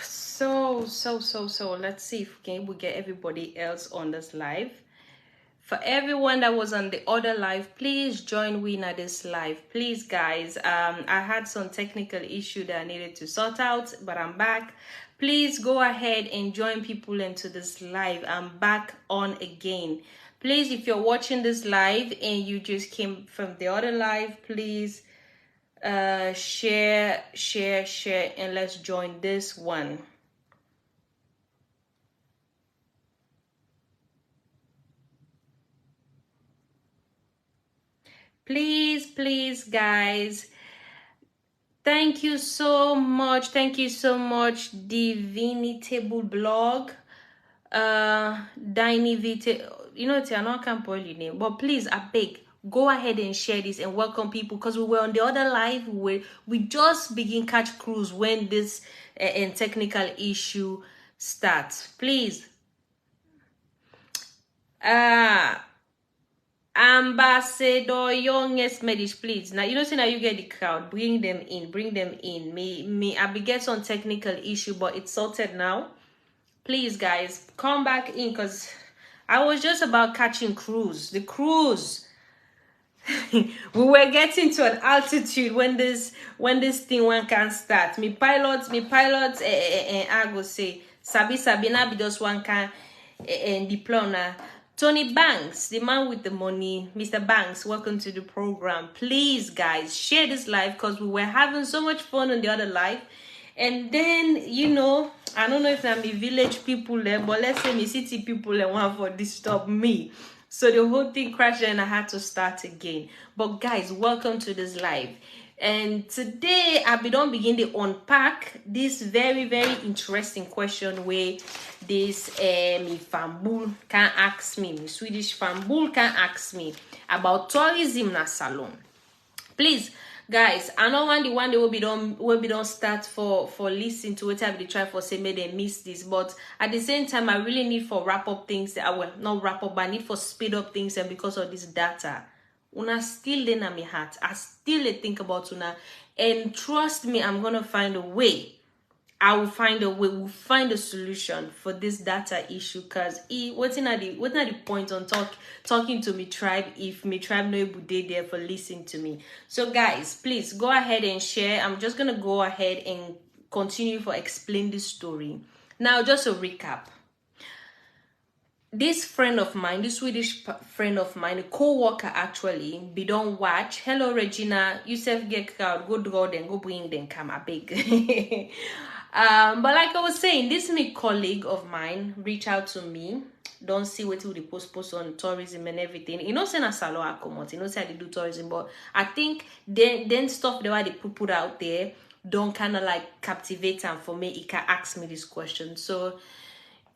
So let's see if we get everybody else on this live. For everyone that was on the other live, please join we in this live, please guys. I had some technical issue that I needed to sort out, but I'm back. Please go ahead and join people into this live. I'm back on again. Please, if you're watching this live and you just came from the other live, please share, and let's join this one. Please guys, thank you so much, Divinitable Blog, Dinivite, you know, I know I can't your name, but please, I beg, go ahead and share this and welcome people, because we were on the other live, we just begin catch cruise when this technical issue starts. Please, Ambassador Youngest Medish, please. Now, you know, now you get the crowd. Bring them in. Me, I be get some technical issue, but it's sorted now. Please, guys, come back in, because I was just about catching cruise. The cruise. We were getting to an altitude when this thing one can start. Me pilots, I go say, Sabi, na be just one can deploy now. Tony Banks, the man with the money, Mr. Banks, welcome to the program. Please, guys, share this live, because we were having so much fun on the other live. And then, you know, I don't know if I'm a village people there, but let's say me city people there want for disturb me. So the whole thing crashed and I had to start again. But guys, welcome to this live. And today I don't begin to unpack this very interesting question where this Fambul can ask me, Swedish Fambul can ask me about tourism na salon. Please, guys, I know the one they will be done start for listening to it. I will try for say maybe they miss this, but at the same time I really need for wrap up things that I will not wrap up, but I need for speed up things, and because of this data. Una still in my heart. I still think about Una, and trust me, I'm gonna find a way. I will find a way. We'll find a solution for this data issue. Cause what's not the point on talking to me tribe if me tribe no able day there for listening to me. So guys, please go ahead and share. I'm just gonna go ahead and continue for explain this story. Now, just a recap. This friend of mine, this Swedish friend of mine, a co-worker actually, be don't watch. Hello Regina, you self get crowd, go draw them, go bring them, come a big. But like I was saying, this me colleague of mine reach out to me. Don't see what they post on tourism and everything. You know, say na salo akomot. You know, say they do tourism, but I think then stuff the way they put out there don't kind of like captivate them for me. He can ask me this question, so.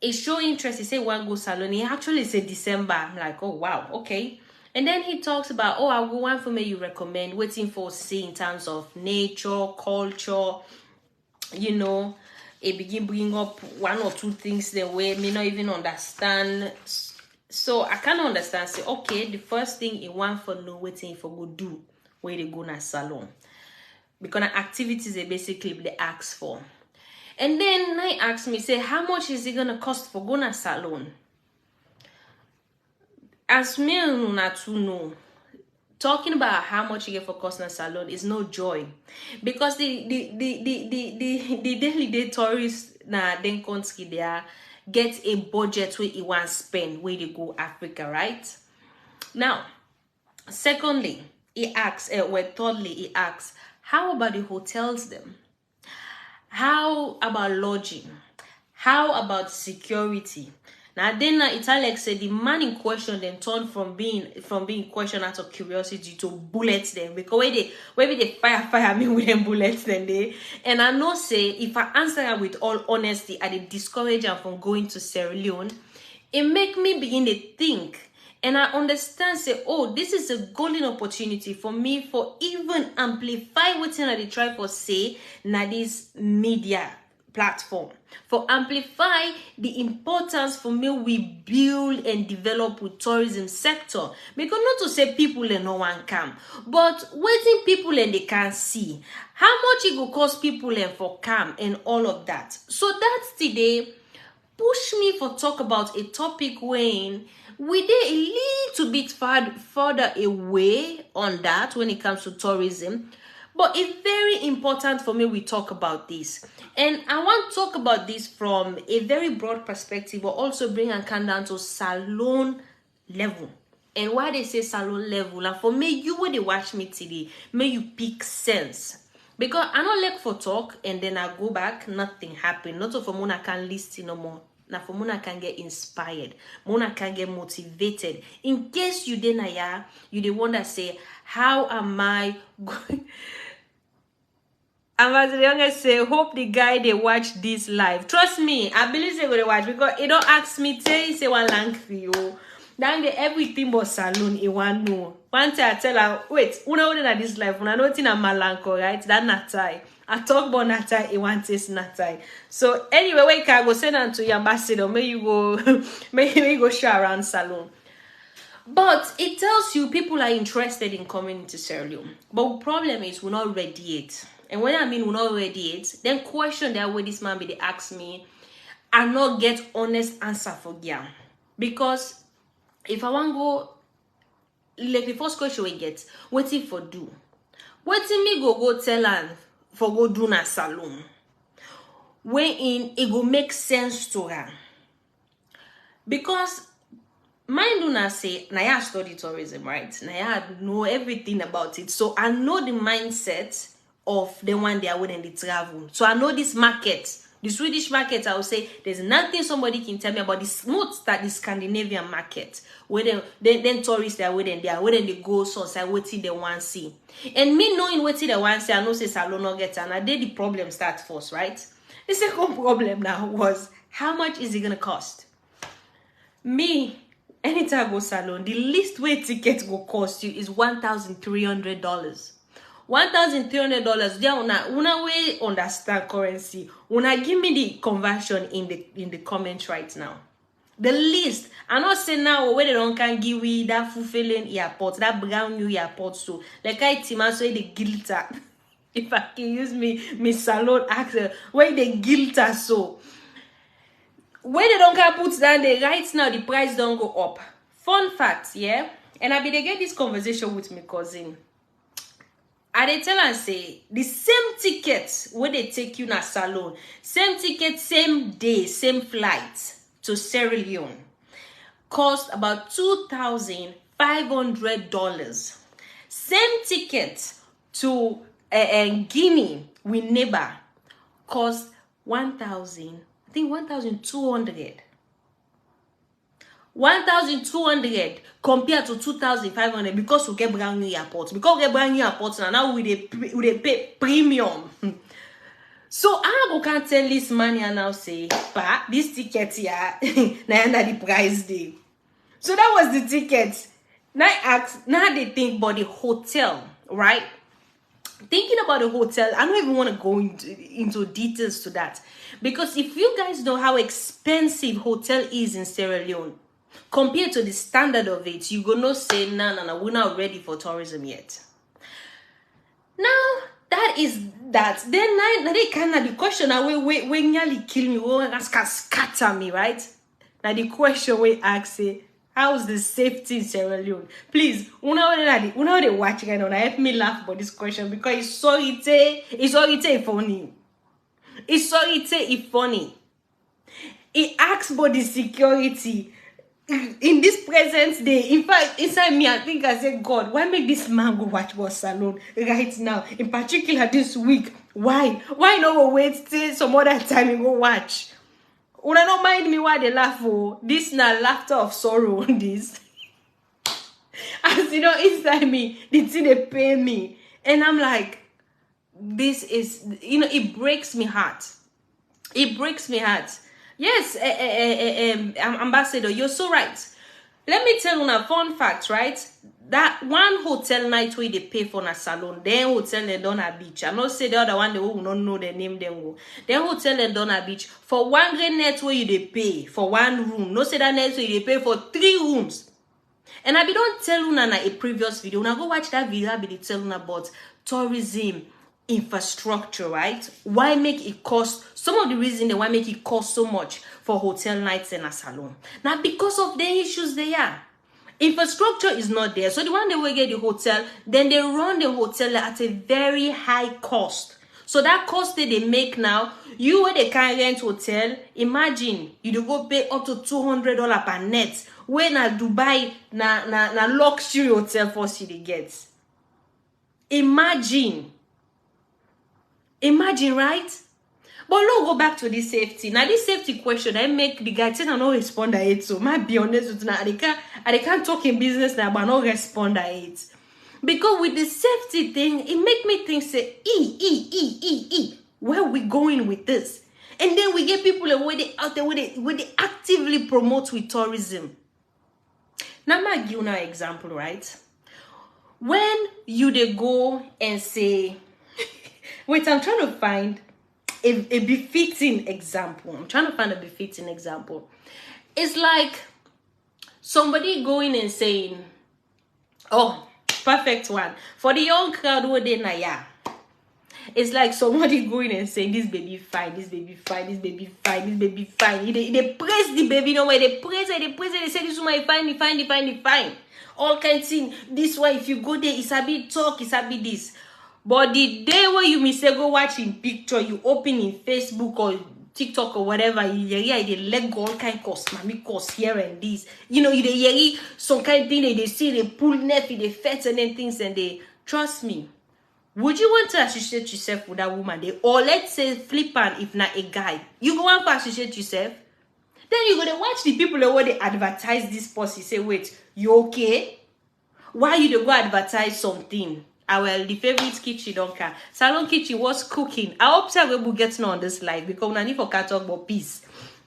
It show interest. He say one go salon. He actually said December. I'm like, oh wow, okay. And then he talks about, oh, I will one for me you recommend, waiting for see in terms of nature, culture, you know. It begin bringing up one or two things the way me not even understand. So I can't understand. Say, okay, the first thing he want for know waiting for go do where they go na salon. Because activities they basically they ask for. And then I asked me, say, how much is it gonna cost for going to salon? As me not to know, talking about how much you get for cost na salon is no joy, because the daily day tourists na den country there get a budget where you want spend where they go Africa, right? Now, secondly, thirdly he asks, how about the hotels them? How about lodging? How about security? Now then it's like said the man in question then turned from being questioned out of curiosity to bullets them, because where they fire me with them bullets then they, and I know say if I answer her with all honesty, I did discourage her from going to Sierra Leone. It make me begin to think. And I understand, say, oh, this is a golden opportunity for me for even amplify what I try for say, na this media platform for amplify the importance for me we build and develop with tourism sector, because not to say people and no one come, but waiting people and they can see how much it will cost people and for come and all of that. So that's today push me for talk about a topic when we did a little bit further away on that when it comes to tourism. But it's very important for me we talk about this. And I want to talk about this from a very broad perspective, but also bring and come down to salon level. And why they say salon level, and for me, you when they watch me today, may you pick sense. Because I don't like for talk and then I go back, nothing happened. Not for Mona can listen no more. Now for Mona can get inspired. Mona can get motivated. In case you didn't you the one that say, how am I going? And as the youngest say, hope the guy they watch this live. Trust me, I believe they're gonna watch because it don't ask me say one lang for you. Then everything but saloon it want know. One time I tell her, wait, una at this live, una know thing a malanko, right? That natai. I talk about natai, it want taste natai. So anyway, when you can go send on to your ambassador, may you go show around saloon. But it tells you people are interested in coming into Sierra Leone. But the problem is we're not ready yet. And when I mean we're not ready yet, then question that way this man be they ask me, I not get honest answer for them. Because if I want go, like the first question we get, what if for do? What if me go tell her for go do na salon? When in it go make sense to her. Because mind do not say, now I study tourism, right? Now I know everything about it. So I know the mindset of the one they are within the travel. So I know this market, the Swedish market. I would say there's nothing somebody can tell me about this. Not that the Scandinavian market, where then tourists they are within there, where they go so say what they want to see. And me knowing what they want to see, I know say salon no get, and I did the problem start first, right? The second problem now was how much is it gonna cost? Me, anytime I go salon, the least way ticket will cost you is $1,300. $1,300. There una way understand currency. Una give me the conversion in the comments right now. The least. I not say now where they don't can give we that fulfilling airport, that brand new airport. So like I tima so the guilter. If I can use me salon accent, where the guilter so. Where they don't can put down the right now, the price don't go up. Fun fact, yeah. And I be they get this conversation with my cousin. I they tell and say the same tickets when they take you na salon, same ticket, same day, same flight to Sierra Leone cost about $2,500. Same ticket to Guinea with neighbor cost 1,000. I think 1,200. 1,200 compared to 2,500 because we get brand new airports. Because we get brand new airports now we pay premium. So I can't tell this man and now say, pa, this ticket here, now the price day. So that was the ticket. Now they think about the hotel, right? Thinking about the hotel, I don't even want to go into details to that. Because if you guys know how expensive hotel is in Sierra Leone, compared to the standard of it, you're gonna say, no, we're not ready for tourism yet. Now, that is that. Then now they kind of the question now we nearly kill me, we scatter me, right? Now the question we ask say, how's the safety in Sierra Leone? Please, una they watch again and help me laugh about this question because it's so funny. It's so funny. It asks about the security. In this present day, in fact, inside me, I think I said, God, why make this man go watch Boss Salon right now? In particular, this week. Why? Why not wait till some other time and go watch? Una don't mind me why they laugh for. This na laughter of sorrow. This. As you know, inside me, the thing they pay me. And I'm like, this is, it breaks me heart. It breaks me heart. Yes, Ambassador, you're so right. Let me tell you a fun fact, right? that one hotel night where they pay for a salon, then hotel in Donna Beach. I not say the other one they will not know the name them go. Then hotel in Donna Beach for one great night where they pay for one room. No say that night where they pay for 3 rooms. And I be don't tell you na a previous video. When I go watch that video, I be tell you about tourism infrastructure, right? Why make it cost? Some of the reason they why make it cost so much for hotel nights and a salon. Now because of the issues they are. Infrastructure is not there. So the one they will get the hotel, then they run the hotel at a very high cost. So that cost that they make now, you where they can rent hotel, imagine you do go pay up to $200 per net. When na Dubai na luxury hotel for city gets. Imagine, right? But let's go back to this safety. Now, this safety question, I make the guy tell I not respond to it. So, might be honest with you now. I can't talk in business now, but not respond to it. Because with the safety thing, it make me think, say, where we going with this? And then we get people where they out there, where they actively promote with tourism. Now, I'm going to give you an example, right? When you they go and say, wait, I'm trying to find a befitting example. I'm trying to find a befitting example. It's like somebody going and saying, oh, perfect one. For the young crowd who they naya. It's like somebody going and saying, this baby fine, this baby fine, this baby fine, this baby fine. They praise the baby, no way. They praise it, they say this woman fine. All kinds of things. This one, if you go there, it's a bit talk, it's a bit this. But the day where you may say go watch in picture, you open in Facebook or TikTok or whatever, they let go all kind of cost, mommy cost here and this. You know, they some kind of thing they see, they pull neck, they fat and then things, and they trust me. Would you want to associate yourself with that woman? Or let's say flippant, if not a guy, you go want to associate yourself. Then you go to watch the people where they advertise this post. You say, wait, you okay? Why you to go advertise something? Well, the favorite kitchen don't care. Salon kitchen was cooking. I hope we will get on this live because we need for talk about peace.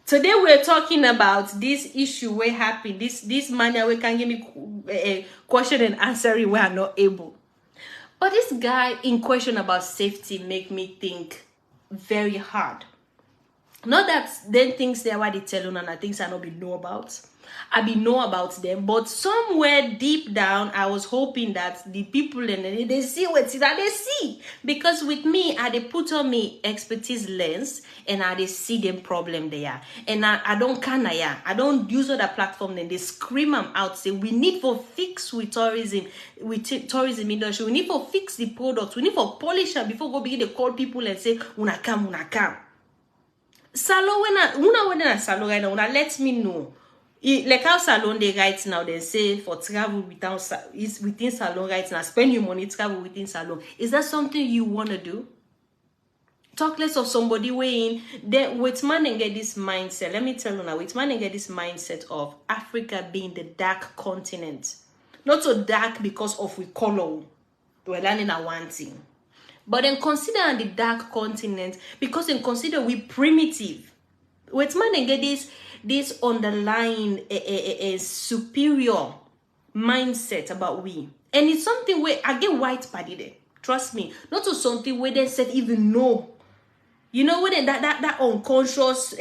Today we're talking about this issue where happened. This man we can give me a question and answer it. We are not able. But this guy in question about safety make me think very hard. Not that then things there why they tell you and things I not be know about. I be know about them, but somewhere deep down, I was hoping that the people in they see what they see. Because with me, they put on me expertise lens and they see them problem there. And I don't I don't use other platform and they scream them out, say we need for fix with tourism industry. We need for fix the product. We need for polish them before go begin to call people and say una come. Salon when I salon right now, let me know. Like how salon they right now, they say for travel within salon right now, spend your money travel within salon. Is that something you want to do? Talk less of somebody weighing. Then with man and get this mindset. Let me tell you now, with man and get this mindset of Africa being the dark continent. Not so dark because of we color. We're learning a one thing. But then consider the dark continent because then consider we primitive. With man and get this underlying a superior mindset about we. And it's something where I get white party there. Trust me. Not to something where they said even know. You know when that unconscious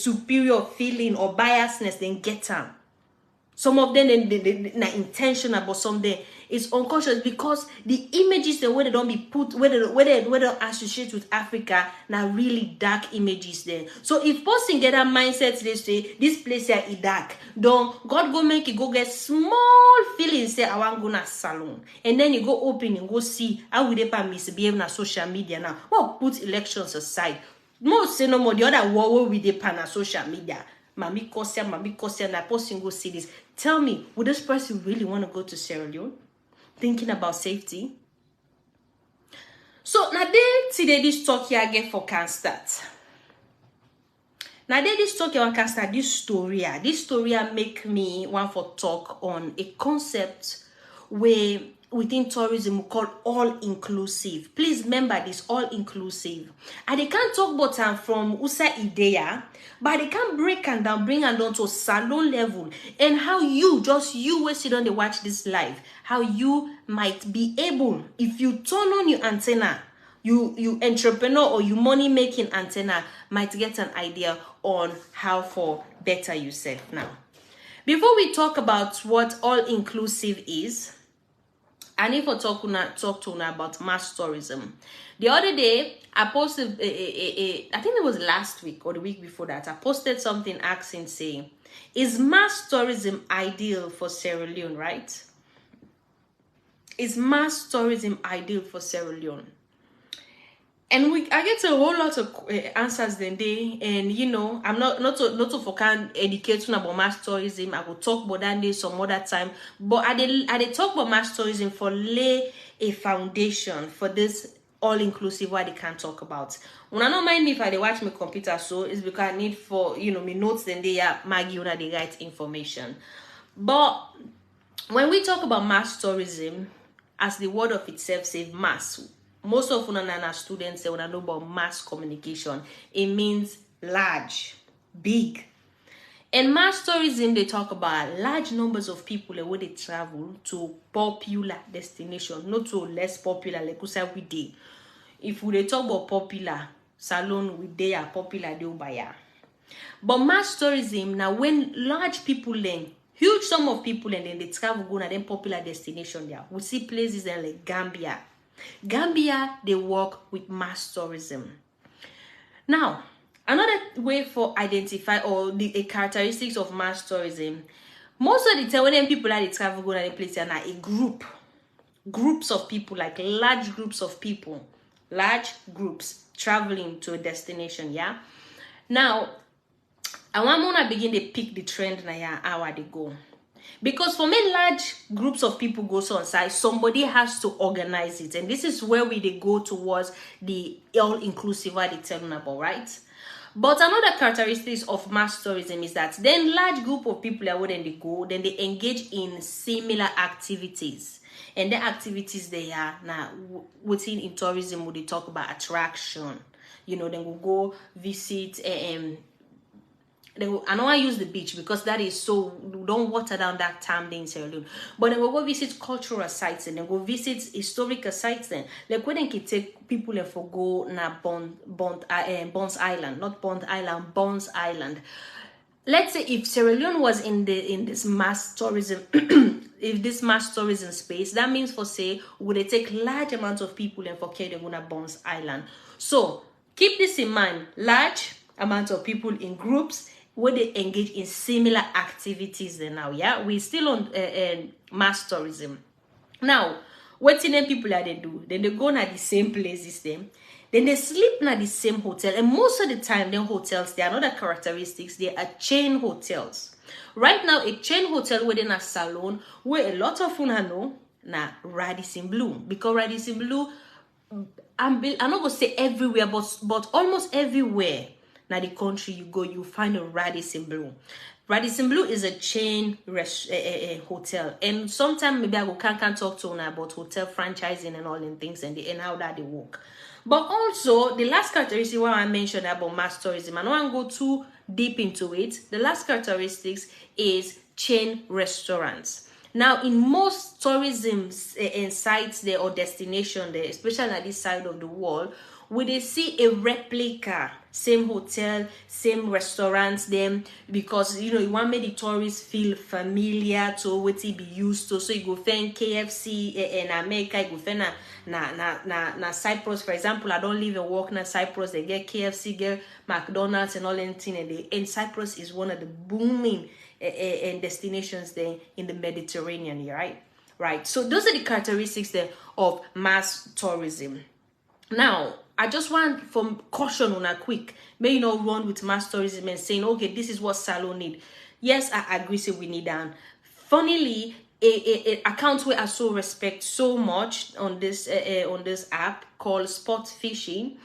superior feeling or biasness then get them. Some of them they not intentional, but some they it's unconscious because the images the way they don't be put where they associate with Africa now really dark images then. So if person get that mindset, they say this place here is dark. Don't God go make you go get small feelings say I want go na salon, and then you go open and go see how will they misbehave na social media now. Well, put elections aside. Most say no more the other war with the pan social media. Mami Kosia, that person go see this. Tell me, would this person really want to go to Sierra Leone? Thinking about safety? So, now today this talk here again for can start. Now this talk here can start this story. This story make me want for talk on a concept where within tourism we call all-inclusive. Please remember this, all-inclusive. And they can't talk about them from Usa Idea, but they can break and down, bring and down to salon level, and how you will sit on the watch this live, how you might be able, if you turn on your antenna, you entrepreneur or you money making antenna might get an idea on how for better yourself. Now, before we talk about what all-inclusive is, I need to talk to you about mass tourism. The other day, I posted, I think it was last week or the week before that, I posted something asking, saying, is mass tourism ideal for Sierra Leone, right? Is mass tourism ideal for Sierra Leone? And I get a whole lot of answers then day, and you know, I'm not to focus educating about mass tourism. I will talk about that day some other time. But I did talk about mass tourism for lay a foundation for this all-inclusive what they can talk about. When I don't mind if I watch my computer, so it's because I need for my notes then they are Maggie on the right information. But when we talk about mass tourism, as the word of itself says, mass. Most of our students say when I know about mass communication, it means large, big. And mass tourism, they talk about large numbers of people when they travel to popular destination, not to less popular, like we say we did. If we talk about popular, salon we they are popular, they buy. But mass tourism, now when large people then, huge sum of people and then they travel go to them popular destination there. We see places like Gambia. Gambia, they work with mass tourism. Now, another way for identify or the characteristics of mass tourism, most of the time when people that they travel go to the place and are a groups of people, like large groups of people, large groups traveling to a destination. Yeah. Now, I want to begin to pick the trend now how they go. Because for many large groups of people go on site, somebody has to organize it. And this is where they go towards the all-inclusive they tell them about, right? But another characteristic of mass tourism is that then large group of people are when they go, then they engage in similar activities. And the activities they are now within in tourism, when they talk about attraction, then we'll go visit I don't want to use the beach because that is so, don't water down that time in Sierra Leone. But then we'll go visit cultural sites and then we'll visit historical sites then. Like when they can take people and for go na Bonds Island, not Bond Island, Bonds Island. Let's say if Sierra Leone was in this mass tourism, if this mass tourism space, that means for say would they take large amounts of people and for carry them on Bonds Island. So keep this in mind, large amounts of people in groups where they engage in similar activities then now, yeah? We're still on mass tourism. Now, what then people are they do? Then they go to the same places then they sleep in the same hotel. And most of the time, them hotels, they are not the characteristics, they are chain hotels. Right now, a chain hotel within a salon where a lot of una know, na Radisson Blu. Because Radisson Blu, I'm not going to say everywhere, but almost everywhere. Now the country you go, you find a Radisson Blu. Radisson Blu is a chain hotel, and sometimes maybe I can talk to you about hotel franchising and all in things and how that they work. But also the last characteristic what I mentioned about mass tourism, I don't want to go too deep into it. The last characteristics is chain restaurants. Now, in most tourism sites there or destination there, especially at this side of the world, we they see a replica, same hotel, same restaurants them, because you want make the tourists feel familiar to what they be used to. So you go find KFC in America, you go find na Cyprus, for example. I don't live and work in Cyprus. They get KFC, get McDonald's and all anything, and Cyprus is one of the booming destinations there in the Mediterranean, right? So those are the characteristics there of mass tourism. Now, I just want from caution on a quick, may you not run with mass tourism and saying, okay, this is what salon need. Yes, I agree, say we need that. Funnily, a account where I so respect so much on this app called Spot Fishing.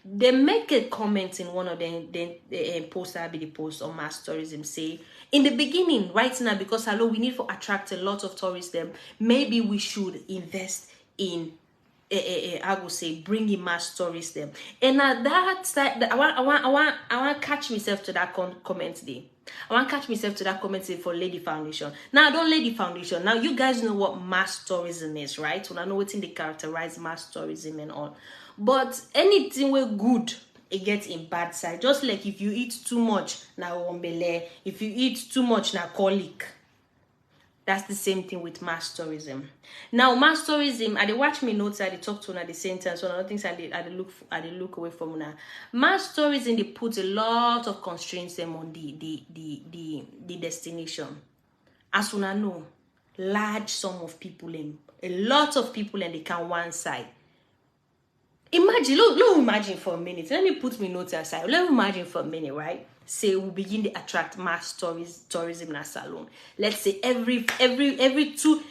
They make a comment in one of them, post that be the post on mass tourism, say in the beginning, right now, because hello, we need to attract a lot of tourists, them maybe we should invest in I would say bringing mass tourists them. And at that side, I want catch myself to that comment there. I want catch myself to that comment for Lady Foundation. Now, don't Lady Foundation. Now, you guys know what mass tourism is, right? When I know what's in the characterize mass tourism and all. But anything we're good, it gets in bad side. Just like if you eat too much, now ombele. If you eat too much, now colic. That's the same thing with mass tourism. Now, mass tourism, I watch me notes, I talk to at the same time, so other things I look away from now. Mass tourism, they put a lot of constraints them on the destination. As soon as know, large sum of people in, a lot of people and they can one side. Imagine, look, imagine for a minute. Let me put my notes aside. Let me imagine for a minute, right? Say we begin to attract mass tourism in a salon. Let's say every 2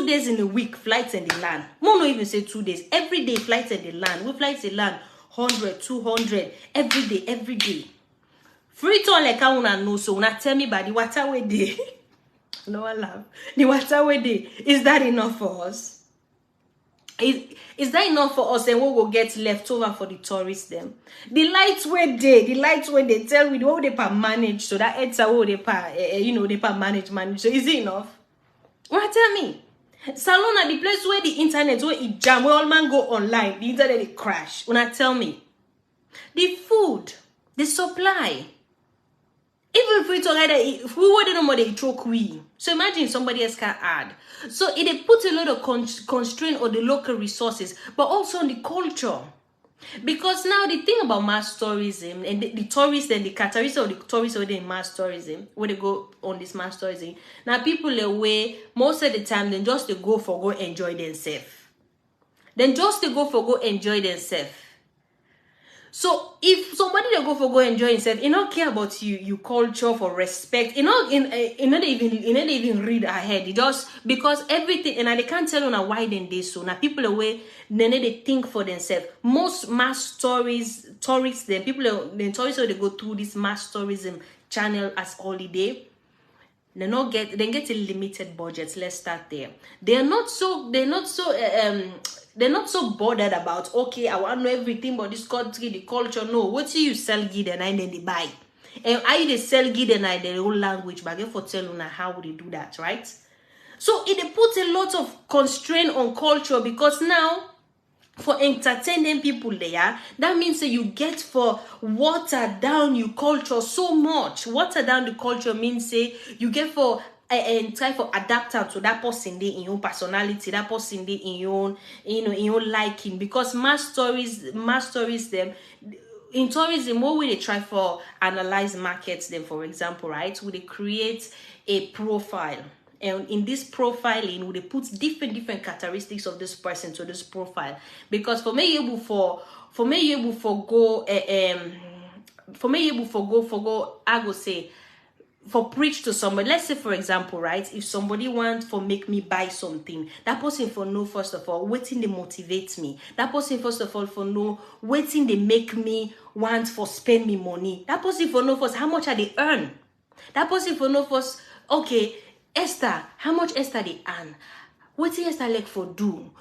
days in a week, flights in the land. More not even say 2 days. Every day, flights in the land. We flights in the land 100, 200 every day. Free to like I wanna know. So when I tell me about the water way day, no I laugh. The water way day, is that enough for us? Is that enough for us and what will get left over for the tourists them? The lights where they tell me what they per manage, so that it's a what they per they per manage. So is it enough? What tell me? Salon at the place where the internet where it jam, where all man go online, the internet it crash. When I tell me the food, the supply. Even if we talk like that, if we wouldn't know more, they choke we. So imagine somebody else can add. So it put a lot of constraint on the local resources, but also on the culture. Because now the thing about mass tourism and the tourists and the characteristics of the tourists within mass tourism, when they go on this mass tourism, now people away most of the time, then just they go enjoy themselves. So if somebody they go enjoy himself, you don't care about you culture for respect. You not even read ahead. It just because everything and they can't tell on why then they so now people away then they think for themselves. Most mass tourists then people then tourists they go through this mass tourism channel as holiday. They get a limited budget. Let's start there. They're not so bothered about, okay, I want to know everything about this country, the culture. No, what do you sell gid and then they buy? And I they sell gid and I their own language, but I get for tell you how they do that, right? So it puts a lot of constraint on culture because now for entertaining people there, that means that you get for water down your culture so much. Water down the culture means say you get for and try for adapt to that person in your personality, that person in your in your liking. Because mass stories them in tourism, what will they try for analyze markets them, for example, right? Will they create a profile? And in this profiling, would they put different characteristics of this person to this profile? Because for me able for go I go say for preach to somebody. Let's say for example, right? If somebody wants for make me buy something, that person for know first of all waiting they motivate me. That person first of all for know waiting they make me want for spend me money. That person for know first how much are they earn. That person for know first okay. Esther, how much Esther they earn? What is Esther like for do?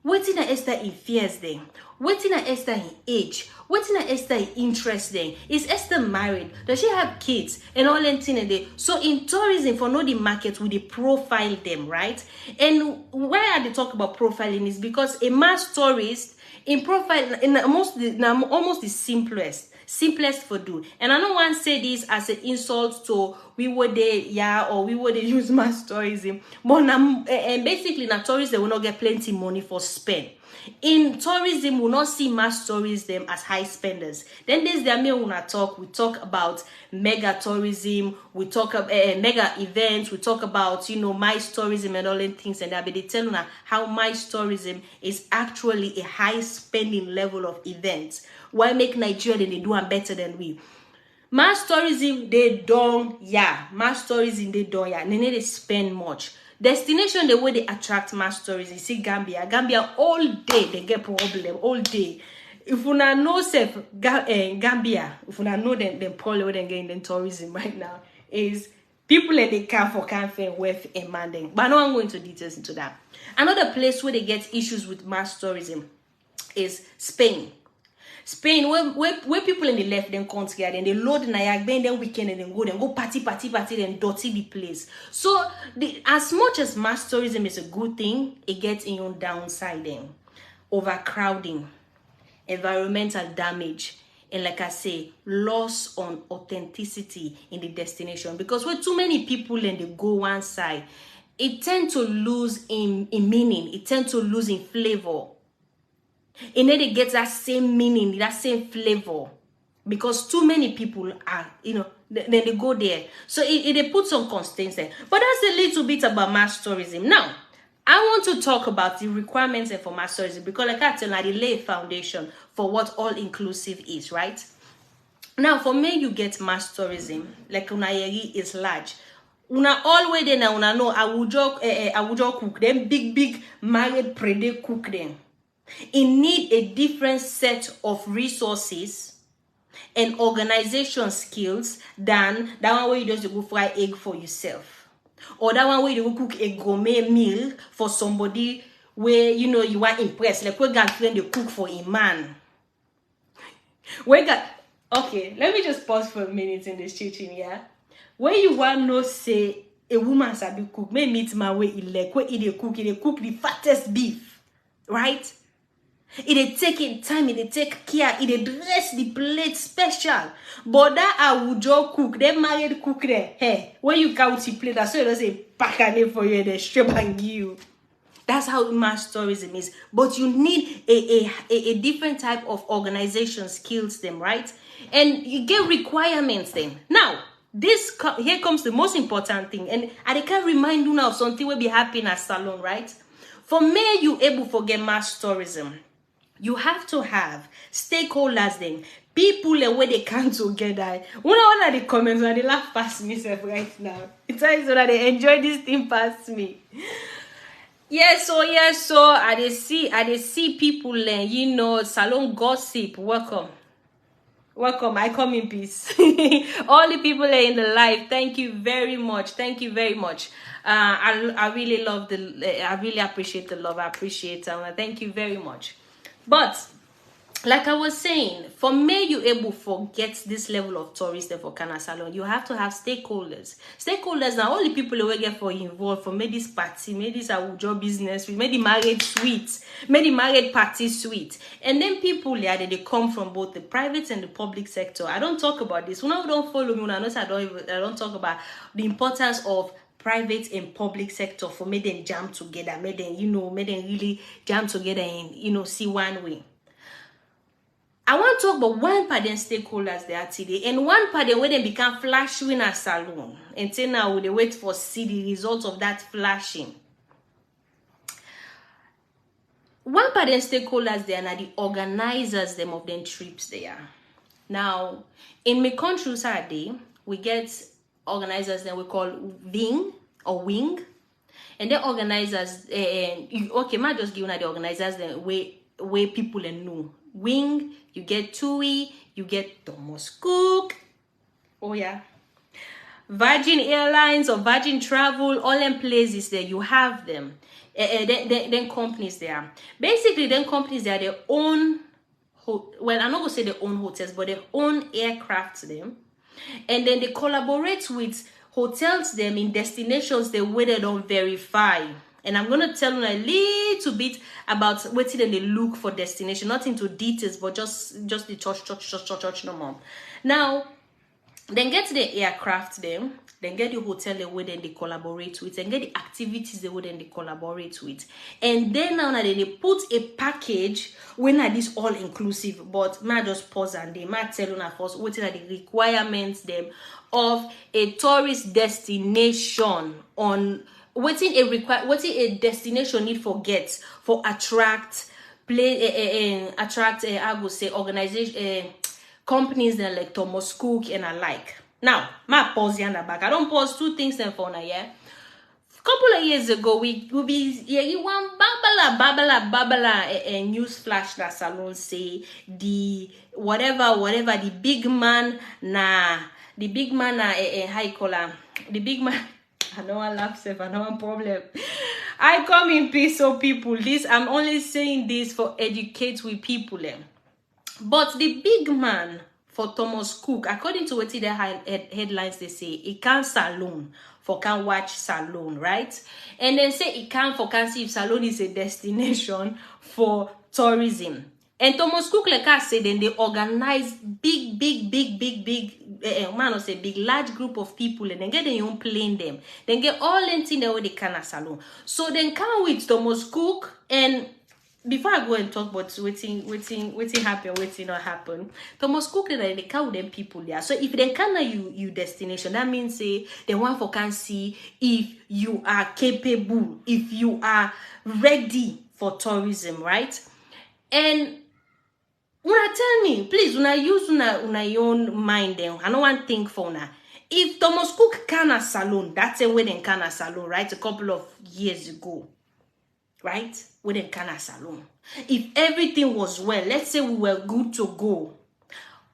What is Esther in fears then? What is Esther in age? What is Esther in interest then? Is Esther married? Does she have kids? And all that thing. So in tourism, for know the market, we profile them, right? And why they talk about profiling is because a mass tourist in profile in almost the simplest for do. And I don't want to say this as an insult to we were there, or we were there use mass tourism. But and basically, na tourists they will not get plenty money for spend. In tourism, we will not see mass tourism as high spenders. Then there's the meal we talk about mega tourism, we talk about mega events, we talk about MICE tourism and all them things and that. But they tell you how MICE tourism is actually a high spending level of events. Why make Nigeria they do better than we? Mass tourism, they don't, yeah. Mass tourism, they don't, yeah. They need to spend much. Destination, the way they attract mass tourism, you see Gambia. Gambia, all day, they get problem, all day. If you not know Gambia, if you not know them probably what they getting in tourism right now, is people that they come for camping with a manding. But no, I'm going into details into that. Another place where they get issues with mass tourism is Spain. Spain, where people in the left then come together and they load Nayag, then weekend and then go party, then dirty the place. So as much as mass tourism is a good thing, it gets in your downside then. Overcrowding, environmental damage, and like I say, loss on authenticity in the destination. Because when too many people and they go one side, it tends to lose in meaning, it tends to lose in flavor. And then they get that same meaning, that same flavor, because too many people are, then they go there. So it puts some constraints there. But that's a little bit about mass tourism. Now, I want to talk about the requirements for mass tourism, because like I tell you, they lay a foundation for what all-inclusive is, right? Now, for me, you get mass tourism, like Unayeri is large. Una always then una know I would cook them, big married prede cook them. It need a different set of resources and organization skills than that one where you just go fry egg for yourself, or that one where you go cook a gourmet meal for somebody where you are impressed, like where girlfriend they cook for a man. Okay, let me just pause for a minute in this teaching, yeah. Where you want to say a woman sabi cook, may meet my way where they cook the fattest beef, right? It take time, it take care, it dress the plate special. But that Awujo cook, they married cook there. Hey, when you count the plate, that's why they say pack for you, they straight and give you. That's how mass tourism is. But you need a different type of organization skills them, right? And you get requirements then. Now, here comes the most important thing. And I can remind you now of something will be happening at Salon, right? For me, you able to get mass tourism. You have to have stakeholders then, people where they come together. One of the comments when they laugh past me right now. It's like so that they enjoy this thing past me. Yes, so I see people salon gossip. Welcome. I come in peace. All the people in the live, thank you very much. I really love I really appreciate the love. I appreciate it. Thank you very much. But like I was saying, for me, you able to forget this level of tourists for Kana Salon. You have to have stakeholders. Stakeholders are all the people who get for involved for made this party, made this job business, we made the marriage suite, made the married party suite. And then people they come from both the private and the public sector. I don't talk about this. When I don't follow me, I don't talk about the importance of private and public sector for make them jam together, make them really jam together and see one way. I want to talk about one part of stakeholders there today, and one part where they become flashing a salon, and say now they wait for see the results of that flashing. One part of stakeholders there are the organizers them of them trips there. Now, in my country Saturday, we get organizers that we call wing, and the organizers okay, might just give the organizers the way people know. Wing, you get TUI, you get Thomas Cook, oh yeah, Virgin Airlines or Virgin Travel, all them places there, you have them. Then companies there. Basically, then companies there, their own, well, I'm not going to say their own hotels, but their own aircraft them. And then they collaborate with hotels them in destinations they where they don't verify. And I'm going to tell you a little bit about what they look for destination, not into details, but just the church no more. Now, then get the aircraft them, then get the hotel where they collaborate with, and get the activities where they collaborate with. And then now they put a package when are this all inclusive, but may I just pause and they might tell you first what are the requirements them of a tourist destination on what a destination need for get for attract I would say organization companies that like Thomas Cook and alike. Now, my pause here in the back. I don't pause two things then for now, yeah. Couple of years ago, we be yeah, you want babala news flash that salon say the whatever the big man na how you call him, the big man. I know I laugh self, I know one problem. I come in peace, so people. This I'm only saying this for educate with people. But the big man for Thomas Cook, according to what the headlines they say, it can salon for can watch salon, right? And then say it can for can see if salon is a destination for tourism. And Thomas Cook, like I said, then they organize big, large group of people, and then get their own plane them. Then get all into the way they can at salon. So then come with Thomas Cook, and before I go and talk about waiting happen, waiting not happen, Thomas Cook they count them people there. So if they can you destination, that means say the one for can see if you are capable, if you are ready for tourism, right? And una tell me, please, una use una own mind then. I don't want to think for now. If Thomas Cook can a salon, that's a way they can a salon, right? A couple of years ago. Right? With a Kana salon. If everything was well, let's say we were good to go,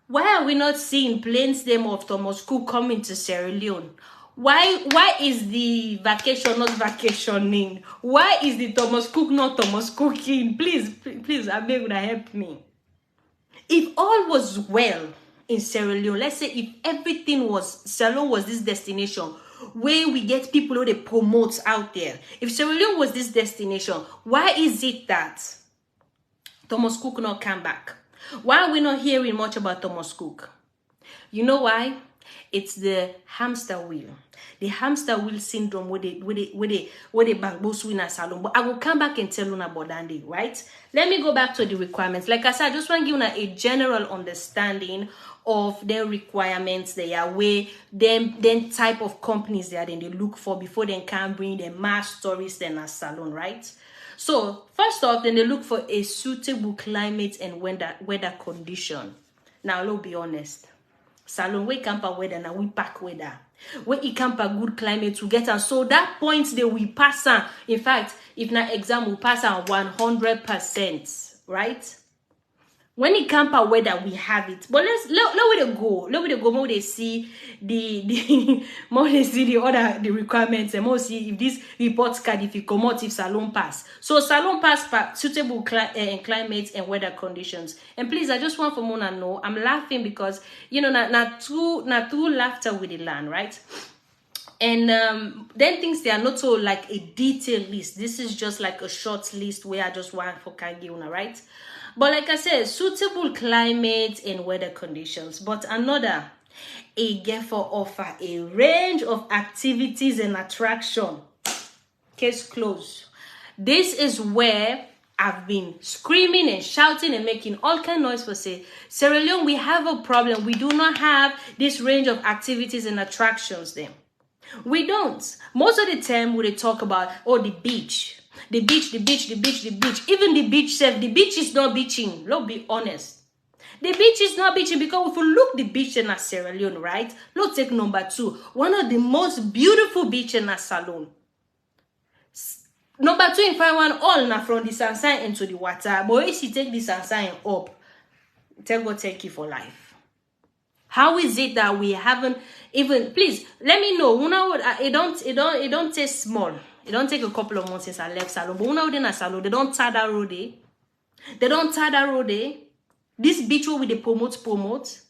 why are we not seeing planes them of Thomas Cook coming to Sierra Leone? Why is the vacation not vacationing? Why is the Thomas Cook not Thomas Cooking? Please, I beg you to help me. If all was well in Sierra Leone, let's say if everything was, Sierra Leone was this destination where we get people who they promote out there. If Sierra Leone was this destination, why is it that Thomas Cook not come back? Why are we not hearing much about Thomas Cook? You know why? It's the hamster wheel. The hamster wheel syndrome where they bang both win a salon. But I will come back and tell you about that day, right? Let me go back to the requirements. Like I said, I just want to give you a general understanding of their requirements, their way, then type of companies that they look for before they can bring the mass tourists in a salon, right? So first off, then they look for a suitable climate and weather condition. Now, let's be honest. Salon we camp a weather now we pack weather. Where it camp a good climate to get us. So that point they we pass on. In fact, if not exam we pass on 100%, right? When it camp a weather, we have it. But let where they go. Let where they go. More they see more they see the requirements and more see if this report card if you come out if salon pass. So salon pass suitable climate and weather conditions. And please, I just want for Mona know I'm laughing because you know not too laughter with the land, right? And then things they are not so like a detailed list. This is just like a short list where I just want for Kangiuna, right? But like I said, suitable climate and weather conditions. But another, a get for offer a range of activities and attraction. Case closed. This is where I've been screaming and shouting and making all kind of noise for say, Sierra Leone, we have a problem. We do not have this range of activities and attractions there. We don't. Most of the time when they talk about, oh, the beach. The beach. Even the beach self, the beach is not beaching. Let's be honest. The beach is not beaching because if you look the beach in Sierra Leone, right? Let's take number 2. One of the most beautiful beaches in Salon. Number 2 in find one all now from the sunshine into the water. But if you take the sunshine up, tell God thank you for life. How is it that we haven't even? Please let me know. It don't take small. It don't take a couple of months since I left salon. But when I was in a salon, they don't tie that road. This beach where they promote.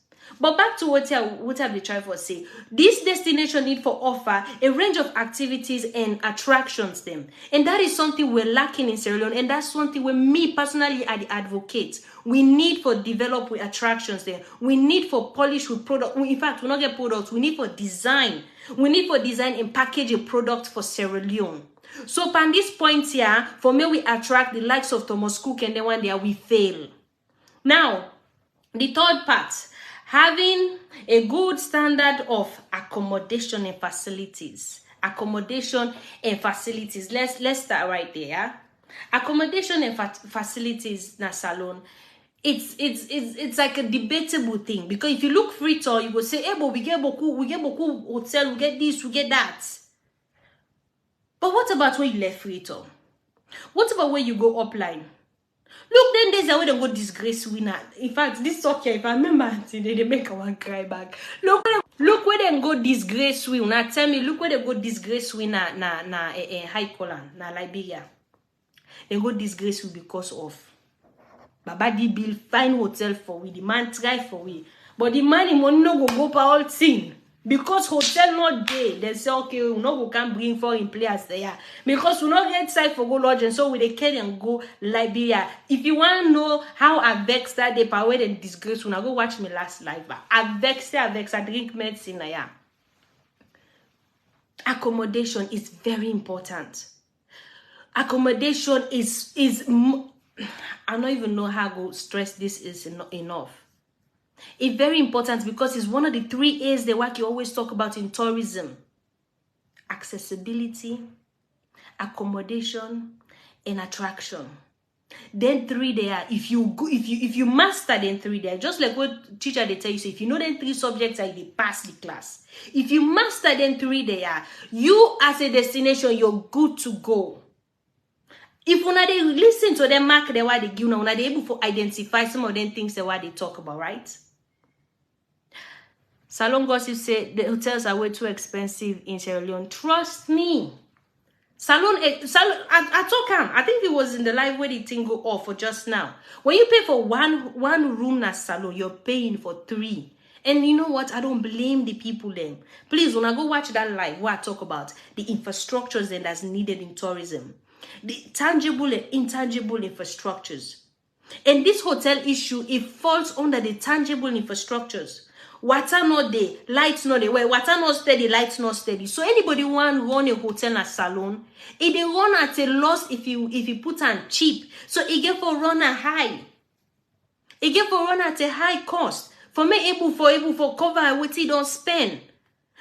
But back to what have they tried for say. This destination need for offer a range of activities and attractions them. And that is something we're lacking in Sierra Leone. And that's something where me personally I advocate. We need for develop with attractions there. We need for polish with product. In fact, we not get products. We need for design. We need for design and package a product for Sierra Leone. So from this point here, for me, we attract the likes of Thomas Cook and then one day we fail. Now, the third part. Having a good standard of accommodation and facilities. Let's start right there. Yeah? Accommodation and facilities na salon. it's like a debatable thing, because if you look Freetown, you go say, hey, but we get beaucoup hotel, we get this, we get that. But what about when you left Freetown? What about when you go upline? Look, then there's a way to go disgrace winner. In fact, this okay, if I remember, they make one cry back. Look where they go disgrace win. Now tell me, look where they go disgrace win na High Colan, na Liberia. They go disgrace win because of Baba di bill fine hotel for we. The man try for we, but the man in money no go for all thing. Because hotel not there, they say okay, we no go can bring foreign players there because we not get side for go lodge, and so we they carry and go Liberia. If you want to know how I vex that day, power and disgrace, when I go watch me last live, I vex, I drink medicine. Accommodation is very important. Accommodation is I don't even know how to stress this is enough. It's very important because it's one of the 3 A's that what you always talk about in tourism: accessibility, accommodation, and attraction. Then 3 there. If you master then 3 there, just like what teacher they tell you, so if you know then 3 subjects, they pass the class. If you master then 3 there, you as a destination, you're good to go. If una they listen to them mark the why they give, una they able to identify some of them things that what they talk about, right? Salon Gossip said the hotels are way too expensive in Sierra Leone. Trust me. Salon, I told him, I think it was in the live where the thing go off for just now. When you pay for one room na salon, you're paying for 3. And you know what? I don't blame the people then. Please, when I go watch that live, where I talk about the infrastructures then that's needed in tourism, the tangible and intangible infrastructures. And this hotel issue, it falls under the tangible infrastructures. Water not there, lights not there. Well, water not steady, lights not steady. So anybody want run a hotel and salon, it they run at a loss if you put on cheap. So it get for run a high. It get for run at a high cost. For me able for cover what he don't spend.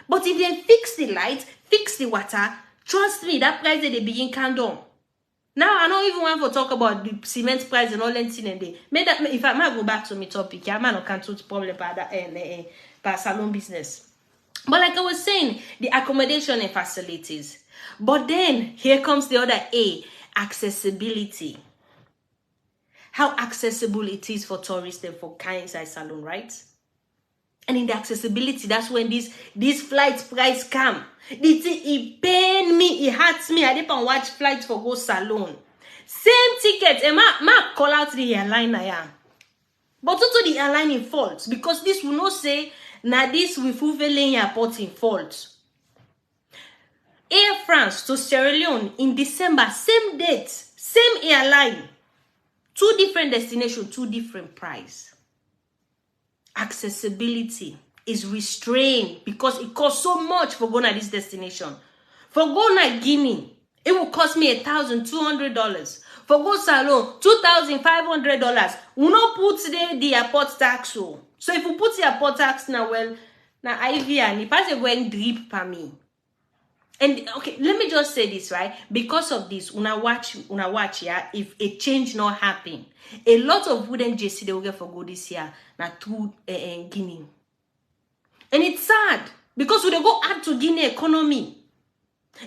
But if they fix the light, fix the water, trust me, that price that they begin can down. Now I don't even want to talk about the cement price and all that thing and they. If I might go back to my topic, I might not cancel the problem about that salon business. But like I was saying, the accommodation and facilities. But then here comes the other A, accessibility. How accessible it is for tourists and for inside salon, right? And in the accessibility, that's when these flight price come. It pain me, it hurts me. I didn't watch flights for go salon. Same ticket, and ma call out the airline I am. But also the airline in fault, because this will not say na this we fulfill airport in fault. Air France to Sierra Leone in December, same date, same airline, 2 different destinations, 2 different price. Accessibility is restrained because it costs so much for going to this destination. For going to Guinea, it will cost me $1,200. For go salon, $2,500. We not put the airport tax. So if we put the airport tax now, well, now IV and it pass go and drip per me. And okay, let me just say this, right? Because of this, una watch, yeah, if a change not happen, a lot of wooden JC they will get for go this year now through Guinea. And it's sad because we go add to Guinea economy.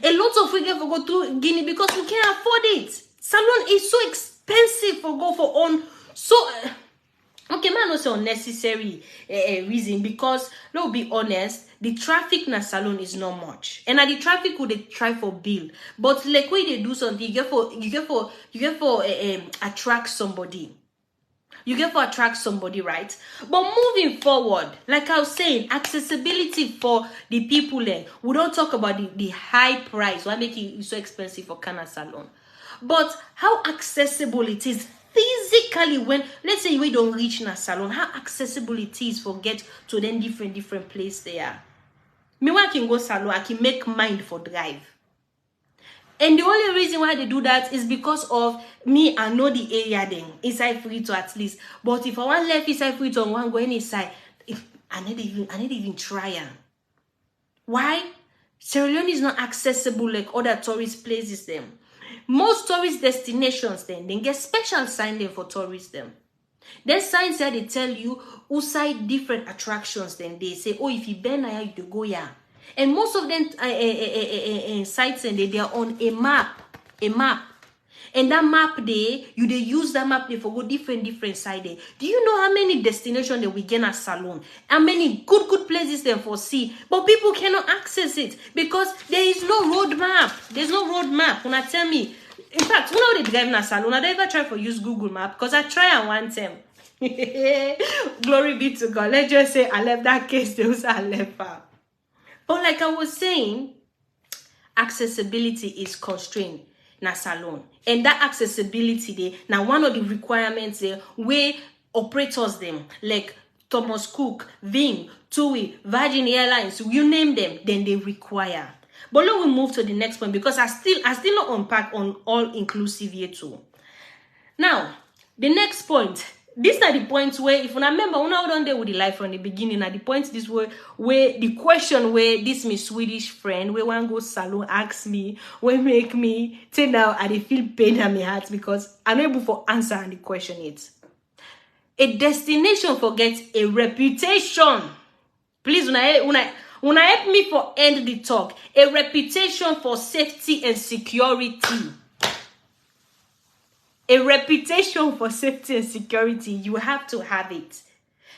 A lot of we get for go to Guinea because we can't afford it. Salon is so expensive for go for on. So okay, man, also unnecessary reason because let's be honest, the traffic na salon is not much, and at the traffic would they try for bill, but like when they do something, you get for attract somebody. You get for attract somebody, right? But moving forward, like I was saying, accessibility for the people there. We don't talk about the high price. Why make it so expensive for Kana Salon? But how accessible it is physically when, let's say we don't reach na salon, how accessible it is for get to then different place there. Me when I can go salon, I can make mind for drive. And the only reason why they do that is because of me, I know the area then, inside Freetown at least. But if I want left inside Freetown, I want go inside, I need even try. Why? Sierra Leone is not accessible like other tourist places then. Most tourist destinations then, they get special sign there for tourists them. Then signs there they tell you outside different attractions. Then they say, oh, if you bend here, you go here. And most of them sites and they are on a map. And that map there, they use that map there for go different side there. Do you know how many destinations that we get at Salone? How many good places there for see? But people cannot access it because there is no road map. There's no road map. When I tell me, in fact, when I was driving at Salone, I never try to use Google Map because I try and one time. Glory be to God. Let's just say I left that case. They also I left her. But like I was saying, accessibility is constrained na Salone. And that accessibility there, now one of the requirements there, where operators them, like Thomas Cook, Ving, TUI, Virgin Airlines, you name them, then they require. But let we move to the next point because I still not unpack on all inclusive here too. Now, the next point. These are the points where, if you remember, when I was on there with the life from the beginning, at the points this way, where the question where this my Swedish friend, where one goes Salone, asks me, where make me say now I feel pain in my heart because I'm able to answer and the question it's a destination forgets a reputation. Please, when I help me for end the talk, a reputation for safety and security. A reputation for safety and security, you have to have it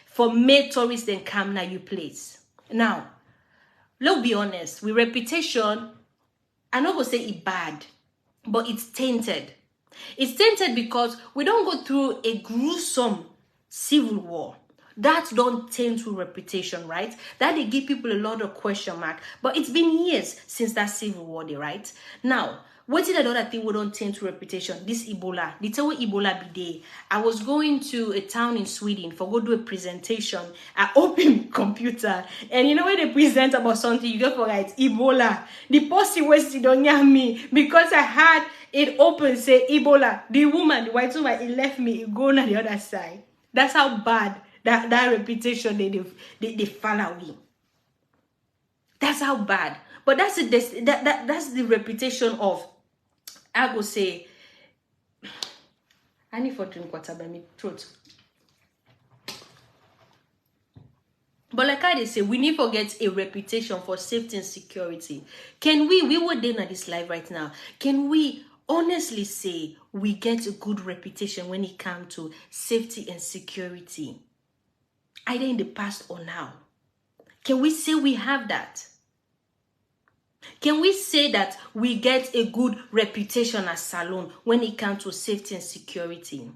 for make tourists and come now you place. Now, let's be honest, with reputation, I'm not going to say it's bad, but it's tainted. It's tainted because we don't go through a gruesome civil war. That don't taint with reputation, right? That they give people a lot of question mark. But it's been years since that civil war, right? Now, what did another thing we don't taint to reputation? This Ebola. The time Ebola be there. I was going to a town in Sweden for go do a presentation. I open computer. And you know when they present about something, you go for it, Ebola. The posse was don't near me because I had it open, say Ebola. The woman, the white woman, it left me, it go on the other side. That's how bad that reputation they fall away. That's how bad. But that's the reputation of, I go say, I need for drink water by my throat. But like I say, we need to get a reputation for safety and security. Can we were there in this live right now, can we honestly say we get a good reputation when it comes to safety and security? Either in the past or now. Can we say we have that? Can we say that we get a good reputation as Salone when it comes to safety and security?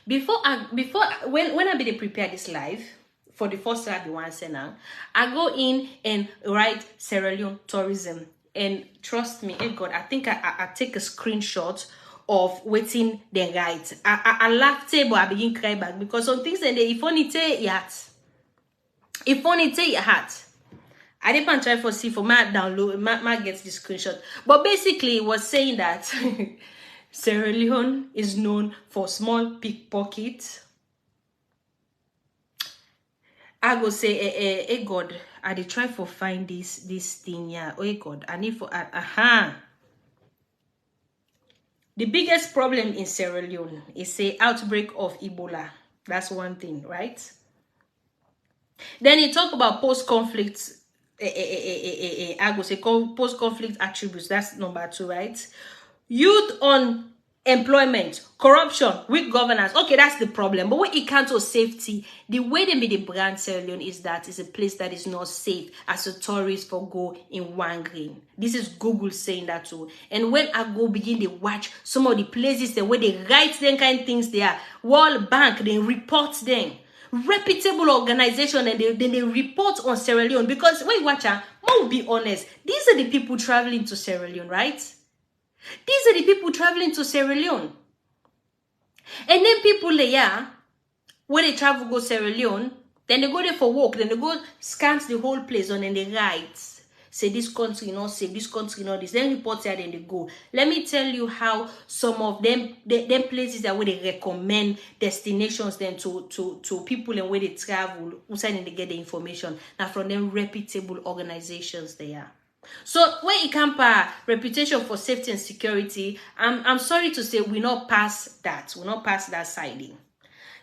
When I be prepare this live for the first time, I go in and write Sierra Leone tourism, and trust me, hey God, I think I take a screenshot of waiting the right. I laugh table, I begin cry back because some things and if only take your heart. If only take your heart. I didn't try for see for my download, my get the screenshot. But basically it was saying that Sierra Leone is known for small pickpockets. I go say, hey God, I did try for find this thing here. Oh God, I need for The biggest problem in Sierra Leone is the outbreak of Ebola. That's one thing, right? Then he talk about post-conflict. I go say post-conflict attributes. That's number 2, right? Youth on employment, corruption, weak governance. Okay, that's the problem. But when it comes to safety, the way they made the brand Sierra Leone is that it's a place that is not safe as a tourist for go in one green. This is Google saying that too. And when I go begin to watch some of the places the way they write them kind of things there, World Bank, they report them. Reputable organization, and then they report on Sierra Leone because when you watch her, we'll be honest, these are the people traveling to Sierra Leone, right? These are the people traveling to Sierra Leone. And then people there, when they travel go Sierra Leone, then they go there for work, then they go scan the whole place on and they write, say this country not safe, this country not this. Then report here, then they go. Let me tell you how some of them places that where they recommend destinations then to people and where they travel, outside and they get the information. Now from them reputable organizations they are. So when it comes to reputation for safety and security, I'm sorry to say we not pass that. We not pass that siding.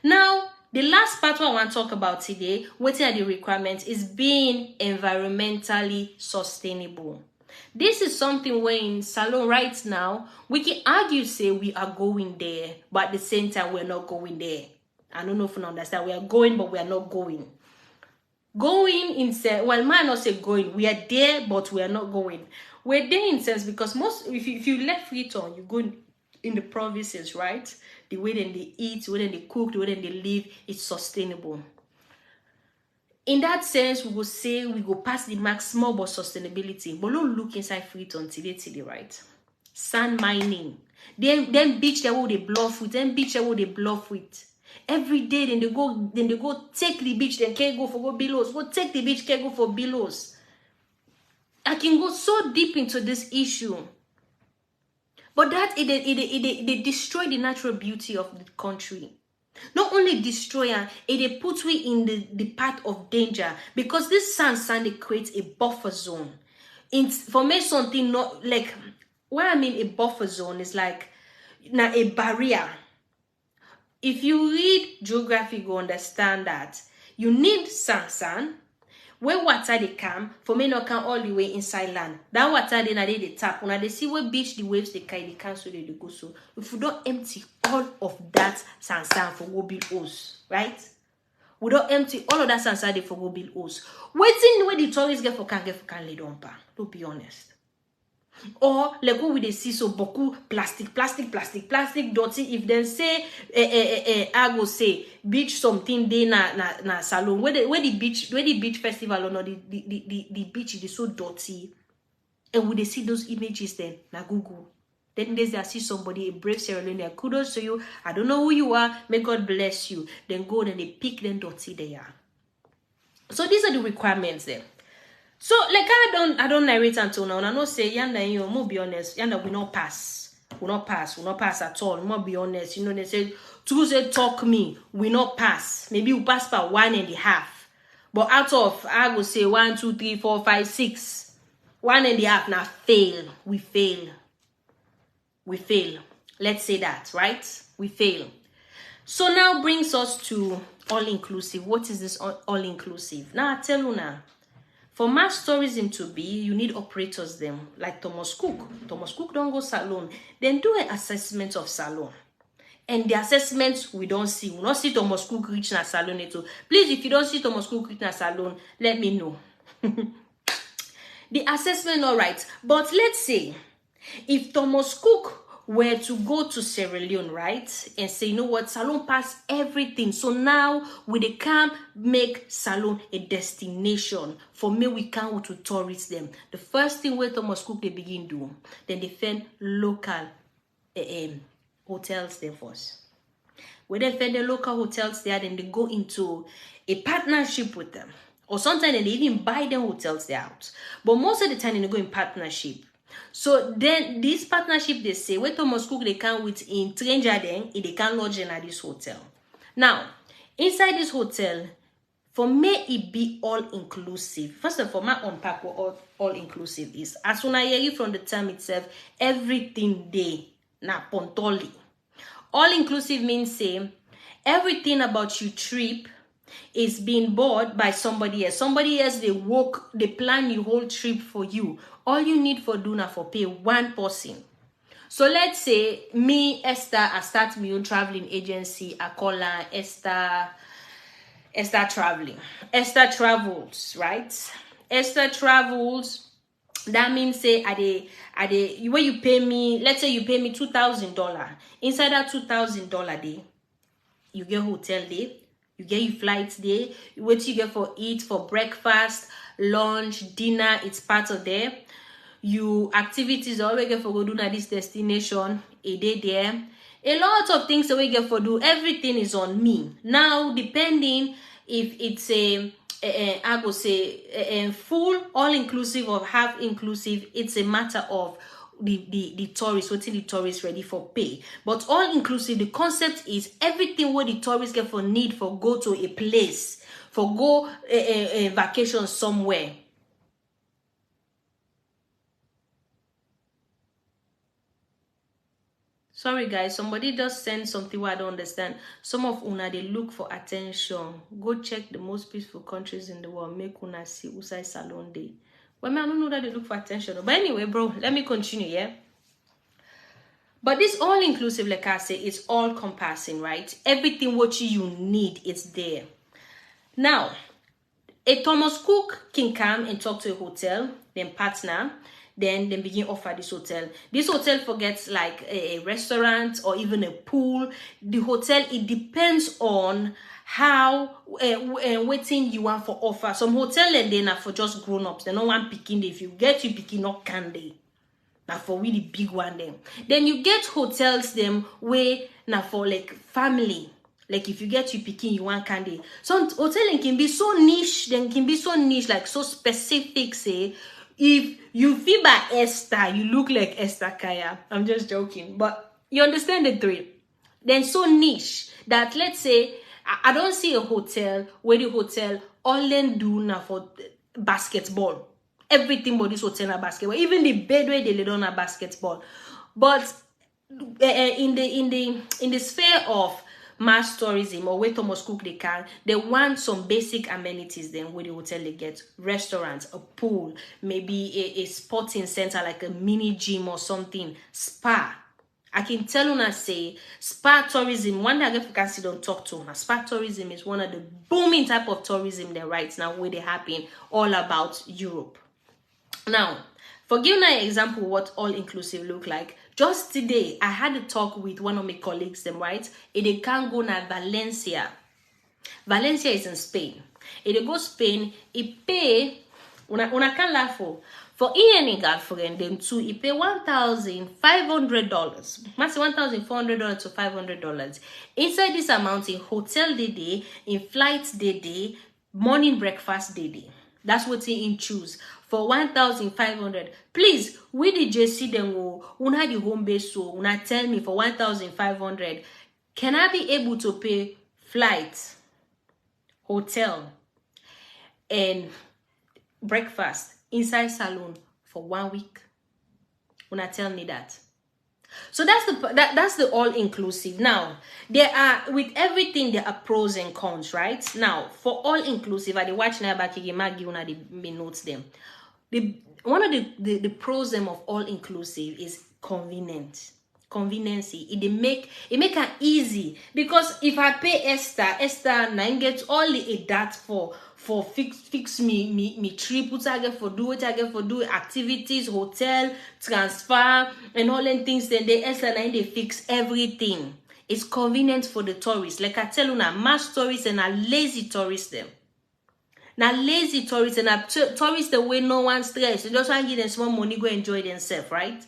Now The last part I want to talk about today, what are the requirements, is being environmentally sustainable. This is something where in Salone right now, we can argue, say we are going there, but at the same time, we're not going there. I don't know if you understand. We are going, but we are not going. Going in sense, well, might not say going. We are there, but we are not going. We're there in sense because most, if you left it on, you go in the provinces, right? The way then they eat, the way then they cook, the way then they live, it's sustainable. In that sense, we will say we go past the maximum about sustainability, but don't look inside Freetown today, right? Sand mining. Then beach there where they bluff with, then beach there where they bluff with. Every day, then they go take the beach, then can't go for go billows. Go take the beach, can't go for billows. I can go so deep into this issue. But that they destroy the natural beauty of the country. Not only destroy it, they put we in the path of danger because this sand they create a buffer zone. For me, something not like what I mean a buffer zone is like now a barrier. If you read geography, you understand that you need sand where water they come for me not come all the way inside land. That water then they tap. When they see where beach the waves they carry, they can so they go. So if you don't empty all of that sand for go build house, right? We don't empty all of that sand they for go build house. Waiting where the tourists get for can lay down pa. To be honest. Or like go with the see so beaucoup plastic dirty. If they say I go say beach something day na Salone where the beach festival or no the beach is so dirty, and when they see those images then na Google, then they see somebody, a brave Sierra Leonean, kudos to you, I don't know who you are, may God bless you, then go and they pick them dirty there. So these are the requirements there. So like I don't narrate until now. And I know say yanda you more be honest. Yanda we not pass. We not pass at all. More be honest. You know they say Tuesday talk me. We not pass. Maybe we pass by 1.5. But out of I will say 1, 2, 3, 4, 5, 6. 1.5 now fail. We fail. Let's say that, right? We fail. So now brings us to all inclusive. What is this all inclusive? Now I tell you now. For mass tourism to be, you need operators them, like Thomas Cook. Thomas Cook don't go Salone. Then do an assessment of Salone. And the assessments we don't see. We not see Thomas Cook reach na Salone too. Please, if you don't see Thomas Cook reach na Salone, let me know. The assessment, all right. But let's say, if Thomas Cook were to go to Sierra Leone, right, and say, you know what, Salone pass everything. So now we can make Salone a destination for me. We can't go to tourists them. The first thing where Thomas Cook they begin do, then they find local hotels there first. When they find the local hotels there, then they go into a partnership with them, or sometimes they even buy them hotels there out. But most of the time they go in partnership. So then this partnership they say where Thomas Cook they can with in stranger then they can lodge in at this hotel. Now inside this hotel, for me it be all inclusive. First of all, my unpack what all inclusive is. As soon as I hear from the term itself, everything they na pontoli. All inclusive means say everything about your trip is being bought by somebody else. Somebody else they plan your whole trip for you. All you need for do now for pay one person. So let's say me, Esther, I start my own traveling agency. I call her Esther Traveling. Esther Travels, right? Esther Travels. That means say when you pay me, let's say you pay me $2,000. Inside that $2,000 day, you get hotel day. You get your flights there. What you get for eat, for breakfast, lunch, dinner, it's part of there. You activities always get for go do at this destination, a day there. A lot of things that we get for do. Everything is on me. Now, depending if it's I go say full, all inclusive or half inclusive, it's a matter of the tourists, what the tourists ready for pay. But all inclusive, the concept is everything what the tourists get for need for go to a place, for go a vacation somewhere. Sorry guys, somebody just sent something where I don't understand. Some of una they look for attention. Go check the most peaceful countries in the world. Make una see Usai Salon Day. Well, man, I don't know that they look for attention. But anyway, bro, let me continue, yeah? But this all-inclusive, like I say, it's all-compassing, right? Everything what you need is there. Now, a Thomas Cook can come and talk to a hotel, then partner, then they begin offer this hotel. This hotel forgets like a restaurant or even a pool. The hotel, it depends on how waiting you want for offer. Some hotel and then are for just grown-ups. They don't want picking. If you get you picking up candy. Now for really big one them. Then you get hotels them where now for like family. Like if you get you picking you want candy. Some hotel can be so niche, then can be so niche, like so specific, say. If you feel by Esther, you look like Esther Kaya. I'm just joking. But you understand the three. Then so niche that let's say I don't see a hotel where the hotel only do now for basketball. Everything but this hotel na basketball. Even the bed where they don't have basketball. But in the sphere of mass tourism or where Thomas Cook they want some basic amenities then where the hotel they get restaurants, a pool, maybe a sporting center like a mini gym or something, spa. I can tell you say spa tourism, one day I get can sit and talk to her. Spa tourism is one of the booming type of tourism there right now where they happen all about Europe. Now, for giving an example what all-inclusive look like, just today, I had a talk with one of my colleagues, them right? They can go to Valencia. Valencia is in Spain. If they go Spain, it pay, una can laugh for any girlfriend, them too, it pay $1,500. Must $1,400 to $500. Inside this amount, in hotel day, in flight day, morning breakfast day. That's what he choose for 1,500. Please, we the JC them una the home base so una tell me for 1,500. Can I be able to pay flight, hotel, and breakfast inside salon for 1 week? Una tell me that. So that's the all-inclusive. Now, there are, with everything, there are pros and cons, right? Now, for all-inclusive, I watch now back again, the notes them. One of the pros them of all-inclusive is convenience. Conveniency. It make it easy. Because if I pay Esther 9 gets only that for fix me trip, what I get for do activities, hotel, transfer, and all them things. Then the Esther 9 they fix everything. It's convenient for the tourists. Like I tell you now, mass tourists and a lazy tourists them. Now lazy tourists and a tourists the way no one stress. You just want to give them small money, go enjoy themselves, right?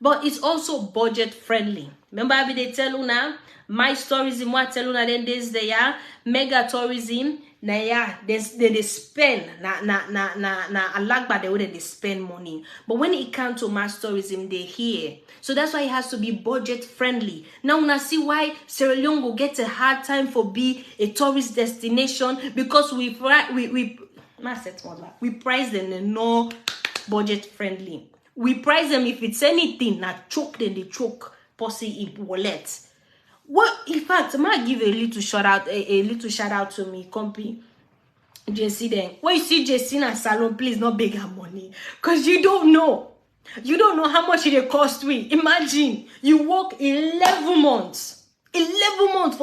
But it's also budget friendly. Remember how they tell you now, my tourism, what tell you now, then there's the mega tourism. Now yeah, they spend na a lot by the way they spend money. But when it comes to mass tourism, they here. So that's why it has to be budget friendly. Now I see why Sierra Leone will get a hard time for be a tourist destination because we price them and no budget friendly. We price them if it's anything, not choke, then they choke, pussy in wallet. Well, in fact, I might give a little shout out to me, company. JC then. When you see JC in a salon, please not beg her money. Because you don't know. You don't know how much it cost me. Imagine, you work 11 months. 11 months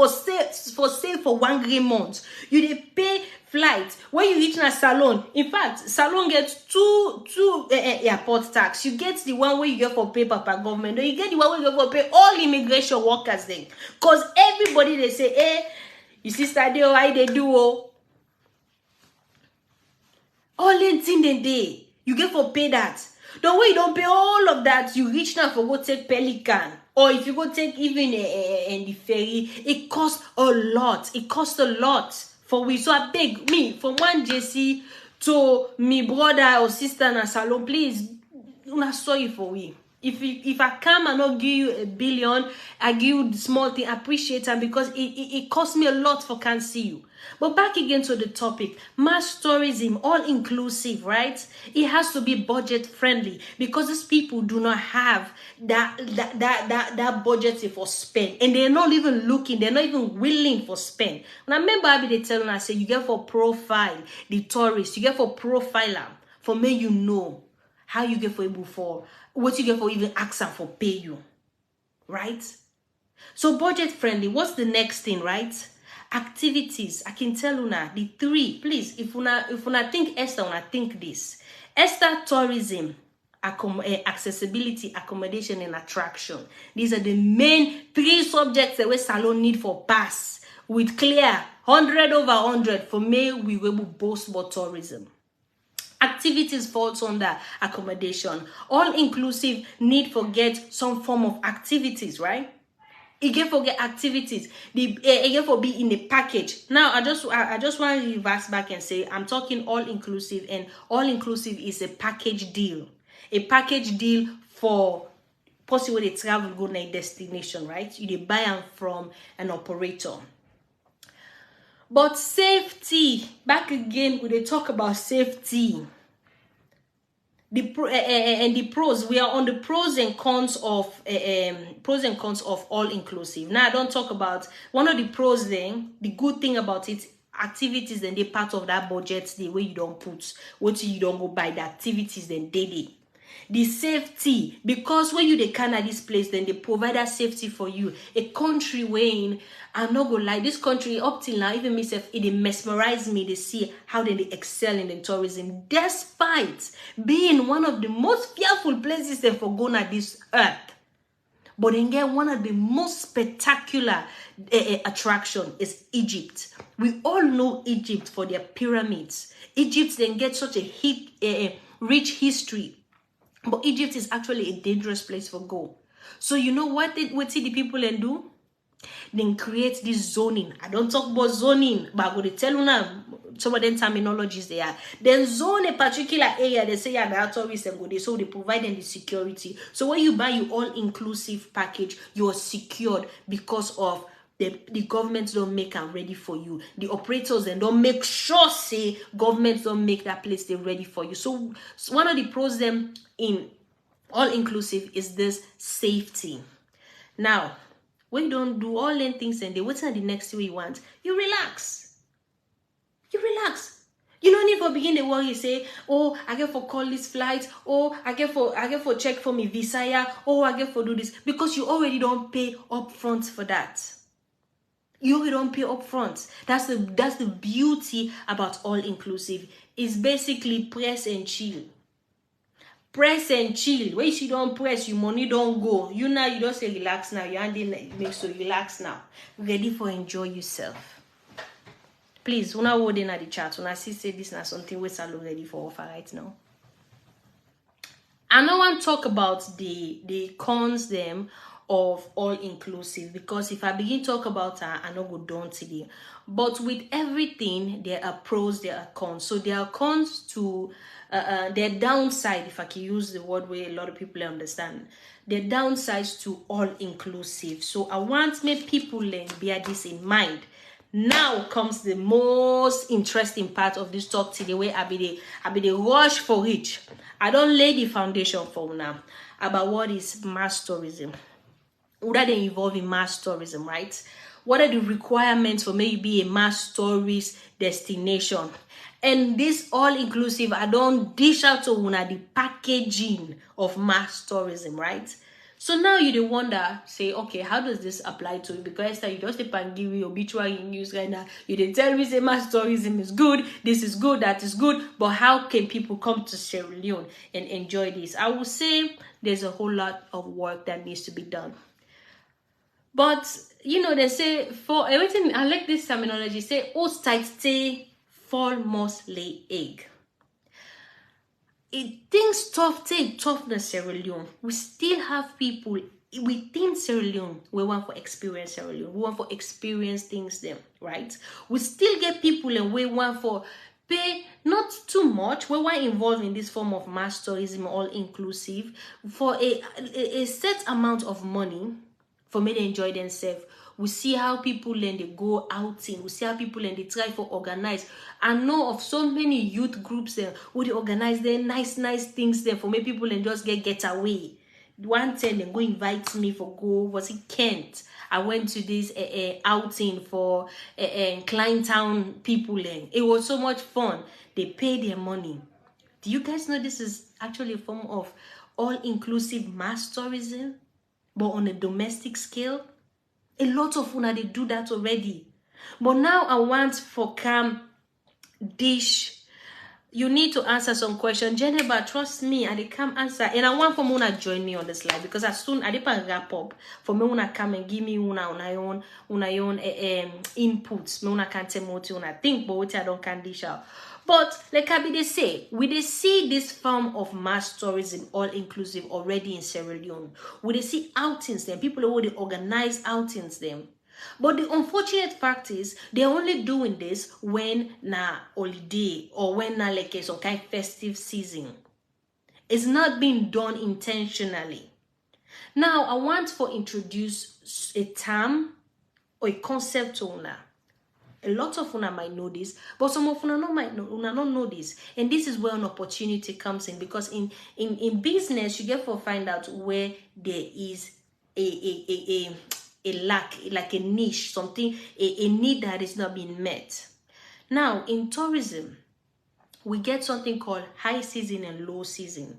for 1 green month. You they pay flight. When you reach a salon, in fact, salon gets two airport tax. You get the one where you get for pay per government, or you get the one where you get for pay all immigration workers then. Cause everybody they say, hey, you see study why they do all in thing they you get for pay that. The way you don't pay all of that, you reach now for go take Pelican. Or if you go take even the ferry, it costs a lot. It costs a lot for we. So I beg me from one JC to me brother or sister in a salon, please. I'm not sorry for we. If I come and not give you $1 billion, I give you the small thing, appreciate it, because it cost me a lot for can't see you. But back again to the topic, mass tourism, all inclusive, right? It has to be budget friendly, because these people do not have that budget for spend, and they're not even looking, they're not even willing for spend. And I remember I be telling us, say you get for profile the tourists, you get for profiler for me, you know how you get for able for what you get for even ask them for pay you, right? So budget friendly. What's the next thing, right? Activities. I can tell you now the three. Please, if una think Esther, una think this. Esther tourism, accessibility, accommodation, and attraction. These are the main three subjects that we salon need for pass with clear 100/100 for me. We will boast about tourism. Activities falls under accommodation. All inclusive need for get some form of activities, right? It can forget activities. It can for be in a package. Now I just want to reverse back and say I'm talking all inclusive, and all inclusive is a package deal. A package deal for possible they travel go to a destination, right? You buy them from an operator. But safety, back again, when they talk about safety, the pros, we are on the pros and cons of all inclusive. Now I don't talk about one of the pros. Then the good thing about it, activities, then they part of that budget, the way you don't put what you don't go buy the activities, then they the safety, because when you they can at this place, then they provide that safety for you. A country where I'm not gonna lie, this country up till now, even myself, it mesmerize me to see how they excel in the tourism, despite being one of the most fearful places they for going at this earth. But then get one of the most spectacular attraction is Egypt. We all know Egypt for their pyramids. Egypt then get such a rich history. But Egypt is actually a dangerous place for go. So you know what see the people then do? Then create this zoning. I don't talk about zoning, but I'm going to tell you now some of them terminologies they are. Then zone a particular area, they say yeah, the tourists and go there, so they provide them the security. So when you buy your all-inclusive package, you are secured because of the government don't make them ready for you. The operators then don't make sure say governments don't make that place they ready for you. So one of the pros them in all inclusive is this safety. Now, when you don't do all them things and they what's the next way you want, you relax. You relax. You don't need to begin the work. You say, oh, I get for call this flight. Oh, I get for check for me visa. Yeah. Oh, I get for do this, because you already don't pay upfront for that. You already don't pay upfront. That's the beauty about all inclusive. It's basically press and chill. Press and chill. When you don't press, your money don't go. You now you don't say relax now. You and make so relax now. Ready for enjoy yourself. Please, when I word in at the chat, when I see say this now something we're ready for offer right now. I don't want to talk about the cons them of all inclusive, because if I begin to talk about I not go down today. But with everything, there are pros, there are cons. So there are cons to their downside, if I can use the word where a lot of people understand. Their downsides to all inclusive. So I want my people bear this in mind. Now comes the most interesting part of this talk today, where I be the rush for it. I don't lay the foundation for now about what is mass tourism. What are they involved in mass tourism, right? What are the requirements for maybe a mass tourist destination? And this all-inclusive, I don't dish out to una the packaging of mass tourism, right? So now you wonder, say, okay, how does this apply to you? Because you just give you obituary news right now. You tell me say mass tourism is good, this is good, that is good, but how can people come to Sierra Leone and enjoy this? I would say there's a whole lot of work that needs to be done. But, you know, they say, for everything, I like this terminology, say, oats tight stay, fall must lay egg. Things tough, take toughness, Sierra Leone. We still have people within Sierra Leone. We want for experience Sierra Leone. We want for experience things them, right? We still get people and we want for Pay not too much when we're involved in this form of mass tourism, all inclusive, for a set amount of money for me to enjoy themselves. We see how people learn, they go outing. We see how people learn, they try for organize. I know of so many youth groups there who they organize their nice things there for me people and just get away. One time they go invite me for go, was it Kent? I went to this outing for Kleintown people and it was so much fun. They pay their money. Do you guys know this is actually a form of all-inclusive mass tourism, but on a domestic scale? A lot of una they do that already. But now I want for Cam Dish. You need to answer some question. Jennifer, trust me, I can't answer. And I want for Mona join me on this live because as soon I didn't wrap up for me una come and give me una own inputs. Me una can tell what you una think, but what I don't can dish out. But like I be they say, we they see this form of mass tourism all inclusive already in Sierra Leone. We they see outings them, people who they organize outings them. But the unfortunate fact is they're only doing this when na holiday or when na like some kind of festive season. It's not being done intentionally. Now I want to introduce a term or a concept to una. A lot of una might know this, but some of una not know this. And this is where an opportunity comes in, because in business you get to find out where there is a lack, like a niche, something, a need that is not being met. Now, in tourism, we get something called high season and low season.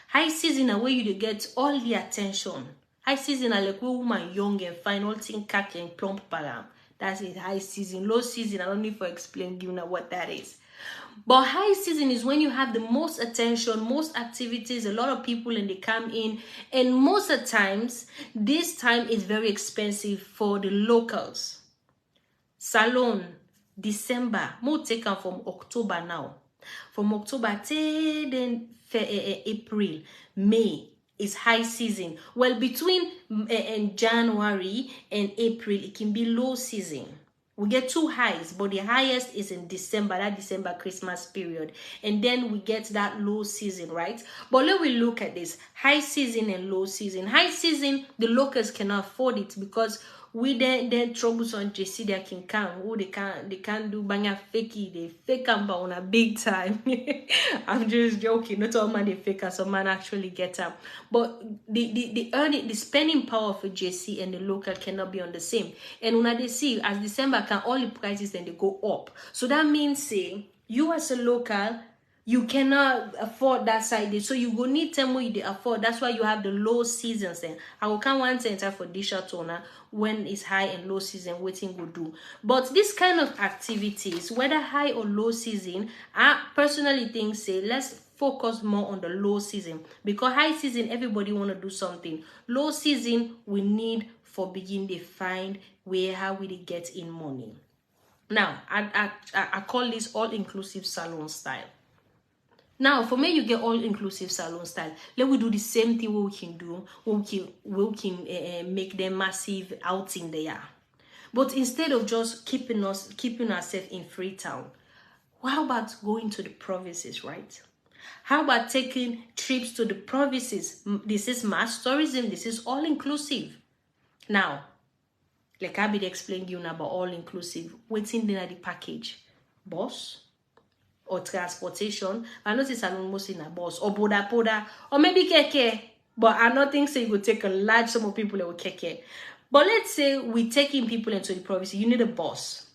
High season are where you get all the attention. High season are like where woman young and fine, all thing kaki and plump param. That's it, high season. Low season, I don't need to explain you know what that is. But high season is when you have the most attention, most activities, a lot of people and they come in. And most of the times, this time is very expensive for the locals. Salon, December, more taken from October now. From October to then April, May is high season. Well, between January and April, it can be low season. We get two highs, but the highest is in December, that December Christmas period. And then we get that low season, right? But let we look at this. High season and low season. High season, the locals cannot afford it because we then troublesome JC they can come. Oh, they can't do banya fakey. They fake them but on a big time. I'm just joking. Not all man they fake us, some man actually get up. But the spending power for JC and the local cannot be on the same. And when they see as December can all the prices then they go up. So that means say you as a local, you cannot afford that side, so you go need time where you afford. That's why you have the low seasons. Then I will come one center for disher toner when it's high and low season. Waiting will do. But this kind of activities, whether high or low season, I personally think say let's focus more on the low season, because high season everybody want to do something. Low season we need for begin to find where how we get in money. Now I call this all inclusive salon style. Now, for me, you get all-inclusive salon style. Let we do the same thing we can do. We can make them massive outing there. But instead of just keeping ourselves in Freetown, how about going to the provinces, right? How about taking trips to the provinces? This is mass tourism. This is all-inclusive. Now, like I be explaining you now about all-inclusive. What's in the package? Boss? Or transportation. I notice I'm almost in a bus or boda or maybe keke, but I don't think so you would take a large sum of people that will keke. But let's say we're taking people into the province. You need a bus.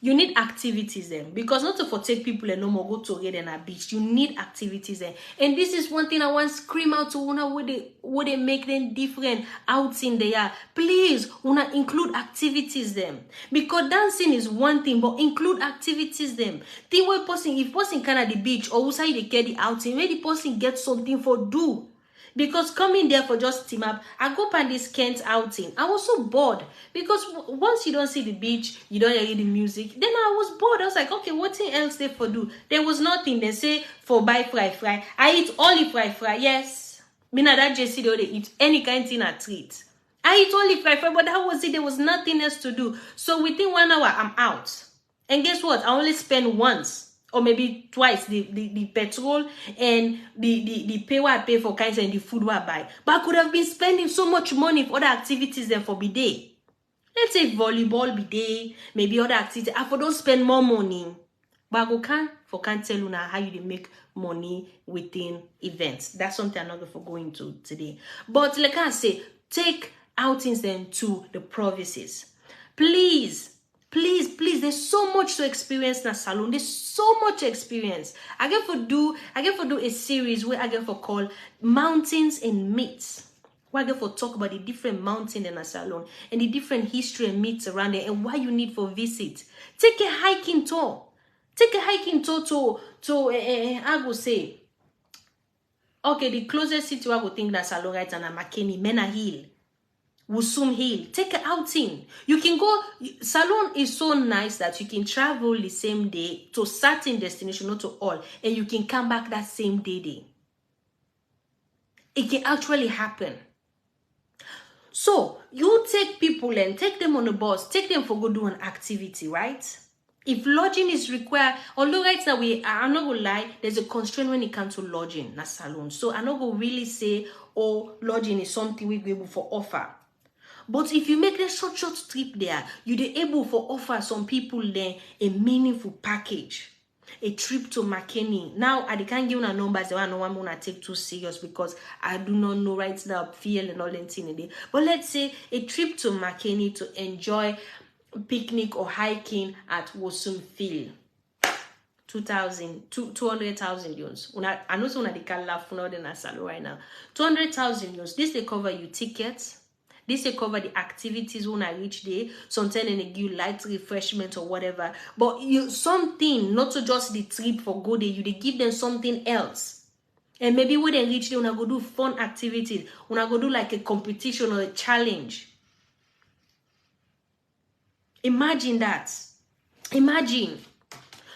You need activities then, because not to for take people and no more go to get on a beach. You need activities then, and this is one thing I want to scream out to una would they make them different out in there. Please, una include activities them, because dancing is one thing, but include activities them. Think what person if person can at the beach or outside they get the outing, where the person get something for do. Because coming there for just team up, I go on this Kent outing. I was so bored because once you don't see the beach, you don't hear the music. Then I was bored. I was like, okay, what else they for do? There was nothing. They say for buy fry. I eat only fry. Yes, me na that JC they eat any kind of thing I treat. I eat only fry, but that was it. There was nothing else to do. So within 1 hour, I'm out. And guess what? I only spend once or maybe twice the petrol and the pay what I pay for kinds and the food what I buy. But I could have been spending so much money for other activities than for be day. Let's say volleyball be day, maybe other activities. I don't spend more money. But I can't tell you now how you make money within events. That's something I'm not going to go into today. But like I say, take outings then to the provinces. Please, there's so much to experience in a salon. There's so much experience. I get to do a series where I get to call Mountains and Myths. Where I get to talk about the different mountains in a salon and the different history and myths around it and why you need for visit. Take a hiking tour. Take a hiking tour to I go say, okay, the closest city I go think that salon right now Makeni, Mena Hill, Wusum Hill. Take an outing. You can go. Salon is so nice that you can travel the same day to certain destination, not to all, and you can come back that same day. It can actually happen. So you take people and take them on the bus, take them for go do an activity, right? If lodging is required, although right now I'm not gonna lie, there's a constraint when it comes to lodging in a salon. So I'm not gonna really say, oh, lodging is something we're able for offer. But if you make a short trip there, you're able for offer some people there a meaningful package. A trip to Makeni. Now, I can't give you numbers. The one I'm gonna take too serious because I do not know right now feel and all that thing. But let's say a trip to Makeni to enjoy picnic or hiking at Wusum Field. 200,000 euros. I know some of the can laugh for the salon right now. 200,000 euros. This they cover you tickets. This they cover the activities when I reach there. Sometimes they give you light refreshment or whatever. But you something, not to just the trip for go there, they give them something else. And maybe when they reach there, when I go do fun activities, when I go do like a competition or a challenge. Imagine that. Imagine.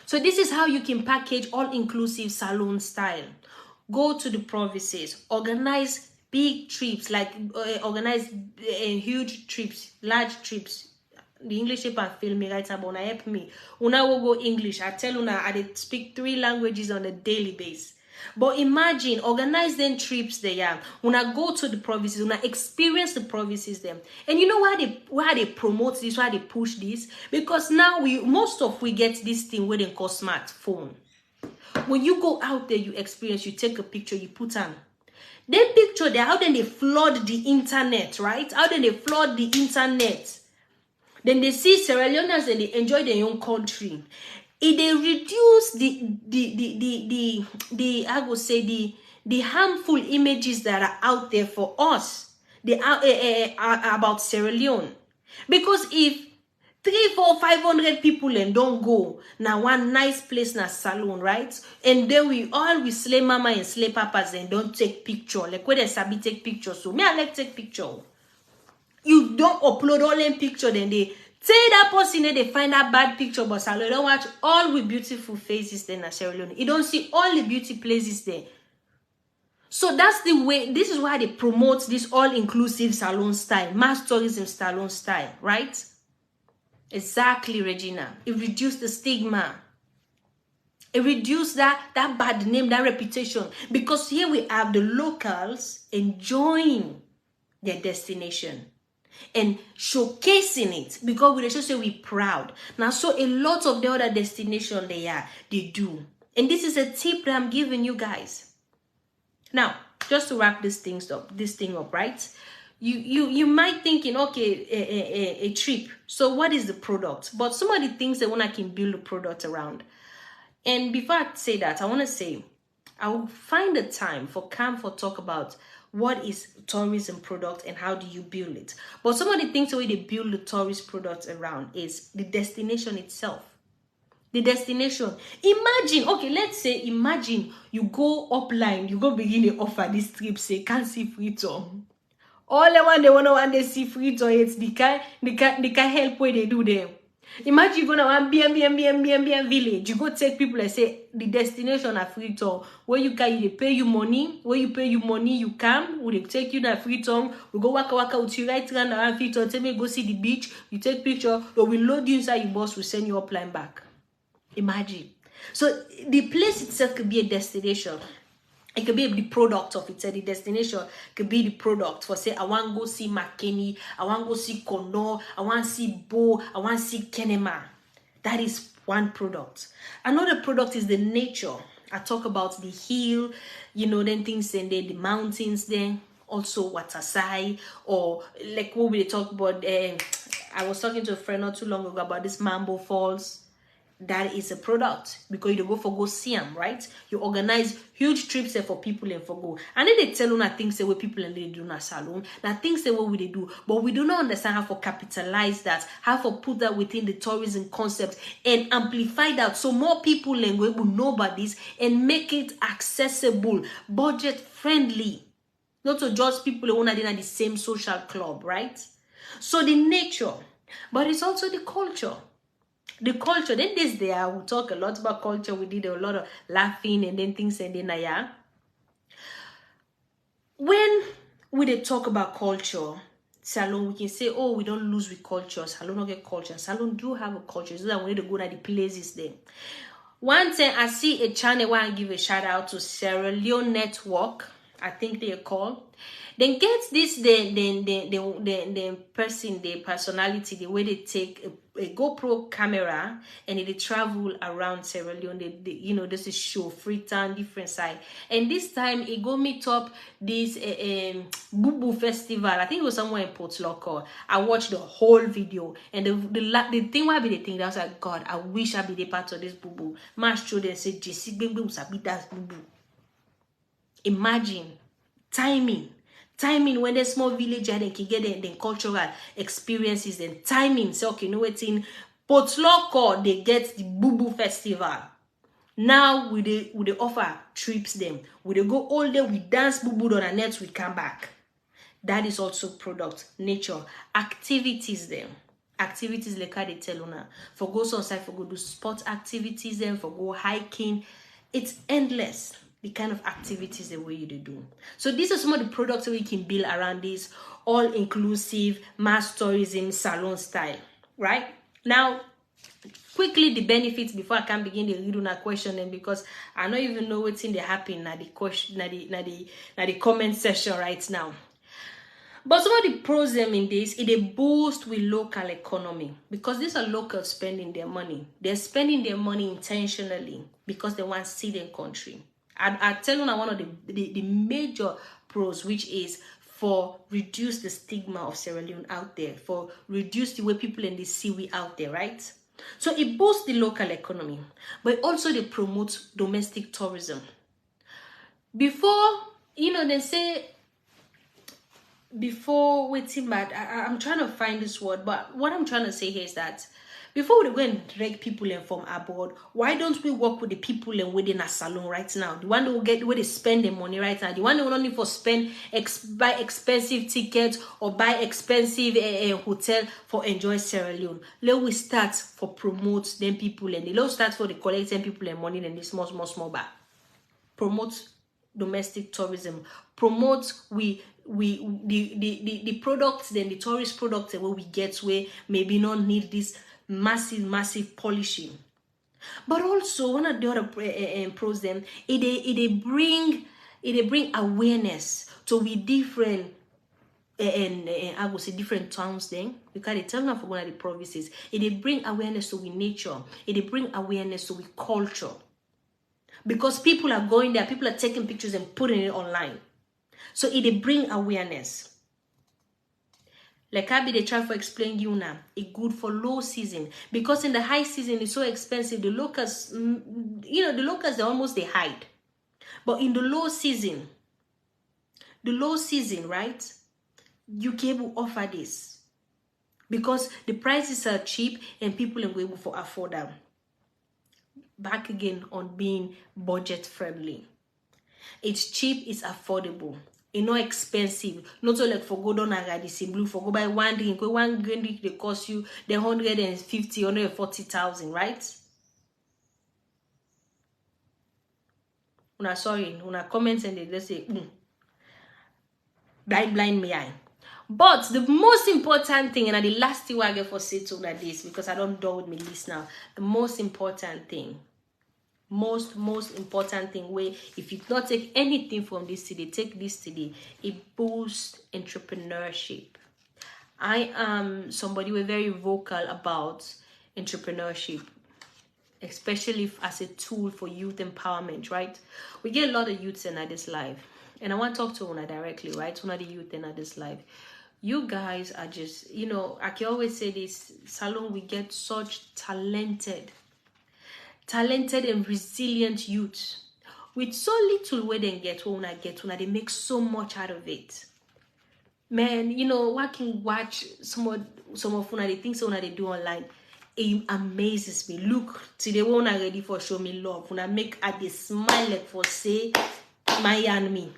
So this is how you can package all-inclusive salon style. Go to the provinces, organize big trips, like organize huge trips, large trips. The English paper film me right about help me. Una will go English. I tell una I speak 3 languages on a daily basis. But imagine, organize them trips there. Una go to the provinces, una experience the provinces there. And you know why they promote this, why they push this? Because now we get this thing where they call smartphone. When you go out there, you experience, you take a picture, you put on. Then picture there, how then they flood the internet, right? How then they flood the internet. Then they see Sierra Leoneans and they enjoy their own country. If they reduce the harmful images that are out there for us, they are about Sierra Leone. Because if 300, 400, 500 people and don't go now one nice place na salon, right? And then we slay mama and slay papas and don't take picture. Like where they sabi take picture. So me I like take picture. You don't upload all them picture, then they say that person they find that bad picture, but salon don't watch all with beautiful faces there na Sierra Leone. You don't see all the beauty places there. So that's the way, this is why they promote this all-inclusive salon style, mass tourism salon style, right? Exactly, Regina. It reduced the stigma. It reduced that bad name, that reputation. Because here we have the locals enjoying their destination and showcasing it. Because we just say we're proud. Now, so a lot of the other destinations they do. And this is a tip that I'm giving you guys. Now, just to wrap this thing up, right? You might thinking, okay, a trip. So what is the product? But some of the things that I can build a product around. And before I say that, I want to say, I will find the time for talk about what is tourism product and how do you build it. But some of the things the way they build the tourist product around is the destination itself. The destination. Imagine, okay, let's say, imagine you go upline, you go begin to offer this trip, say, can't see free tour. All the one they want to see free tour, it's the kind help where they do there. Imagine you go to one BM village, you go take people and say, the destination a free tour, where you can, they pay you money, where you pay you money, you come, we take you to free tour, we go waka with you right around free tour, tell me go see the beach, you take picture, or we load you inside your bus, we send you upline back. Imagine. So the place itself could be a destination. It could be the product of it. The destination could be the product for, say, I want to go see McKinney, I want to go see Kono, I want to see Bo, I want to see Kenema. That is one product. Another product is the nature. I talk about the hill, then things and then the mountains, then also Watasai, or like what we talk about. I was talking to a friend not too long ago about this Mambo Falls. That is a product because you go see them, right? You organize huge trips there for people and for go. And then they tell you things that way people and they do na salon. Now things that what they do, but we do not understand how to capitalize that, how to put that within the tourism concept and amplify that so more people and we will know about this and make it accessible, budget friendly. Not to just people who are in the same social club, right? So the nature, but it's also the culture. The culture, then this day I will talk a lot about culture. We did a lot of laughing and then things and then yeah. When we talk about culture, Salon, we can say, oh, we don't lose with culture. Salon don't get culture. Salon do have a culture. So that we need to go to the places there. One thing, I see a channel where I give a shout out to Sierra Leone Network. I think they are called. Then get this, the person, the personality, the way they take a GoPro camera and they travel around Sierra Leone. They this is show Freetown, different side. And this time it go meet up this Bubu festival. I think it was somewhere in Port Locor. I watched the whole video and the thing why be the thing that I was like, God, I wish I be the part of this Bubu. My children say, Jesse, Bimbu sabi that's Bubu. Imagine timing when the small village and can get the cultural experiences and timing. So okay, what's in Port Locor, they get the Bubu festival. Now we they offer trips them. We they go all day, we dance Bubu on our nets, we come back. That is also product, nature, activities them. Activities like how they tell you now. For go outside, for go do sport activities them, for go hiking. It's endless. The kind of activities the way you do. So these are some of the products that we can build around this all-inclusive mass tourism salon style, right? Now, quickly the benefits before I can begin the read on a question, and because I don't even know what's in the happen at the question, at the comment section right now. But some of the pros them in this, it boost with local economy because these are locals spending their money. They're spending their money intentionally because they want to see their country. I tell you now one of the major pros, which is for reduce the stigma of Sierra Leone out there, for reduce the way people in the see we out there, right? So it boosts the local economy, but also they promote domestic tourism. Before, they say, before waiting, but I'm trying to find this word, but what I'm trying to say here is that before we go and drag people in from abroad, why don't we work with the people in within a salon right now? The one that will get where they spend their money right now. The one that will not need for buy expensive tickets or buy expensive hotel for enjoy Sierra Leone. Let we start for promote them people and let start for the collecting people and money and the small bar. Promote domestic tourism. Promote the products, then the tourist products where we get where maybe not need this massive polishing. But also one of the other pros them, it bring awareness to we different and I would say different towns then, because they tell them for one of the provinces. It bring awareness to we nature. It bring awareness to we culture. Because people are going there, people are taking pictures and putting it online. So it bring awareness. Like I be they try for explain you now, it's good for low season. Because in the high season, it's so expensive. The locals, the locals, they hide. But in the low season, right, you can able offer this. Because the prices are cheap and people are able to afford them. Back again on being budget friendly. It's cheap, it's affordable. It's not expensive. Not so like for go down and radissi blue, for go buy one drink they cost you the 150, 140,000, right? Una sorry, una comments and they say blind me eye. But the most important thing, and the last thing I get for say to like this, because I don't do with me list now. The most important thing, most important thing, where if you not take anything from this today, take this today. It boosts entrepreneurship. I am somebody who is very vocal about entrepreneurship, especially as a tool for youth empowerment, right? We get a lot of youths in this life, and I want to talk to Una directly, right? Una the youth in this life. You guys are just, you know, I can always say this, Salon, we get such talented and resilient youth with so little where they get what Una they make so much out of it. Man, you know, I can watch some of Una the things Una they do online. It amazes me. Look, today we Una ready for show me love. Una make at the smile like for say my and me.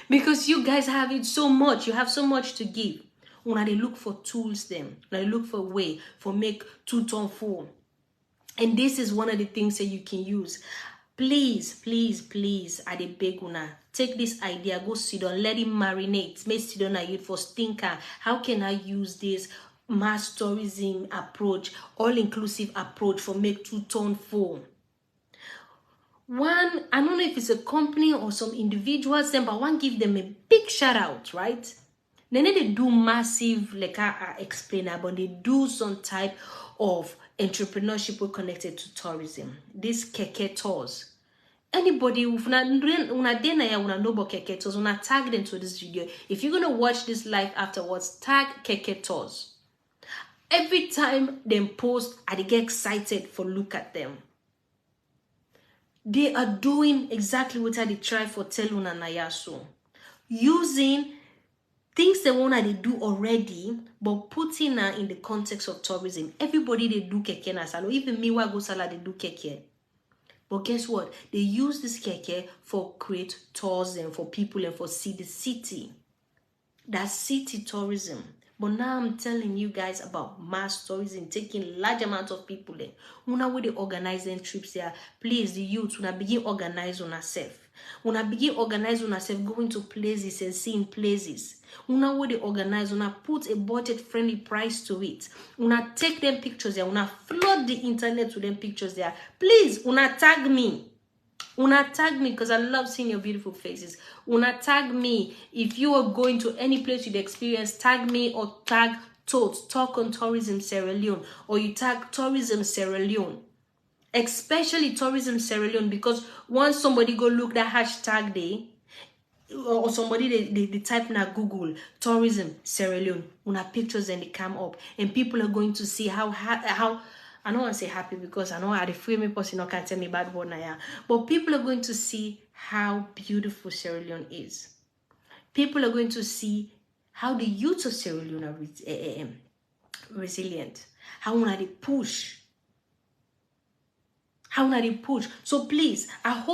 Because you guys have it so much. You have so much to give. Una they look for tools them. Una they look for a way for make two-tone full. And this is one of the things that you can use. Please, I dey beg Una. Take this idea, go sit down, let it marinate. Make sit down you for thinker. How can I use this mass tourism approach, all-inclusive approach for make two-tone full? One, I don't know if it's a company or some individuals, then, but I want to give them a big shout out, right? Then they do massive, like I explained, but they do some type of entrepreneurship connected to tourism. These keke tours. Anybody who una know about keke tours, una tag them to this video. If you're gonna watch this live afterwards, tag keke tours. Every time they post, I get excited for look at them. They are doing exactly what I try for Teluna Nayasu. Using things they want to do already, but putting her in the context of tourism. Everybody they do keke na salo. Even me wa go sala they do keke. But guess what? They use this keke for create tours and for people and for see the city. That's city tourism. But now I'm telling you guys about mass tourism, taking large amounts of people there. Una with the organizing trips there. Please, the youth, una begin organize on herself. Una begin organize on herself, going to places and seeing places. Una with the organize, una put a budget-friendly price to it. Una take them pictures there. Una flood the internet with them pictures there. Please, una tag me. Una tag me because I love seeing your beautiful faces. Una tag me. If you are going to any place you'd experience, tag me or tag TOTS, Talk on Tourism Sierra Leone, or you tag Tourism Sierra Leone. Especially Tourism Sierra Leone, because once somebody go look that hashtag there, or somebody they type na Google Tourism Sierra Leone, una pictures and they come up, and people are going to see how I don't want to say happy because I know how the free me person can't tell me bad word now. But people are going to see how beautiful Sierra Leone is. People are going to see how the youth of Sierra Leone are resilient. How when they push. How when they push. So please, I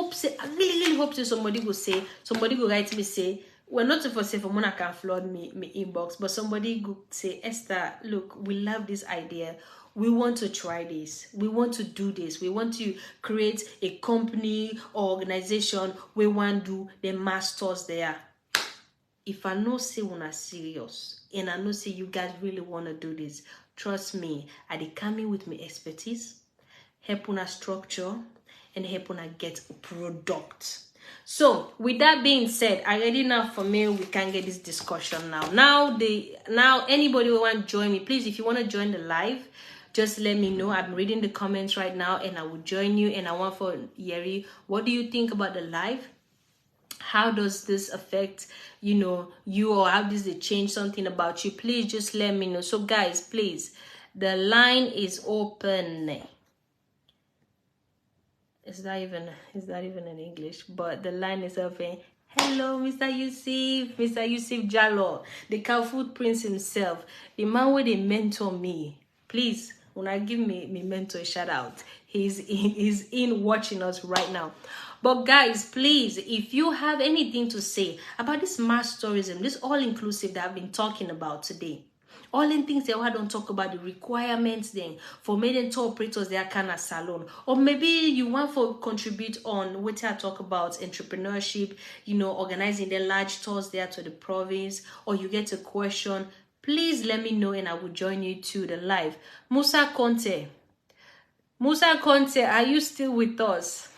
really hope somebody will write me say, well, not for say for Mona can flood me inbox, but somebody go say, Esther, look, we love this idea. We want to try this. We want to do this. We want to create a company or organization. We want to do the masters there. If I know say una serious and I know say you guys really want to do this, trust me, I dey come in with my expertise, help una structure, and help una get a product. So with that being said, already now for me we can get this discussion now. Now anybody who want to join me, please, if you want to join the live, just let me know. I'm reading the comments right now and I will join you. And I want for Yeri, what do you think about the live? How does this affect, you, or how does it change something about you? Please just let me know. So guys, please, the line is open. Is that even in English? But the line is open. Hello, Mr. Yusuf Jallo, the Carrefour Prince himself, the man where they mentor me. Please, when I give me mentor a shout out, he's in watching us right now. But guys, please, if you have anything to say about this mass tourism, this all-inclusive that I've been talking about today, All in things they don't talk about the requirements then for maiden tour operators they are kind of salon. Or maybe you want for contribute on what I talk about entrepreneurship, organizing the large tours there to the province, or you get a question, please let me know and I will join you to the live. Musa Conte, are you still with us?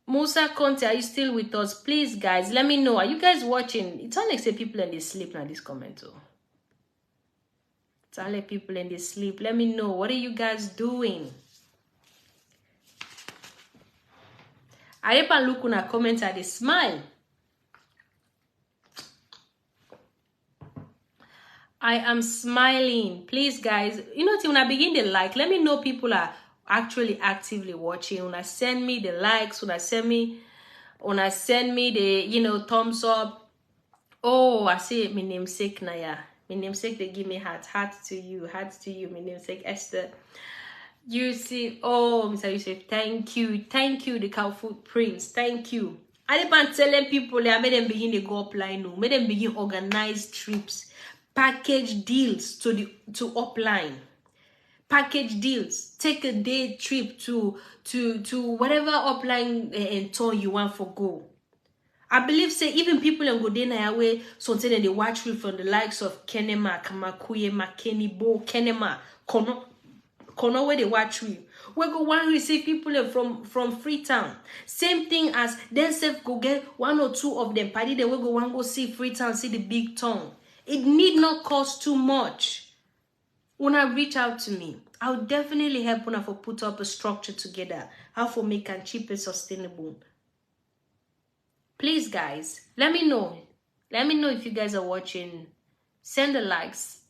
Musa Conte, are you still with us? Please, guys, let me know. Are you guys watching? It's only say people in they sleep now. This comment too. It's only people in they sleep. Let me know. What are you guys doing? I ever look on a comment at the smile. I am smiling. Please, guys. When I begin the like, let me know people are actually actively watching. When I send me the likes, when I send me the thumbs up. Oh, I see my namesake Naya. My namesake they give me heart to you, my namesake Esther. You see, oh, Mr. Yusuf, thank you, the cow food prince, thank you. I didn't telling people I made them begin to go upline now, made them begin organize trips, package deals to upline. Package deals, take a day trip to whatever upline and tour you want for go. I believe say even people in Godena away something they watch with from the likes of Kenema, Kamakuye, Makeni, Bo, Kenema, Kono where they watch with. We go one receive people from Freetown. Same thing as then self go get 1 or 2 of them. Party they will go one go see Freetown, see the big town. It need not cost too much. When I reach out to me, I'll definitely help when I for put up a structure together. How for make and cheap and sustainable. Please, guys, let me know. Let me know if you guys are watching. Send the likes.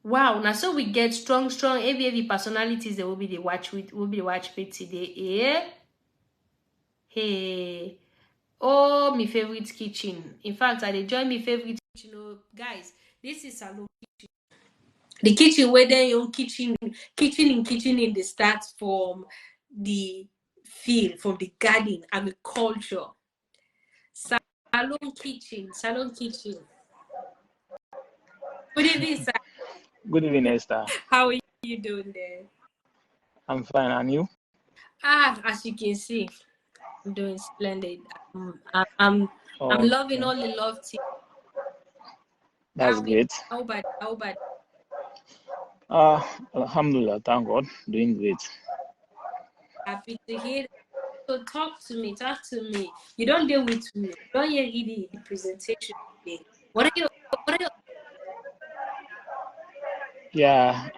Wow, now so we get strong, heavy personalities that will be the watch with today. Yeah. Hey. Oh, my favorite kitchen. In fact, I enjoy my favorite kitchen. Guys, this is Salon Kitchen. The kitchen where then your kitchen in the start from the field, from the garden, agriculture. Salon Kitchen. Good evening, sir. Good evening, Esther. How are you doing there? I'm fine, and you? As you can see, I'm doing splendid. I'm loving all the love team. That's great. How about? Alhamdulillah, thank God, doing great. Happy to hear. So talk to me. You don't deal with me. You don't hear the presentation today. What are you? Yeah.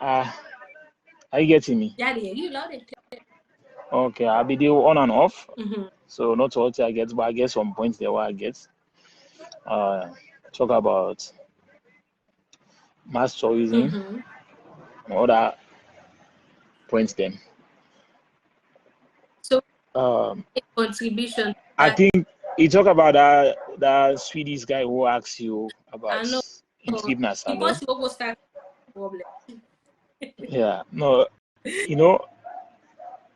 Are you getting me? Yeah, you loud and clear. Okay, I'll be there on and off. Mm-hmm. So not what I get, but I get some points there where I get. Talk about mass tourism. Mm-hmm. And other points then. So contribution. I think you talk about that Swedish guy who asks you about fitness salon. Impossible to start problem. Yeah, no,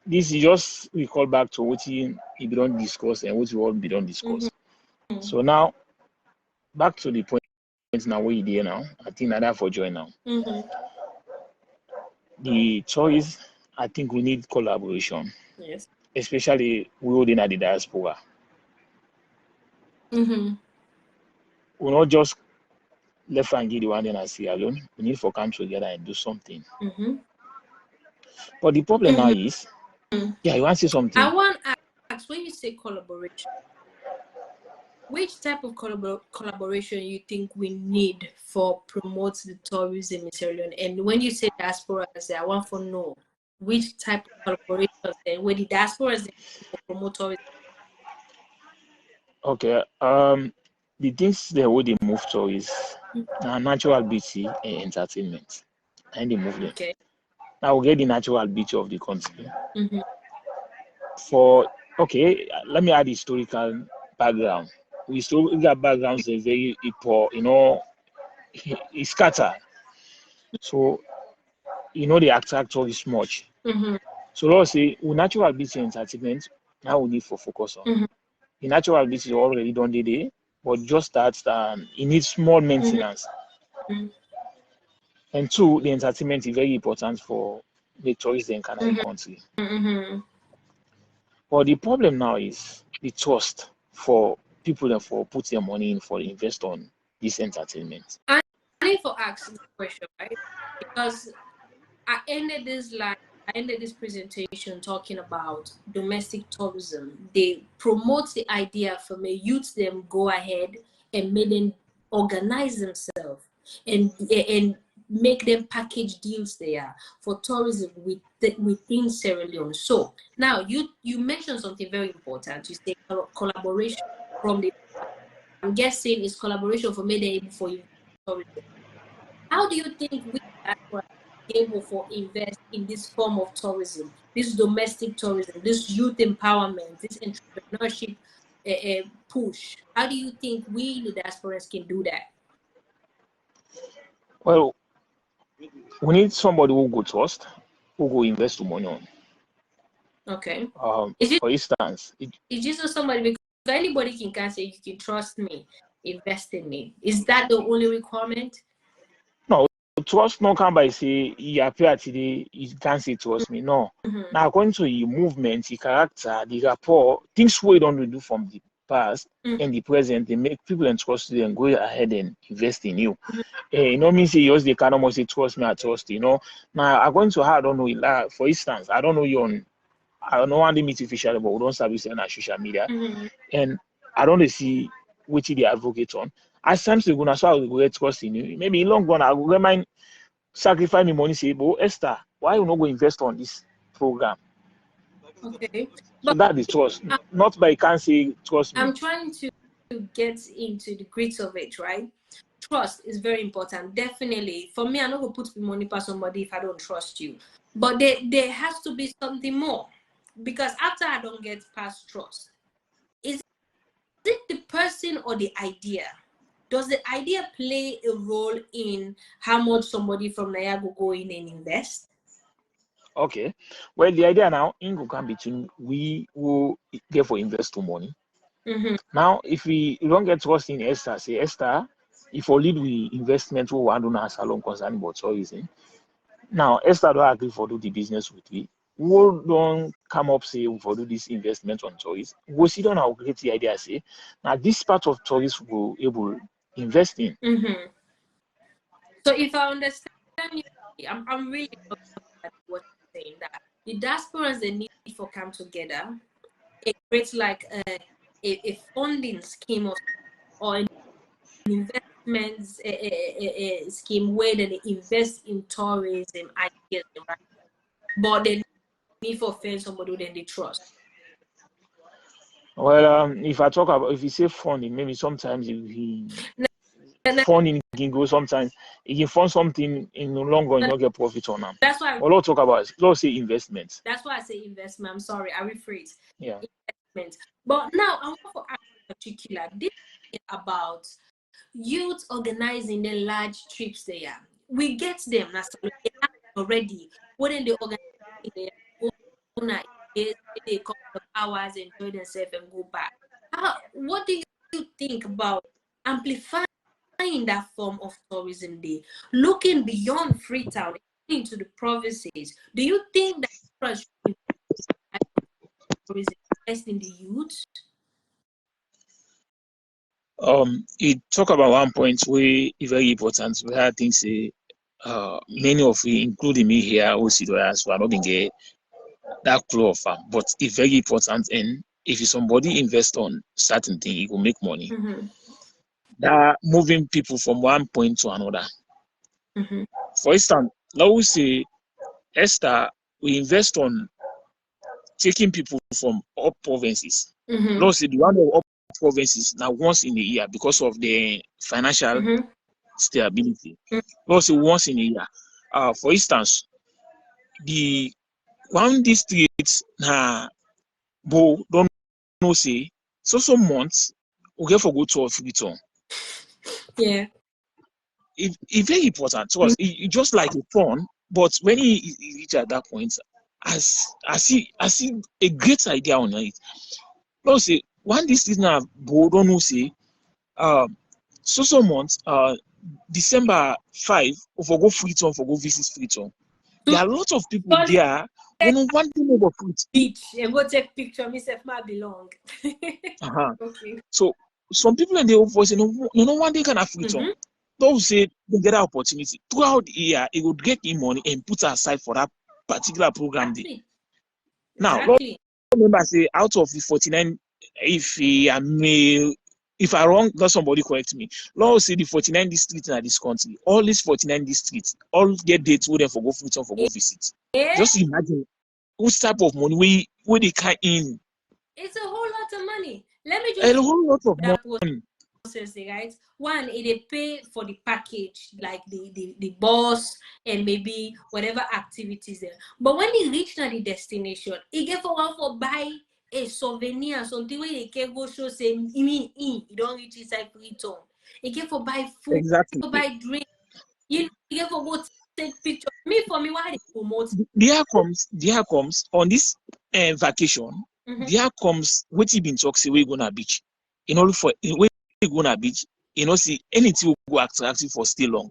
this is just we call back to what we don't discuss and what we don't discuss. Mm-hmm. So now back to the point now where you there now. I think that for join now. Mm-hmm. The choice, I think we need collaboration. Yes. Especially we holding at the diaspora. Mm-hmm. We're not just left and get the one then I see alone. We need to come together and do something. Mm-hmm. But the problem now is, yeah, you want to say something? I want to ask, when you say collaboration, which type of collaboration you think we need for promote the tourism in Sierra Leone? And when you say diaspora, I want to know which type of collaboration then where the diaspora is promote tourism. Okay. The things that would they move to is natural beauty and entertainment, and they move them. Okay. Now we get the natural beauty of the country. Mm-hmm. Let me add historical background. Historical backgrounds are very poor, it's scattered. So, they attract tourists much. Mm-hmm. So let's say with natural beauty and entertainment, now we need to focus on. Mm-hmm. The natural beauty is already done today, but just that it needs small maintenance. And two, the entertainment is very important for the tourists in Canada country. But the problem now is the trust for people that for put their money in for invest on this entertainment. I need to ask this question, right? Because I ended this presentation talking about domestic tourism. They promote the idea for me youth them go ahead and make them organize themselves and make them package deals there for tourism within Sierra Leone. So now you mentioned something very important. You say collaboration from the, I'm guessing it's collaboration for me for tourism. How do you think we are able to invest in this form of tourism, this domestic tourism, this youth empowerment, this entrepreneurship push? How do you think we, the diasporans, can do that? Well, we need somebody who go trust, who go invest money on. Okay. For instance, is just somebody, because anybody can say you can trust me, invest in me. Is that the only requirement? No, trust no come by say you appear today, you can't say trust me. No. Now according to your movement, your character, the rapport, things we don't do from the past and the present, they make people entrust you and go ahead and invest in you. You know, me say yours they can almost say trust me, I trust you know. Now according to how I don't know, like, for instance, I don't know you on, I don't know one meet officially, but we don't service on social media, and I don't see which they advocate on. As times they're gonna so I will get trust in you. Maybe in long run I will remind sacrifice me money, say, but Esther, why you not go invest on this program? Okay. So that is trust. Not by can't say trust me. I'm trying to get into the grit of it, right? Trust is very important. Definitely. For me, I'm not gonna put money past somebody if I don't trust you. But there has to be something more. Because after I don't get past trust, is it the person or the idea? Does the idea play a role in how much somebody from Niagara go in and invest? Okay. Well, the idea now, Ingo can between we will get for investor money. Now, if we don't get trust in Esther, say Esther, if we lead with investment, we want to know salon concerning about tourism. Now, Esther don't agree for do the business with me. We don't come up say for do this investment on tourism. We sit down and create the idea say now this part of tourism will able invest in. So if I understand you, I'm really what you're saying, that the diasporans they need for come together, it creates like a funding scheme or an investment scheme where they invest in tourism ideas, right? But they need for find somebody then they trust. Well, if I talk about, if you say funding, maybe sometimes funding can go sometimes you can fund something in the long run, you don't get profit on them. That's why let's talk about it. Let's say investments. That's why I say investment. I'm sorry, I rephrase. Yeah. Investment. But now I want to ask in particular, this is about youth organizing the large trips there. We get them already. Wouldn't they organize their own ideas, they couple of hours, enjoy themselves and go back? What do you think about amplifying that form of tourism day, looking beyond Freetown into the provinces? Do you think that should invest in the youth? It talk about one point where is very important. We had things say many of we, including me here, also as well, not being get that clue of but it's very important. And if somebody invest on certain thing, it will make money. That moving people from one point to another. For instance, let us say Esther, we invest on taking people from all provinces. Let's say the one of all provinces now once in a year because of the financial stability. Let's say once in a year. For instance, the one district now don't know say so months we get for go to Freetown. Yeah. It's very important to us. It just like a fun, but when he reach at that point, I see a great idea on it. Let's say one district now don't know say So months, December 5, for go Freetown, for go visit Freetown. There are lots of people there who don't want to know about fruit. Beach and go take picture. Myself might belong. Okay. So some people in the old voice, no one day can have Freetown. Those say they get an opportunity throughout the year. It would get in money and put aside for that particular program day. Now, remember, say out of the 49, if I wrong, let somebody correct me. Lord say the 49 districts in this country, all these 49 districts, all get dates where they for go Freetown for go visit. Just imagine what type of money we they can in. It's a whole lot of money. Let me just a whole lot of money. Right? One, they pay for the package, like the bus and maybe whatever activities there. But when they reach the destination, it get for one for buy a souvenir, something where they can go show say you don't reach inside Freetown. You get for buy food, exactly. for buy drink, you get for go take picture. For me, why they promote? There comes on this vacation. There comes what you been talking. We gonna beach. In order for we gonna beach, see anything will go attractive for stay long.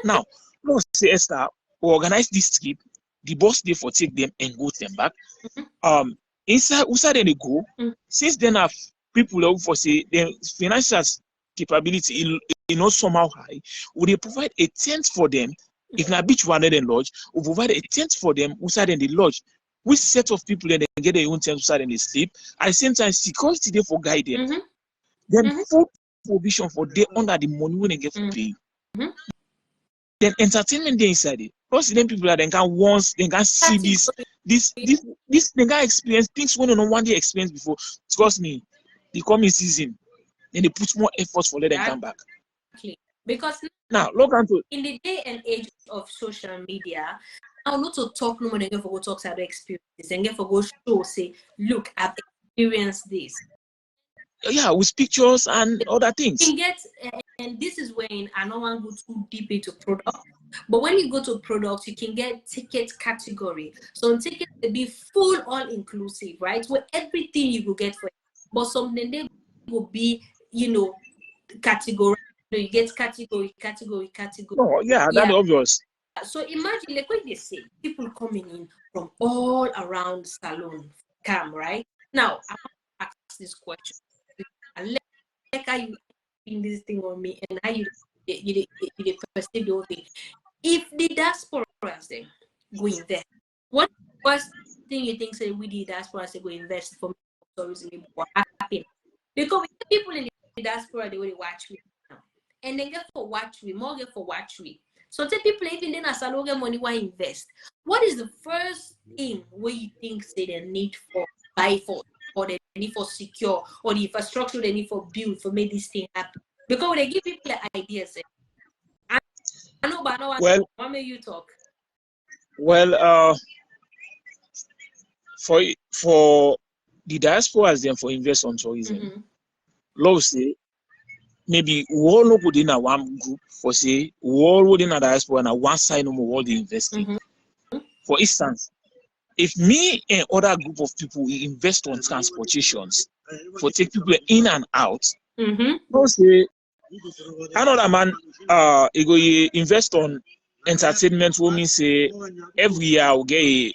Now, let's say Esther, we organize this trip. The bus day for take them and go them back. Inside they go. Since then, have people who for say their financial capability, somehow high. Would they provide a tent for them? If na beach one then lodge, we provide a tent for them outside in the lodge. Which set of people then they get their own tent outside and they sleep. At the same time, security there for guide them. Then full provision for they under the money when they get for pay. Then entertainment there inside it. Plus then people that they can see this they can experience things when no one day experienced before. Trust me, the coming season, then they put more effort for let them come back. Because now log on to in the day and age of social media, I'll not to talk no more than for go talk about experiences and get for go show say, look, I've experienced this. Yeah, with pictures and other things. You can get, and this is when I don't want to go too deep into product, but when you go to products, you can get ticket category. So tickets will be full all inclusive, right? Where everything you will get for it. But something they will be, category. You get category. Oh, yeah, that's obvious. So imagine, like what they say, people coming in from all around salon, cam, right? Now, I want to ask this question. Like how you in this thing on me and how you perceive the whole thing. If the diasporas then go invest, what first thing you think say we the diasporas go invest for tourism what happen? Because people in the diaspora they will watch me now. And they get for watch me, more get for watch me. So tell people even then as I get money why invest. What is the first thing where you think say they need for buy for or they need for secure or the infrastructure they need for build for make this thing happen? Because they give people the ideas. I know, but I know why may you talk? Well, for the diasporas then for invest on tourism, love say maybe we all know within a one group for say we all within a diaspora and one side no more all the investing. For instance, if me and other group of people we invest on transportations for take people in and out, say another man he go invest on entertainment will mean say every year we'll get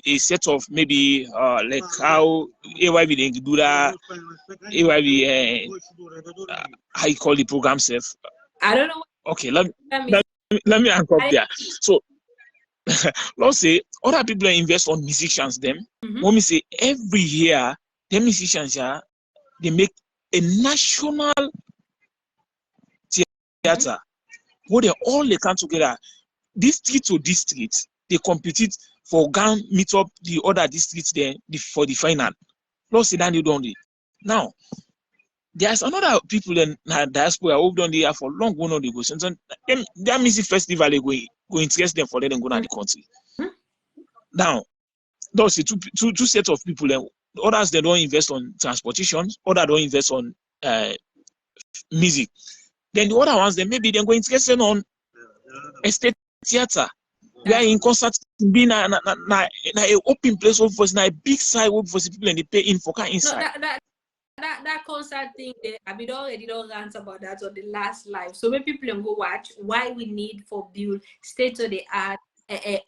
a set of maybe like how AYB they do that AYB how you call the program self. I don't know. Okay, let me anchor there. So let's say other people invest on musicians them. When we say every year the musicians they make a national theater where they come together district to district, they compete for gang meet up the other districts there for the final. Plus then you don't now there's another people in diaspora who've done there for long going on the go. Sometimes their music festival they go interest them for letting go to the country. Now those two sets of people then others they don't invest on transportation, others don't invest on music. Then the other ones then maybe they're going interested on estate theater. We are in concert being a open place for a big side for people and they pay in for car inside. that concert thing there, I mean, already don't rant about that on the last live. So when people can go watch why we need for build state of the art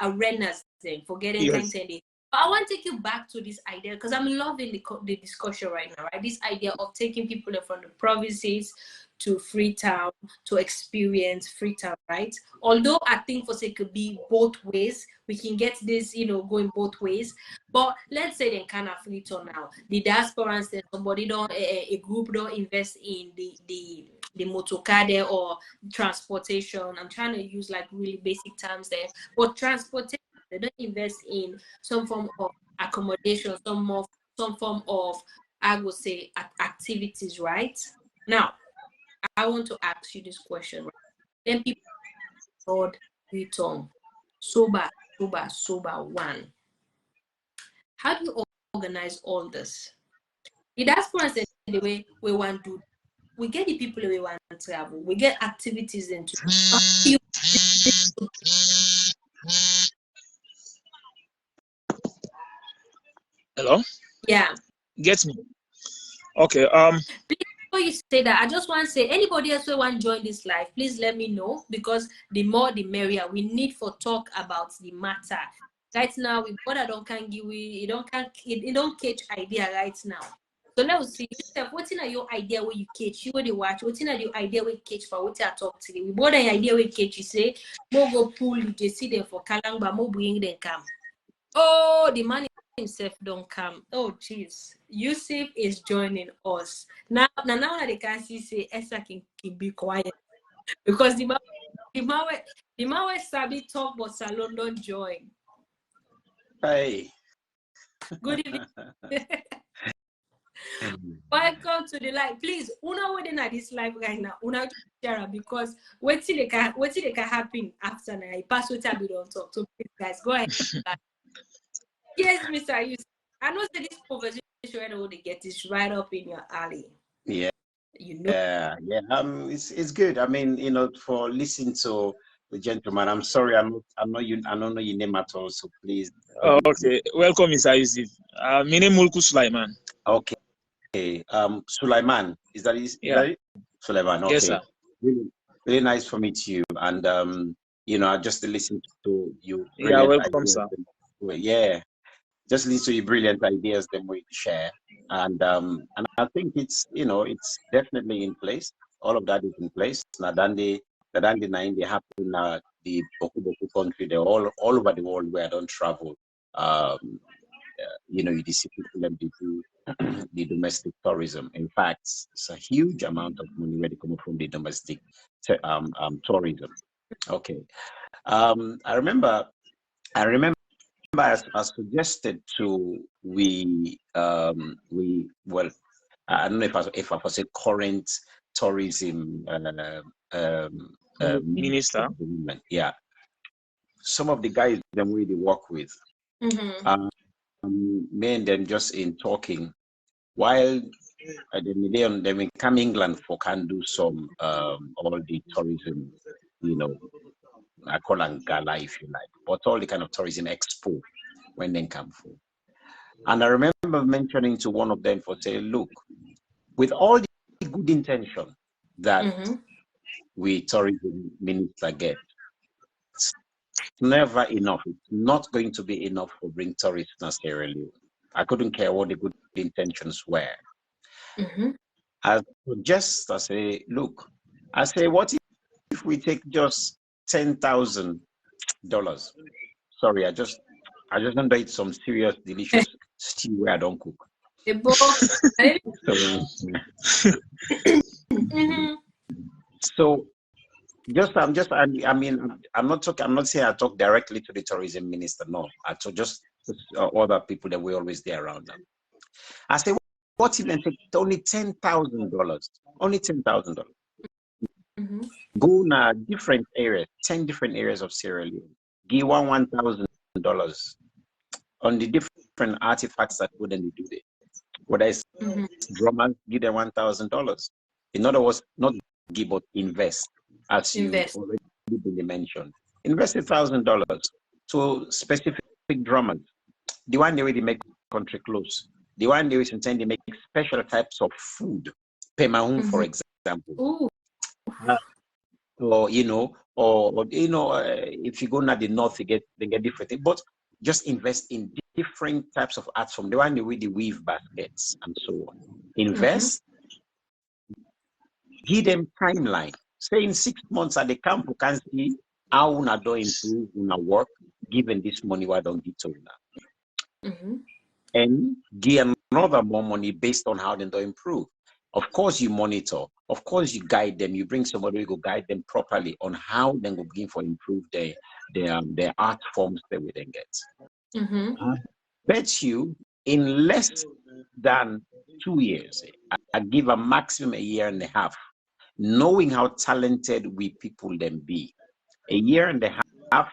arenas thing for getting Yes. content. But I want to take you back to this idea because I'm loving the discussion right now, right? This idea of taking people from the provinces to Freetown to experience Freetown, right? Although I think for say it could be both ways, we can get this, going both ways. But let's say they kind of Freetown now. The diaspora and somebody don't a group don't invest in the motorcar there or transportation. I'm trying to use like really basic terms there, but transportation they don't invest in some form of accommodation, some form of I would say activities, right? Now, I want to ask you this question. Right? Then people Lord return sober one. How do you organize all this? The diaspora said the way we want to. We get the people we want to travel. We get activities into. Hello? Yeah. Get me. Okay. Before you say that, I just want to say anybody else who want to join this live, please let me know because the more the merrier. We need for talk about the matter. Right now, with what I don't can give we don't catch idea right now. So let's see. What's in your idea where you catch? You the watch. What's in your idea where catch for what I talk today? We bought an idea where catch. You say, more go pull. You just see them for Kalangba. More bring them come. Oh, the man himself don't come. Oh, jeez. Yusuf is joining us. Now they can see say Esther can be quiet. Because the man Sabi talk but Salon don't join. Hey. Good evening. Welcome to the live. Please, una waiting at this live right now. Una share because what till they can happen after now. I pass what I don't talk. So please guys, go ahead. Yes, Mr. Yusuf. I know that this conversation where they get is right up in your alley. Yeah. You know. Yeah. It's good. I mean, for listening to the gentleman. I'm sorry, I don't know your name at all. So please. Okay. Welcome, Mr. Yusuf. My name is Mulku Sulaiman. Okay. Sulaiman. Is that it? Sulaiman. Okay. Yes, sir. Really, really nice to meet you. And I just listened to you. Yeah, welcome, sir. Yeah. Just listen to your brilliant ideas that we share, and I think it's definitely in place. All of that is in place. The nine they happen the Boku country. They're all over the world where I don't travel. You see people and they do the domestic tourism. In fact, it's a huge amount of money where they come from the domestic tourism. Okay, I remember. I suggested to I don't know if I say current tourism Minister. Yeah, some of the guys them we work with, me and them just in talking while they come England for can do some all the tourism, I call it gala if you like, but all the kind of tourism expo when they come for. And I remember mentioning to one of them for say, look, with all the good intention that we tourism minister get, it's never enough. It's not going to be enough to bring tourists to Sierra Leone. I couldn't care what the good intentions were. I say, look, what if we take just $10,000? Sorry, I just don't eat some serious, delicious stew where I don't cook. So, I'm not saying I talk directly to the tourism minister. No, I talk just other people that we always there around them. I say, what if they take only $10,000? Only $10,000. Go na different areas, 10 different areas of Sierra Leone. Give $1,000 on the different artifacts that wouldn't do there. Whether it's drummers, give them $1,000. In other words, not give but invest, as you already been mentioned. Invest $1,000 to specific drummers. The one they already make country close. The one they sometimes they make special types of food. Pemahun, for example. Ooh. Or if you go to the north, they get different things. But just invest in different types of art form. The one the way they weave baskets and so on. Invest, give them timeline. Say in 6 months at the camp, you can see how una do improve una work, given this money why don't get to una. And give another more money based on how they do improve. Of course, you monitor. Of course, you guide them. You bring somebody who go guide them properly on how they will begin for improve their art forms they will then get. I bet you in less than 2 years, I give a maximum a year and a half, knowing how talented we people then be. A year and a half,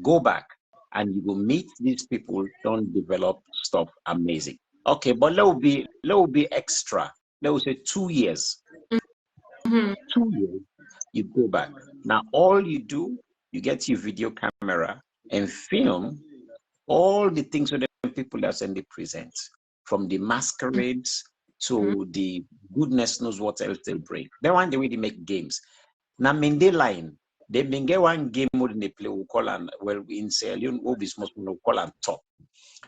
go back and you will meet these people, don't develop stuff amazing. Okay, but let will be extra. Let will say 2 years. 2 years, you go back. Now, all you do, you get your video camera and film all the things that the people that send they present, from the masquerades to the goodness knows what else they'll bring. They want the way they make games. Now, Mende line, they been get one game mode in the play, we call and well, in Sierra will be small, we call and top.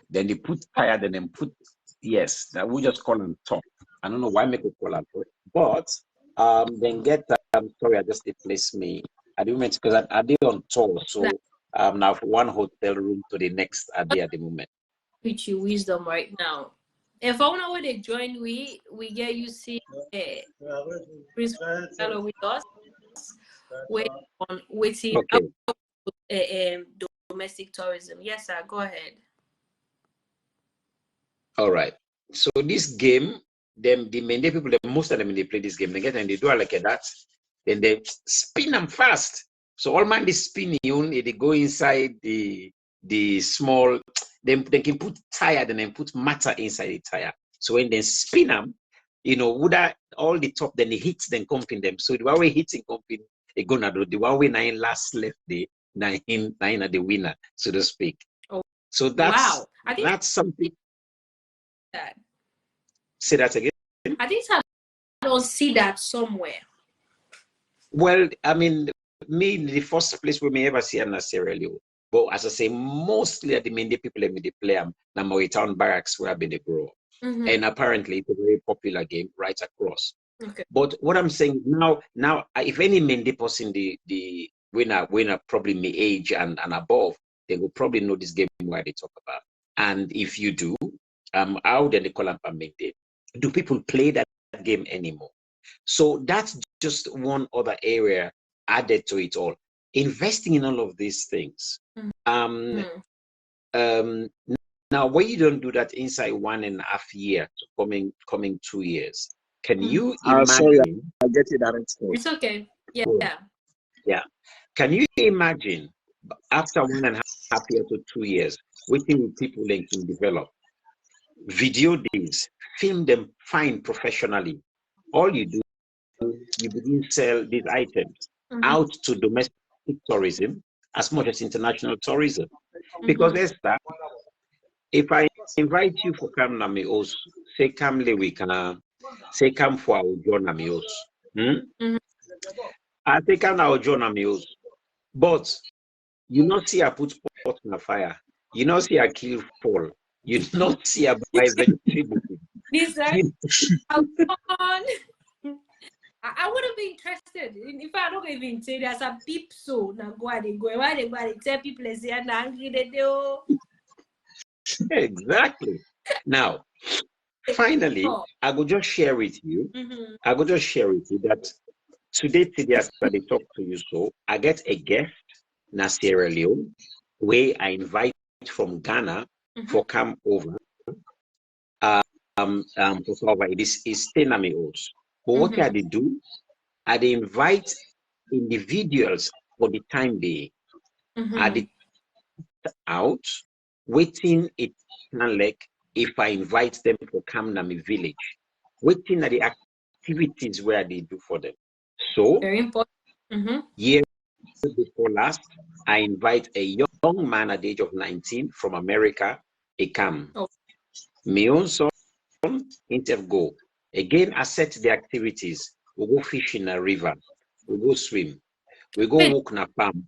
Then they put tire, then they put, yes, that we just call them top. I don't know why make a call out for it, but then get sorry, I just replaced me at the moment because I did on tour, so now from one hotel room to the next at the moment. With your wisdom right now. If I want to they join, we get you see Chris fellow with us. Waiting domestic tourism. Yes, sir. Go ahead. All right. So this game, the Mende people, most of them they play this game, they get and they do it like that, then they spin them fast. So all man they spin you, they go inside the small, they can put tire, then they put matter inside the tire. So when they spin them, would that all the top, then the hits then come in them. So the one way hitting come in, they gonna do the one way nine last left the nine at the winner, so to speak. Oh, so that's wow. that's something. That. Say that again. I think I don't see that somewhere. Well, I mean, me the first place we may ever see in Sierra Leone. But as I say, mostly at the Mende people let me play them Maui Town Barracks where I've been grow. And apparently it's a very popular game right across. Okay. But what I'm saying now, if any Mende person the winner probably my age and above, they will probably know this game where they talk about. And if you do, how then they call them Mende. Do people play that game anymore? So that's just one other area added to it all. Investing in all of these things. Now, when you don't do that inside 1.5 years, coming 2 years, can you imagine? Sorry, I'll get you that next. It's okay. Yeah. Yeah. Can you imagine after 1.5 years to 2 years, waiting people then can develop? Video these, film them fine professionally. All you do, you begin sell these items out to domestic tourism as much as international tourism. Because Esther, if I invite you for come na me house, say come le we can say come for our journey na me house. I say come na our journey na me house. But you not see I put pot in the fire. You not see I kill fall. You not see a buy vegetable. Listen, I wouldn't be interested. If I don't even say there's a peep so now why they tell people they are angry they do. Exactly. Now, finally, I will just share with you. I will just share with you that today as I talk to you, so I get a guest na Sierra Leone where I invite from Ghana for come over. For over this is staying at my house. But what I do? I invite individuals for the time being. I out waiting it like if I invite them to come to my village, waiting at the activities where they do for them. So very important. Years before last, I invite a young man at the age of 19 from America. He come. Me own son, instead go. Again, assess the activities. We go fish in a river. We go swim. We go walk in a farm.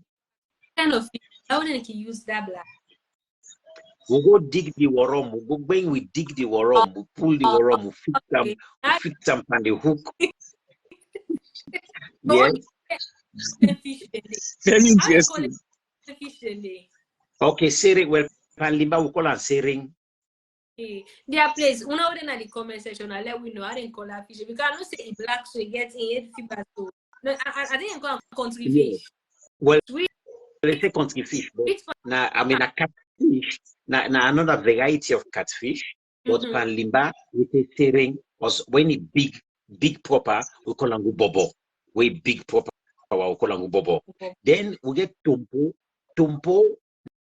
Kind of fish. How did he use that black? We go dig the worm. We go when we dig the worm, we pull the worm, we fix them on the hook. Yes. Very interesting. Okay, sering. Well, Panlimba we call it sering. Dear place, when I in the comment section, I let we know I didn't call her fish because I don't say black so it gets in fever. So no, I didn't call country fish. Well, let's say country fish, but now I mean a catfish. Now another variety of catfish, but Panlimba with a sering was when it big proper, we call it bobo. We big proper, we call it bobo. Then we get tumpo.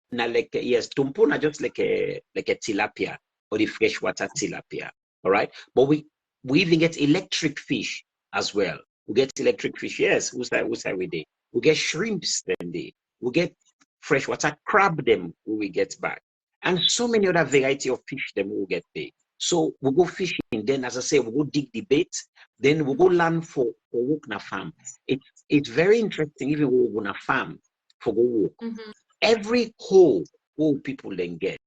Na like yes, tumpo na just like a tilapia or the freshwater tilapia. All right, but we even get electric fish as well. We get electric fish. Yes, who's that we day? We get shrimps then day. We get freshwater crab them we get back, and so many other variety of fish them we get there. So we go fishing. Then, as I say, we go dig the bait. Then we go land for walk na farm. It's very interesting. Even we go na farm for go walk. Every hole people then get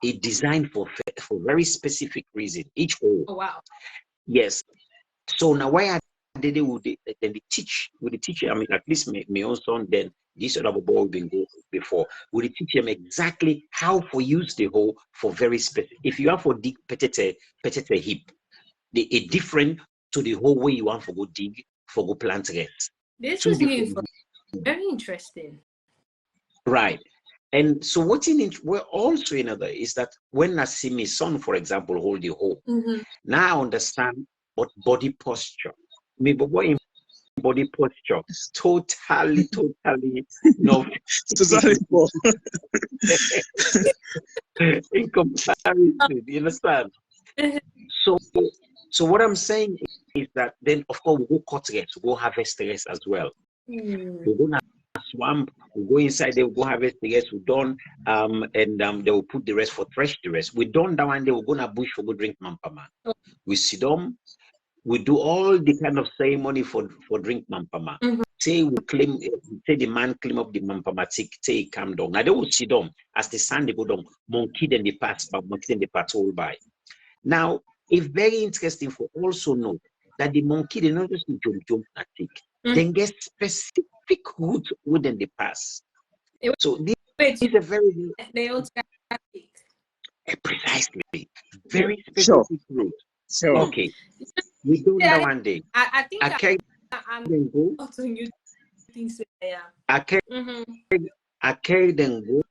is designed for very specific reason. Each hole. Oh wow. Yes. So now why then they teach with the teacher? I mean, at least my own son then this other boy been go before. We teach them exactly how to use the hole for very specific. If you have for dig petite hip, it different to the whole way you want for go dig for go plant rest. This is new. Very interesting. Right. And so what we're also another is that when I see my son, for example, hold the hole, now I understand what body posture. Me boy body posture. Totally no Totally poor. in comparison, you understand? So what I'm saying is that then of course we go cut rest, we go harvest rest as well. We go swamp, we go inside there, we go harvest the rest, we done and they will put the rest for thresh the rest. We done that one day, we're gonna bush for go drink mampama. We sit down, we do all the kind of ceremony for drink mampama. Say the man claim up the mampama, say he calm down. Now they will sit down as the sun they go down, monkey then they pass by, monkey then they patrol by. Now it's very interesting for also know that the monkey they not just jump and tick. Then get specific route within the pass. So this is a very precisely very specific route. Sure. Okay, we do that one day. I think I carry them go. I carry them go.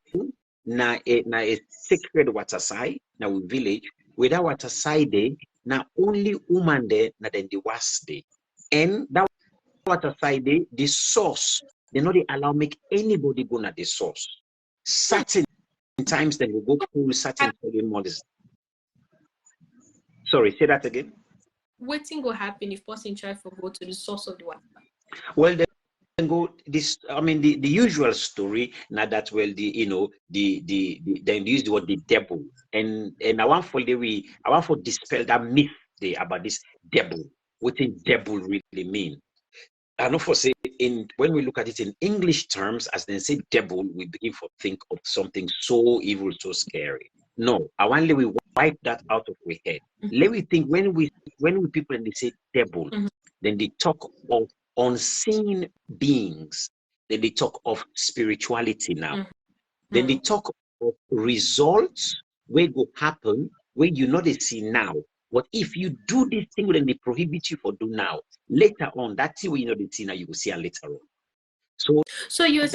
Na a sacred water side. Now we village with that water side there. Now only woman there. Na then the worst day, and that water side there, the source. They not allow make anybody go at the source. Certain times then we go pull certain ceremonies. Sorry, say that again. What thing will happen if person try to go to the source of the water? Well, then go this. I mean, the usual story. Now that well, then use the word the devil, and I want for dispel that myth about this devil. What the devil really mean? I know for say when we look at it in English terms, as they say devil, we begin to think of something so evil, so scary. No, I want we wipe that out of our head. Let me think when we people and they say devil, then they talk of unseen beings. Then they talk of spirituality now. Then they talk of results where go happen where you know they see now. But if you do this thing, then they prohibit you for do now. Later on, that's the way you know the thing now you will see later on. So you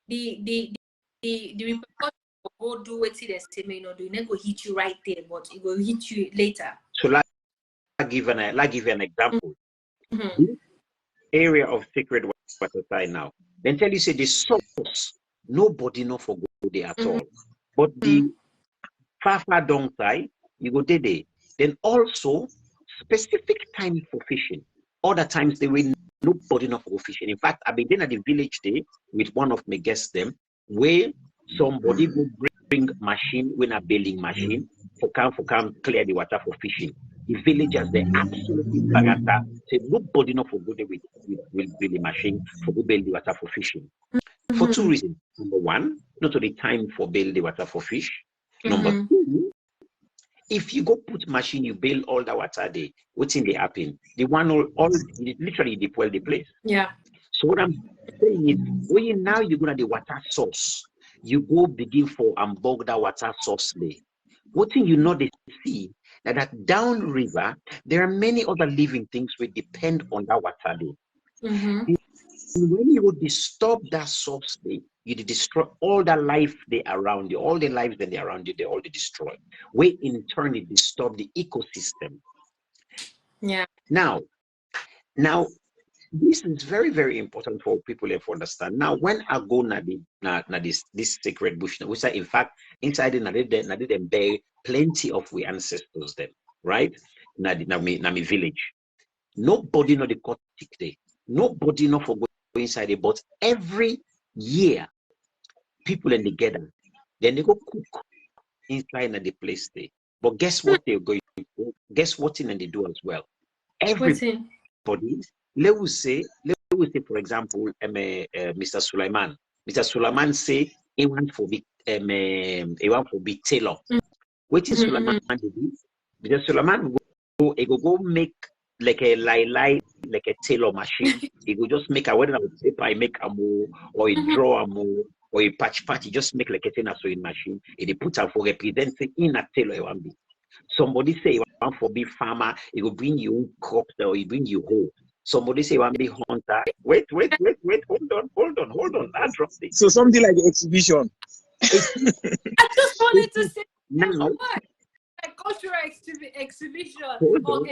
the repercussion go do what the same, you know, do not go hit you right there, but it will hit you later. So let's give an example. This area of sacred water side now. Then tell you say the source, nobody know for go there at all. But the far down side, you go there. Then also specific time for fishing. Other times they will nobody know for fishing. In fact, I've been at the village day with one of my guests them where somebody will bring machine when a baling machine for come clear the water for fishing. The villagers, they absolutely bagata. Say nobody not for good with build a machine for go build the water for fishing. For two reasons. Number one, not to the time for build the water for fish. Number two, if you go put machine, you build all the water there, what's in the happen? The one all literally deploy the place. Yeah. So what I'm saying is, when now you go to the water source, you go begin for and bog that water source there. What thing you know they see that down river, there are many other living things which depend on that water there. And when you would disturb that source there, you destroy all the life they around you, all the lives that they around you, they all destroy. Where in turn it disturb the ecosystem. Yeah. Now, this is very, very important for people to understand. Now, when I go na this sacred bush, we say in fact inside it them bear plenty of we ancestors them, right? Na me village. Nobody know the Kotik there. Nobody know for go inside it, but every year people in together, then they go cook inside the place there. But guess what they're going to do? Guess what thing they do as well? Everybody, let us say, for example, Mr. Sulaiman. Mr. Sulaiman say he want for be tailor. What is Sulaiman do? Mr. Sulaiman go make like a like a tailor machine. He go just make a whether with paper, I make a move, or a draw a move, or a patch. He just make like a tenor sewing machine. He put her for representing in a tailor one be. Somebody say you want for be farmer, he will bring you crops or he bring you hoe. Somebody say you want be hunter. Wait, hold on. I dropped it. So something like the exhibition. I just wanted to say now, a cultural exhibition. Hold on.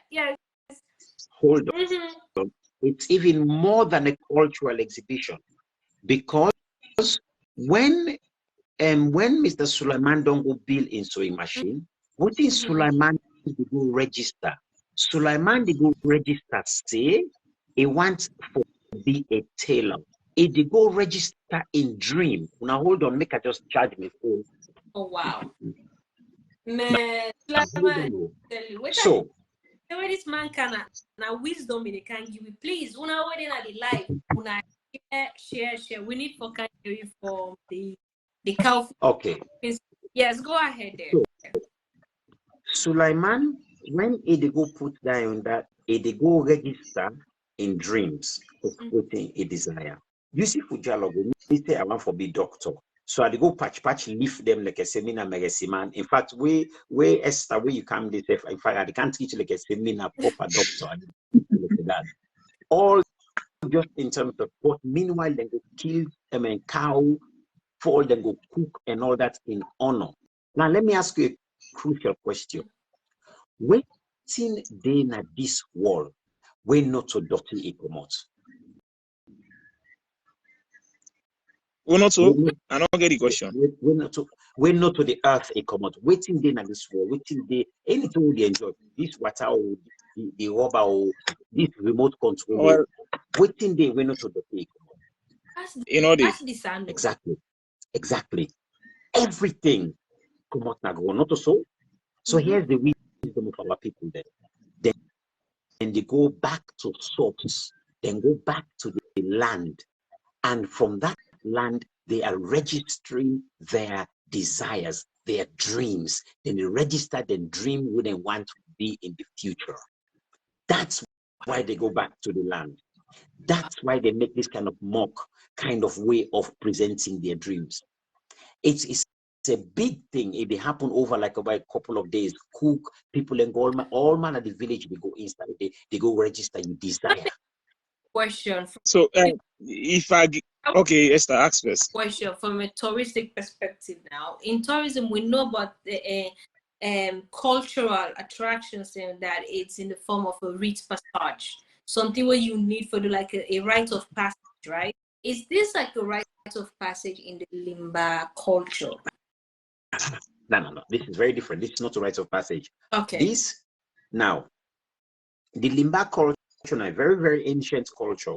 Yes. Hold on. It's even more than a cultural exhibition, because when Mr. Sulaiman don't go build in sewing machine, what is Sulaiman to go register? Sulaiman they go register say he wants to be a tailor. If they go register in dream. Now hold on, make I just charge my phone. Oh wow. Man, so where this man can now wisdom they can give you. Please, una wedding at the life, una share. We need for carry for the cow. Okay. Yes, go ahead there. So, Sulaiman, when they go put down that, they go register in dreams of putting a desire. You see, for dialogue, we say I want for be doctor. So I go patch lift them like a seminar medicine. In fact, where Esther, where you come this, in fact, I can't teach like a seminar proper doctor. That. All just in terms of what. Meanwhile, they go kill cow, for them go cook and all that in honor. Now let me ask you a crucial question. Waiting day na this world, we not to dirty it come out. We're not to. I don't get the question. We're not to the earth a come out. Waiting day na this world. Waiting day anything they enjoy. This water or the rubber or this remote control. Well, waiting day we're not to dirty it come out. That's the sound. Exactly. Everything come out now. Not so. So here's the wisdom of our people then. Then they go back to source, then go back to the land. And from that land, they are registering their desires, their dreams. Then they register the dream who they want to be in the future. That's why they go back to the land. That's why they make this kind of mock kind of way of presenting their dreams. It's a big thing. If they happen over like about a couple of days, cook, people and all man at the village, they go inside, they go register your desire. Question. So if okay, Esther, ask first. Question from a touristic perspective now. In tourism, we know about the cultural attractions and that it's in the form of a rite passage, something where you need for like a rite of passage, right? Is this like a rite of passage in the Limba culture? No. This is very different. This is not a rite of passage. Okay. This now, the Limba culture is a very, very ancient culture.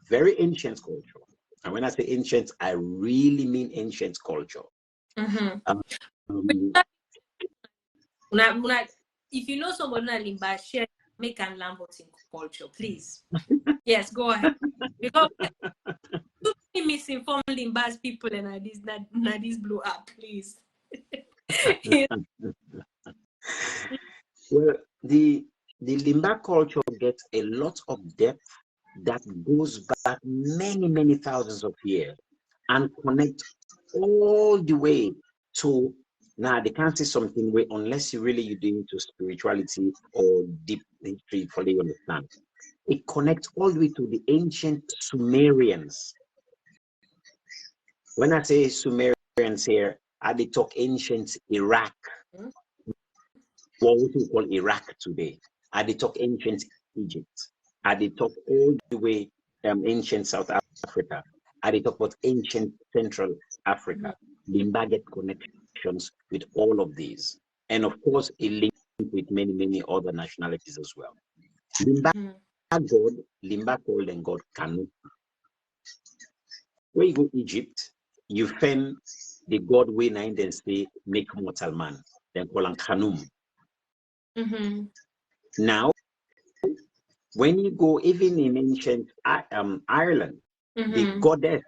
Very ancient culture. And when I say ancient, I really mean ancient culture. If you know somebody in Limba, share, make and Lamberton culture, please. Yes, go ahead. Because too many misinformed Limbas people and this blew up, please. Well, the Limba culture gets a lot of depth that goes back many thousands of years and connect all the way to now. They can't say something way unless you're into spirituality or deep history for you understand. It connects all the way to the ancient Sumerians. When I say Sumerians here, they talk ancient Iraq, what we call Iraq today. They talk ancient Egypt. They talk all the way ancient South Africa. They talk about ancient Central Africa. Limba get connections with all of these. And of course, it links with many other nationalities as well. Limba God, Limba called them God Kanu. When you go to Egypt, you find the god we name and say make mortal man. Then call him Khanum. Now, when you go even in ancient Ireland, the goddess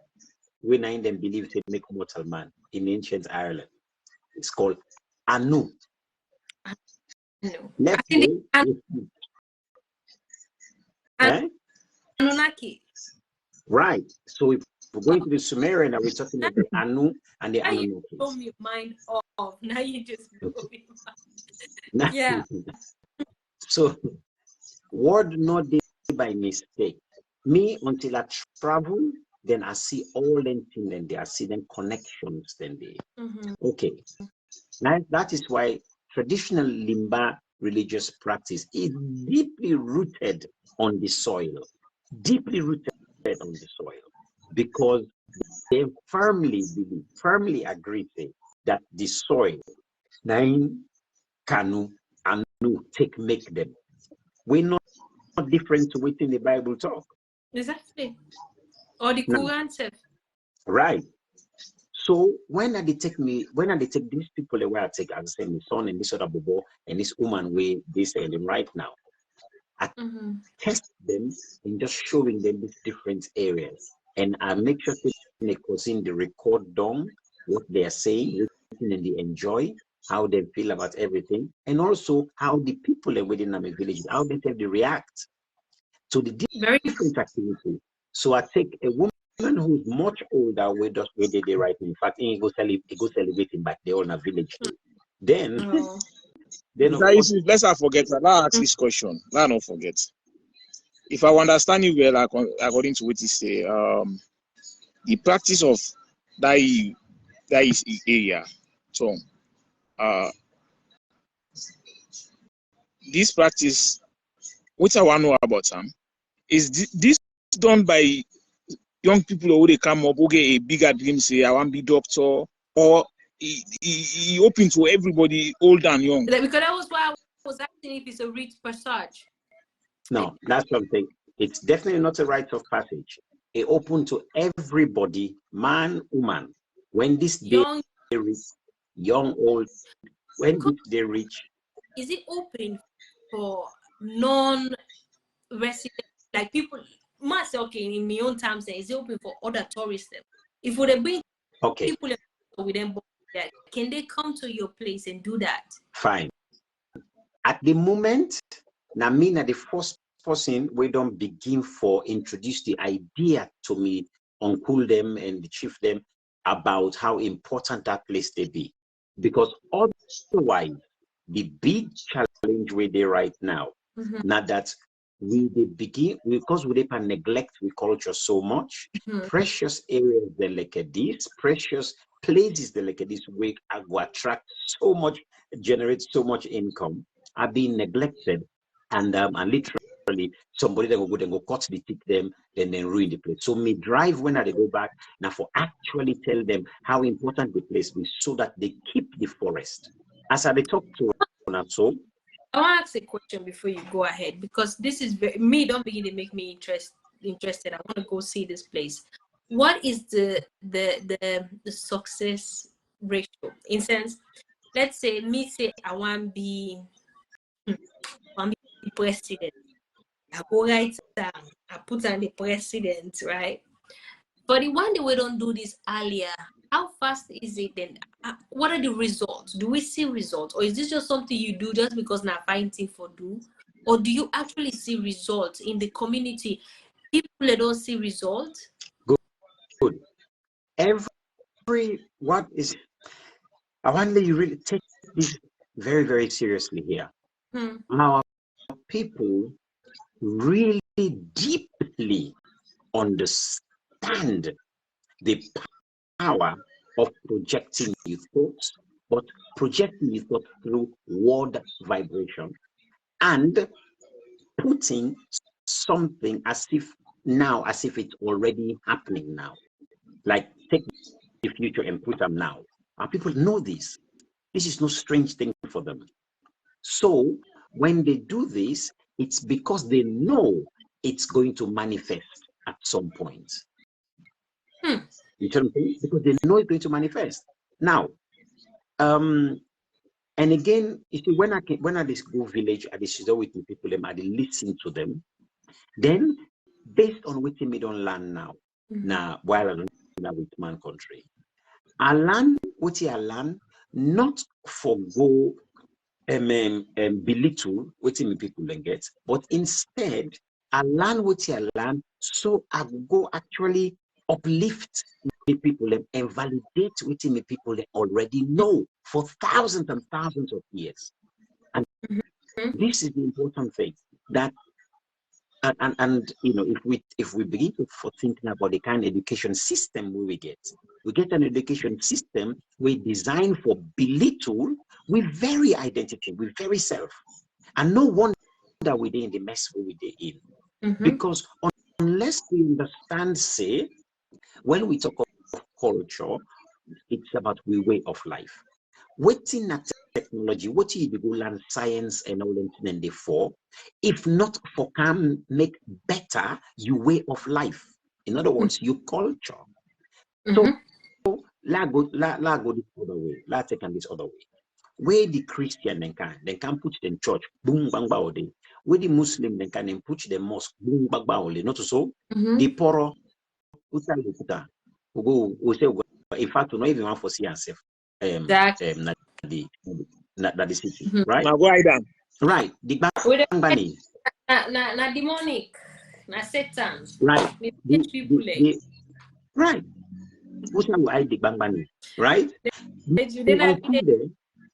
we name them believe to make mortal man in ancient Ireland. It's called Anu. Let's go. Anunnaki. Right. So if we're going to the Sumerian, we're talking about the Anu and the Anunnaki. You blow me mind off. Now you just blow me mind. Yeah. So, word not by mistake. Me, until I travel, then I see all them things, then there I see them connections, then they. Okay. Now, that is why traditional Limba religious practice is deeply rooted on the soil. Deeply rooted on the soil. Because they firmly believe, firmly agree that the soil, Nain, Kanu, Anu, make them. We're not different to within the Bible talk. Exactly. Or the Quran said. Right. So when they take these people away, I take, as I say, my son and this other bobo and this woman way they say them right now. I test them and just showing them these different areas. And I make sure they causing the record down what they are saying, and they enjoy, how they feel about everything, and also how the people within my village, how they react to the different activities. So I take a woman who's much older with us where they right. In fact, he go celebrating back there on a village too. Then let's not forget. I'll ask this question. Let's not forget. If I understand you well, according to what you say, the practice of that is area. So, this practice, which I want to know about, is this done by young people who they come up, who get a bigger dream, say I want to be doctor, or he open to everybody, old and young? Because that was why I was asking if it's a rite of passage. No, that's something. It's definitely not a rite of passage. It open to everybody, man, woman. When this young, they reach, young, old, when this they reach. Is it open for non-resident, like people? Okay, in my own terms, is it open for other tourists? If we bring people with them, can they come to your place and do that? Fine. At the moment, Namina, the first person we don't begin for introduce the idea to me, uncle them and the chief them about how important that place they be. Because otherwise, the big challenge where they right now, now that we begin, because we neglect we culture so much, precious areas they like this, precious places they like this, we go attract so much, generate so much income, are being neglected, and literally somebody that will go and go cut the tick them, then ruin the place. So me drive when they go back now for actually tell them how important the place is, so that they keep the forest. As I talk to so I want to ask a question before you go ahead, because this is me. Don't begin to make me interested. I want to go see this place. What is the success ratio. In sense, let's say me say I want to be president. I go write down, I put on the president, right? But the one that we don't do this earlier, how fast is it then? What are the results? Do we see results? Or is this just something you do just because not finding for do? Or do you actually see results in the community? People that don't see results? Good. I want you really take this very, very seriously here. Our people really deeply understand the power of projecting your thoughts, but projecting your thoughts through word vibration and putting something as if it's already happening now. Like take the future and put them now. And people know this. This is no strange thing for them. So when they do this, it's because they know it's going to manifest at some point. You know, because they know it's going to manifest. Now, and again, you see, when I just go village, I just with the people, I listen to them. Then, based on what we don't learn now, while I don't with man country, I learn what I learn, not forgo belittle what people then get, but instead I learn what I learn, so I go actually uplift the people and validate what the people they already know for thousands and thousands of years. And this is the important thing that and you know, if we begin for thinking about the kind of education system we get an education system we design for belittle with very identity, with very self, and no wonder we're in the mess we're in. Because unless we understand, say, when we talk of culture, it's about the way of life. Waiting at technology, what you go learn science and all that for, if not for can make better your way of life. In other words, your culture. So la go this other way. La take this other way. Where the Christian they can put them church, boom bang baode. Where the Muslim they can put them mosque, boom bang baode. Not so the poro uta we say in fact we not even want to see ourselves that the city, right? Right. The bang na demonic, na Satan, right? People right. Who's now I the bang right?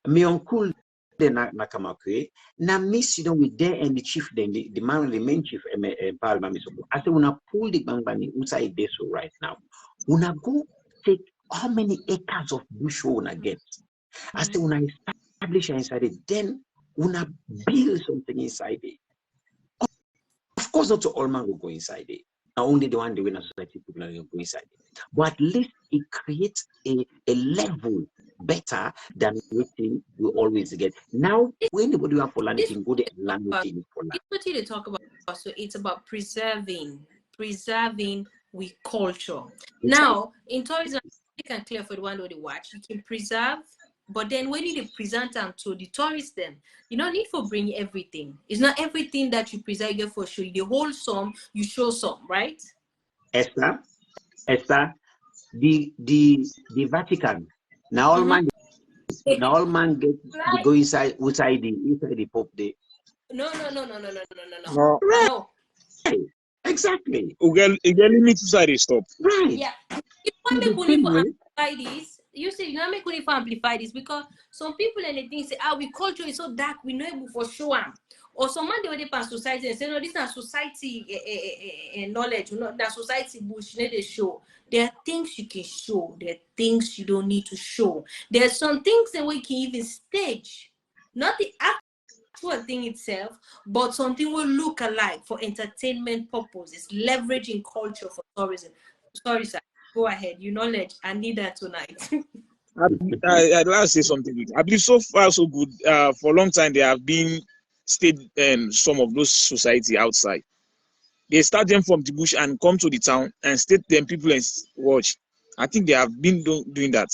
Me uncle then na kamakwe na miss you know with there and the chief then the man the main chief parliament. I say una pull the bang inside this right now. Una go take how many acres of bush una get. I say una establish inside it, then una build something inside it. Of course, not all man will go inside it. Only the one doing a society people are going to go inside it. But at least it creates a level better than everything we always get. Now, when anybody want for land, can go there and land with it for land. It's what you talk about. So it's about preserving with culture. Now, in tourism, you can clear for the one who they watch. You can preserve, but then when you present them to the tourists, then you don't need for bring everything. It's not everything that you present you for show. The whole some, you show some, right? Esther, the Vatican. Now all man get to go inside the Pope day. No. Right. No. Exactly. You get limit to stop. Right. Yeah. You want me to amplify this? You see, you want me to amplify this because some people and they think say, we culture is so dark, we know able for show them. Or someone they were pan society and say, no, this is not society knowledge, that society bush, they show. There are things you can show, there are things you don't need to show. There are some things that we can even stage, not the actual thing itself, but something will look alike for entertainment purposes, leveraging culture for tourism. Sorry, sir. Go ahead. You knowledge. I need that tonight. I'd like to say something. I believe so far so good. For a long time, there have been stayed some of those society outside. They start them from the bush and come to the town and state them people and watch. I think they have been doing that.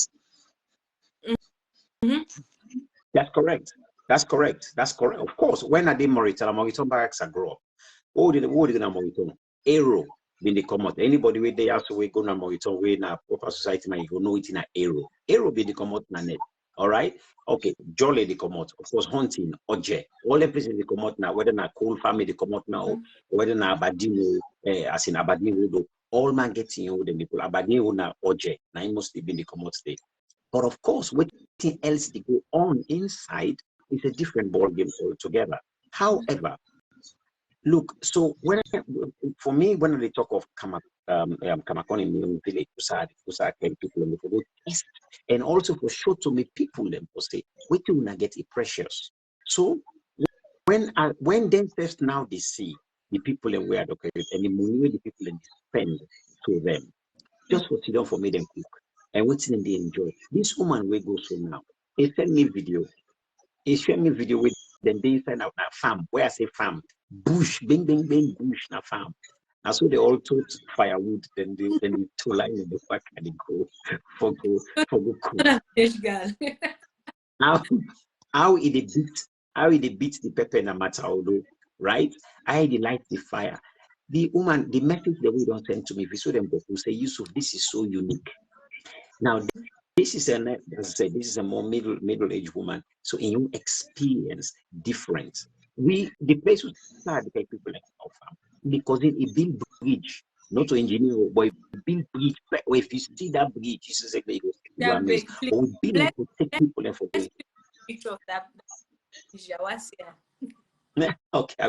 That's correct. That's correct. That's correct. Of course, when I did Moriton barracks I grow up. What did Moriton? Aero when they come out. Anybody with they also we go na Moriton, we na proper society man, you go know it in a Aero. Aero be they come out na net. All right. Okay, Jolly they come out. Of course, hunting, Oje. All the places they come out now, whether na cool family they come out now, whether na Abadino, as in Abadino, all man getting you with them people. Abadino na Oje. Now it must be the come out state. But of course, what else they go on inside is a different ball game altogether. However, look, so for me, when they talk of Kamakon in village, Kusad people in the test, and also for sure to make people them for say, we do not get it precious. So when them first now they see the people and where okay, and the money the people and spend to them, just for sit down for me them cook. And what's in they enjoy. This woman will go so now. He sent me video. He showed me video with them they find out na farm. Where I say farm, bush, bing, bush na farm. And so they all took firewood. Then they two line in the back and they go for go cook. How it beat the pepper in a matter although, right? I they light the fire. The woman, the message that we don't send to me, if you saw them go say, Yusuf, this is so unique. Now, this is as I said, this is a more middle-aged woman. So in your experience, different. The place would start the people like farm because it build bridge, not to engineer, but it build bridge. Or if you see that bridge, you say you are amazed. Or we build to take people there for bridge. Picture of that. Okay, I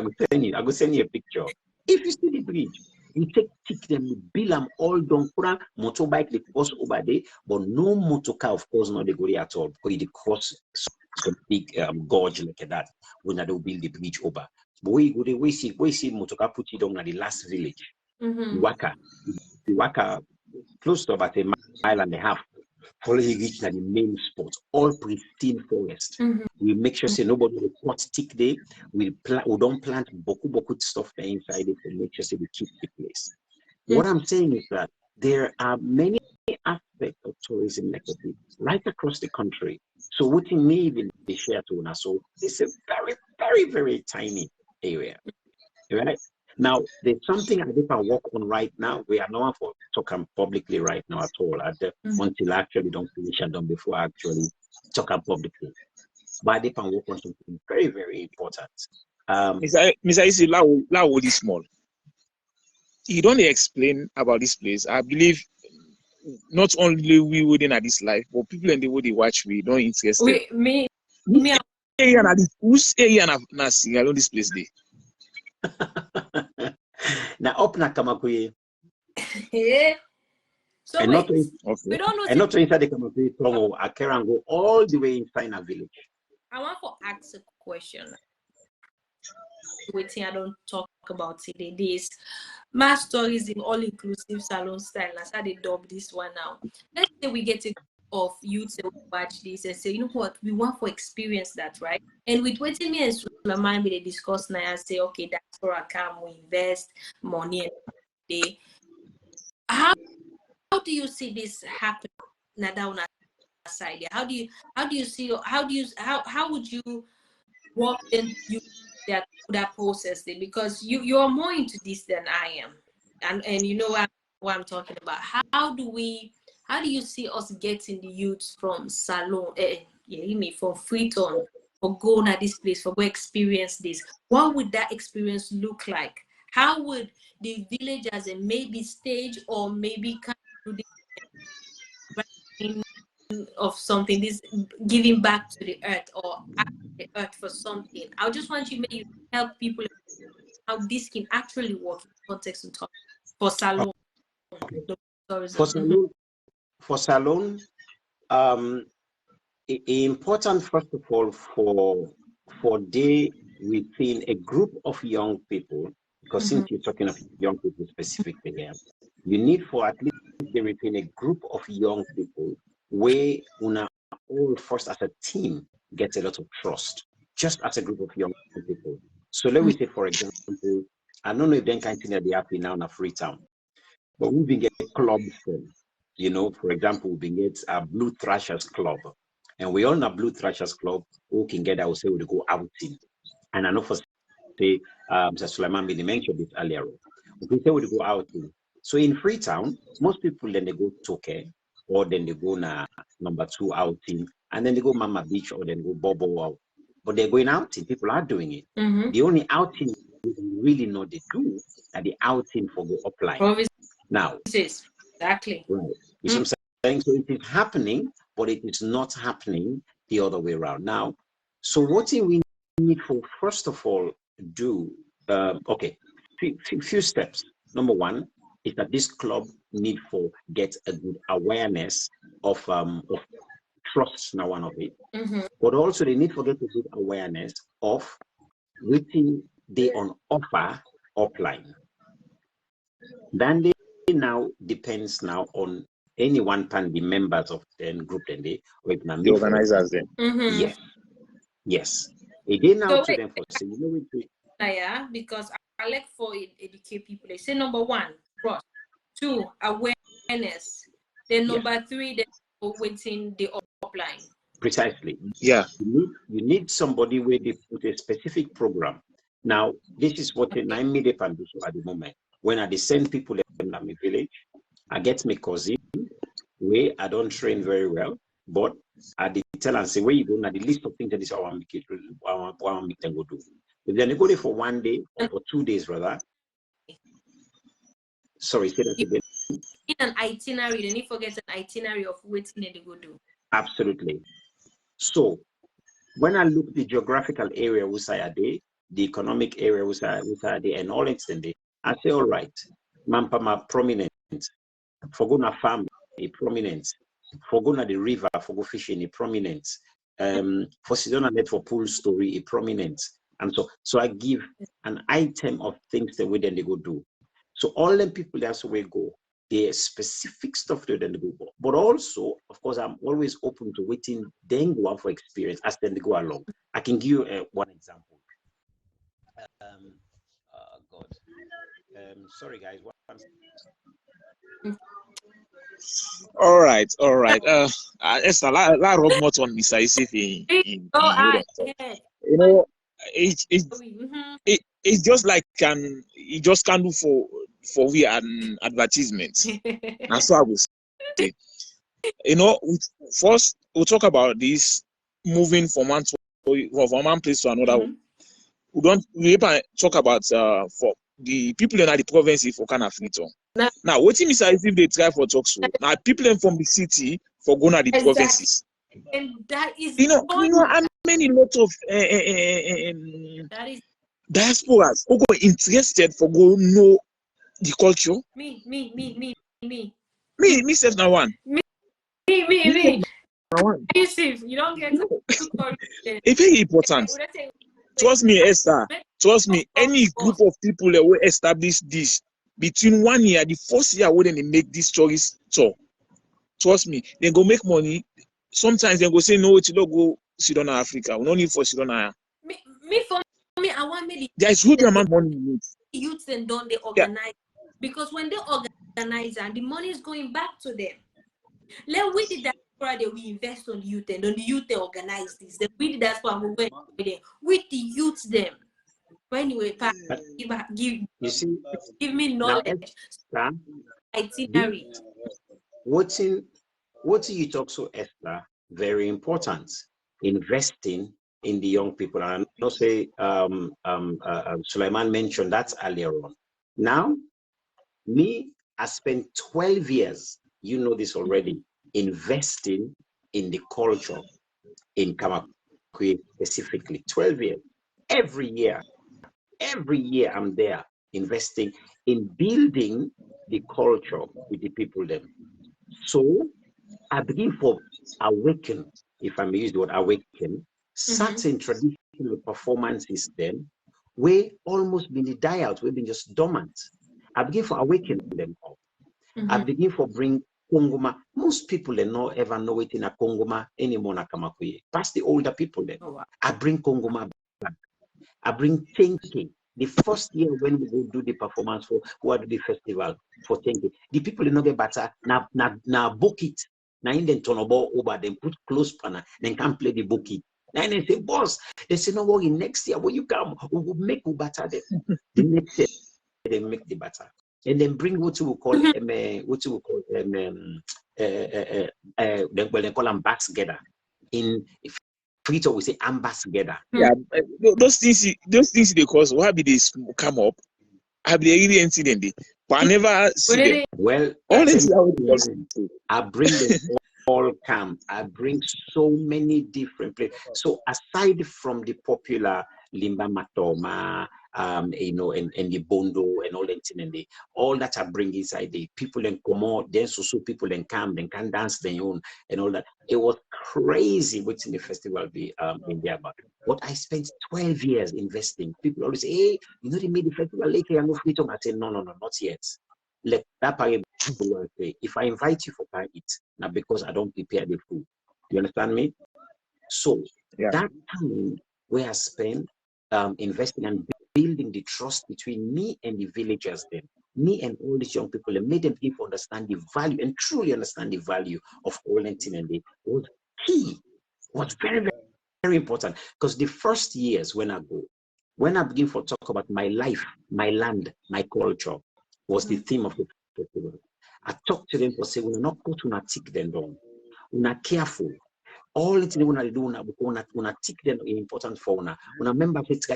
will send you a picture. If you see the bridge, you take them, you build them all done. Motorbike they cross over there, but no motor car, of course, not they go there at all because they cross some big gorge like that when they will build the bridge over. But we see motor car put it down at the last village, Waka close to about a mile and a half. Follow he reach at the main spot, all pristine forest. We make sure say nobody will cut stick there. We don't plant boku stuff there inside it to make sure say we keep the place. What I'm saying is that there are many aspects of tourism right across the country. So what you may even be shared to us. So it's a very, very, very tiny area. Right? Now, there's something I can work on right now. We are not for talking publicly right now at all. Until I actually don't finish and done before I actually talk publicly. But I can work on something very, very important. Mr. Isi, Lao is small. You don't explain about this place. I believe not only we wouldn't at this life, but people in the way they watch we don't interested. Whose area na sing along this place day? Now up na Kamakuye. So and not we don't know. And not inside the Kamakuye Tongo, Akera and go all the way inside a village. I want to ask a question. Waiting, I don't talk about today. This mass tourism, all-inclusive salon style. That's how they dub this one now. Let's say we get it of youth to watch this and say, you know what, we want to experience that, right? And with waiting me and Sulaiman, they discuss now and say, okay, that's for a come, we invest money and day. How do you see this happen now down side? How would you walk into that process there? Because you're more into this than I am, and you know what I'm talking about. How do you see us getting the youths from Salon, from Freetown, for going to this place, for go experience this? What would that experience look like? How would the villagers and maybe stage or maybe kind of do this of something, this giving back to the earth or the earth for something? I just want you to help people how this can actually work in context and talk for Salon. For Salon, important first of all for they within a group of young people, because since you're talking of young people specifically here, you need for at least within a group of young people where una all first as a team get a lot of trust, just as a group of young people. So let me say, for example, I don't know if then kind of they happy now in a Freetown, but we've been getting clubs, you know, for example, we've been getting a Blue Thrashers Club. And we all know Blue Thrashers Club who can get out, say we go outing. And I know for say Mr. Suleiman Bini mentioned this earlier on. We say we go outing. So in Freetown, most people then they go Toke, or then they go na number 2 outing, and then they go Mama Beach, or then go Bobo out. But they're going outing. People are doing it. The only outing we really know they do are the outing for the upline. Now, exactly. Right. You see what I'm saying? So it is happening, but it is not happening the other way around. Now, so what do we need for, first of all, do, okay, few steps. Number one is that this club need for get a good awareness of trust, now one of it. But also they need to get a good awareness of waiting they on offer upline. Then they now depends now on any one pan the members of the group then they the organizers then. Yes. Again now So to them for say, you know yeah, because I like for educate people. They say number 1, trust. 2, awareness. Then number 3, they're waiting the upline. Precisely. Yeah. You need somebody where they put a specific program. Now, this is what I made a do at the moment. When I send people in my village, I get my cousin where I don't train very well, but I did tell and say, where you go now, the list of things that is our make them go do. But then they go there for 1 day or for 2 days rather. Sorry, say that again. In an itinerary, then you forget an itinerary of what they go do. Absolutely. So when I look the geographical area which I are there, the economic area which I are there, and all extended, I say, all right, Mampama prominent, for going to farm a prominent, for going to the river, for go fishing a prominent, for Sidona net for pool story a prominent, and so I give an item of things that we then they go do. So all them people that's where we go. There's specific stuff to them to go, but also, of course, I'm always open to waiting. Then go out for experience as then they go along. I can give you one example. Sorry guys. All right. Esther, la rob more on Mr. Isif in you know, it's just like it just can do for we an advertisement. That's what I would say. You know, first we'll talk about this moving from one place to another. We talk about for the people in the province for kind of freedom. Now, what is if they try for talk so? Now, people from the city for going to the provinces. And that is, you know how many lot of diasporas who go interested for go know the culture. Me self now one. Me. You don't get it's very important. Trust me, Esther. Trust me, any group of people that will establish this between 1 year, the first year when they make this tourist tour. Trust me, they go make money. Sometimes they go say no, it's not go Sidona Africa. We don't need for Sidona. Me, I want me. There is huge amount of money in it. Youths and don't they organize because when they organize and the money is going back to them. Let we did that we invest on youth and on the youth they organize this. Then we did that for with the youths them. But anyway, give me knowledge. Itinerary. What you talk so, Esther, very important. Investing in the young people. And I know say Suleiman mentioned that earlier on. Now, I spent 12 years, you know this already, investing in the culture in Kamakwi specifically. 12 years. Every year I'm there investing in building the culture with the people then. So I begin for awaken, if I may use the word awaken, certain traditional performances then, where almost been die out, we've been just dormant. I begin for awaken them up. I begin for bring Kongoma. Most people they not ever know it in a Kongoma anymore na Kamakwi. Past the older people then. I bring Kongoma back. I bring Tenke. The first year when we go do the performance for who do the festival for Tenke, the people they not get better. Now book it. Now in the turn over, then put close panel, then can play the bookie. And they say, boss, they say, no worry, next year when you come, we will make you better. The next year they make the batter. And then bring what you call well, they call them bats together. In Frito, we say ambas together. Yeah, those things they cause. Why be they come up? Have they really incident? But I never see them. Well, I bring them all camp. I bring so many different places. So aside from the popular Limba Matoma, you know, and the Bondo and all that, and all that I bring inside the people and come out, then so people and come, then can dance their own and all that. It was crazy what's in the festival be in there. But I spent 12 years investing. People always say, hey, you know, they made the festival like I'm not free to. I said, no, not yet. Let that parable say, if I invite you for it, now because I don't prepare the food. You understand me? So that time where I spent investing and building the trust between me and the villagers, then me and all these young people, and made them people understand the value and truly understand the value of all and they was key, was very, very, very important. Because the first years when I begin to talk about my life, my land, my culture, was the theme of the festival. I talked to them for say, we're not going to tick them down. We're not careful. All the things we do, we tick them important for una. Una member it's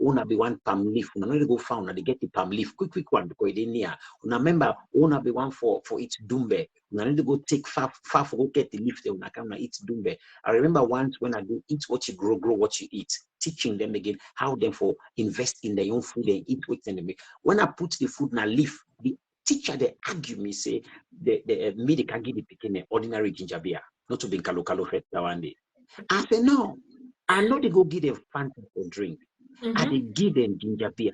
una be one palm leaf. Una not go found, they get the palm leaf. Quick one because they near. Una member una be one for each dumbe. Una need to go take far for go get the leaf there. Una come eat dumbe. I remember once when I do eat what you grow what you eat. Teaching them again how them for invest in their own food and eat what they make. When I put the food in a leaf, the teacher they argue me say the me they can give the picking ordinary ginger beer. Not to be kalo fed one day. I said, no, I know they go give them Fanta for drink. And they give them ginger beer.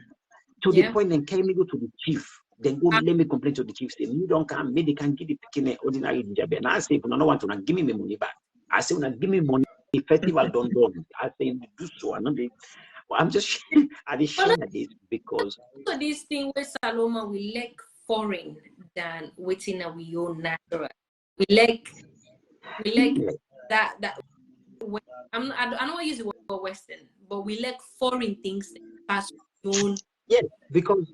To the point then came me go to the chief. Then go let me complain to the chief. Say, you don't come, maybe they can give the picking ordinary ginger beer. And I say, if you don't want to give me my money back. I say, give me money. The festival don't done. I say, do so. I'm just I share this because so this thing with Saloma we like foreign than waiting and we own natural. We like that I don't want to use the word Western, but we like foreign things that pass on. Yes, because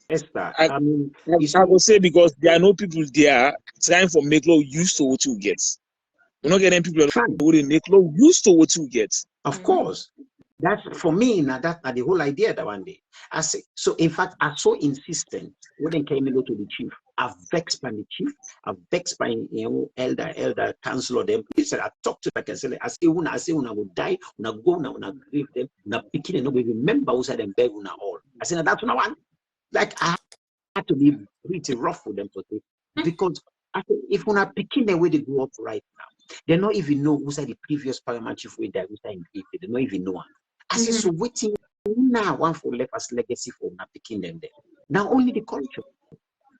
Esther. I mean, I will say because there are no people there trying for make law used to what you get. We're not getting people who make law used to what you get. Of course. That's for me now. That's the whole idea that one day. I say so. In fact, I'm so insistent when they came to go to the chief. I've vexed by the chief. I've vexed by elder councillor. Them. He said I talked to the councillor. I say una will die. Una go una grieve them. Una picking and nobody remember who said them beg una all. I said that's una one. Like I had to be pretty rough with them to say because I said if una picking the way they grew up right now, they don't even know who said the previous paramount chief with that who said they don't even know. I said, so waiting now one for left as legacy for not picking them there. Now only the culture.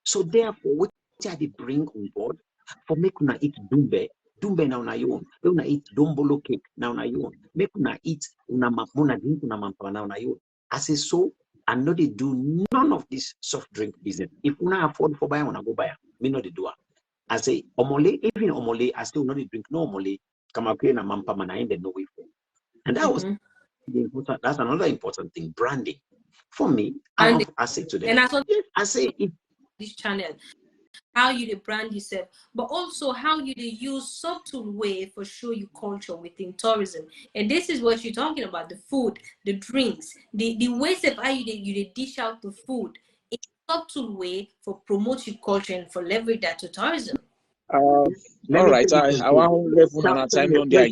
So therefore, what they bring on board for make una eat dumbe now na you own. Make una eat dombolo cake now na you own. Make una eat una drink una mampa now na you own. I say so, I know they do none of this soft drink business. If una afford for buy, una go buy. Me know they do. I say omole, even omole, I still know they drink no omole. Come up here na mampa man I ain't no way for. And that was that's another important thing, branding. For me, I say to them, and I say if this channel, how you brand yourself, but also how you use subtle way for show your culture within tourism. And this is what you're talking about: the food, the drinks, the ways of how you dish out the food in a subtle way for promote your culture and for leverage that to tourism. All right, I want to have time on there.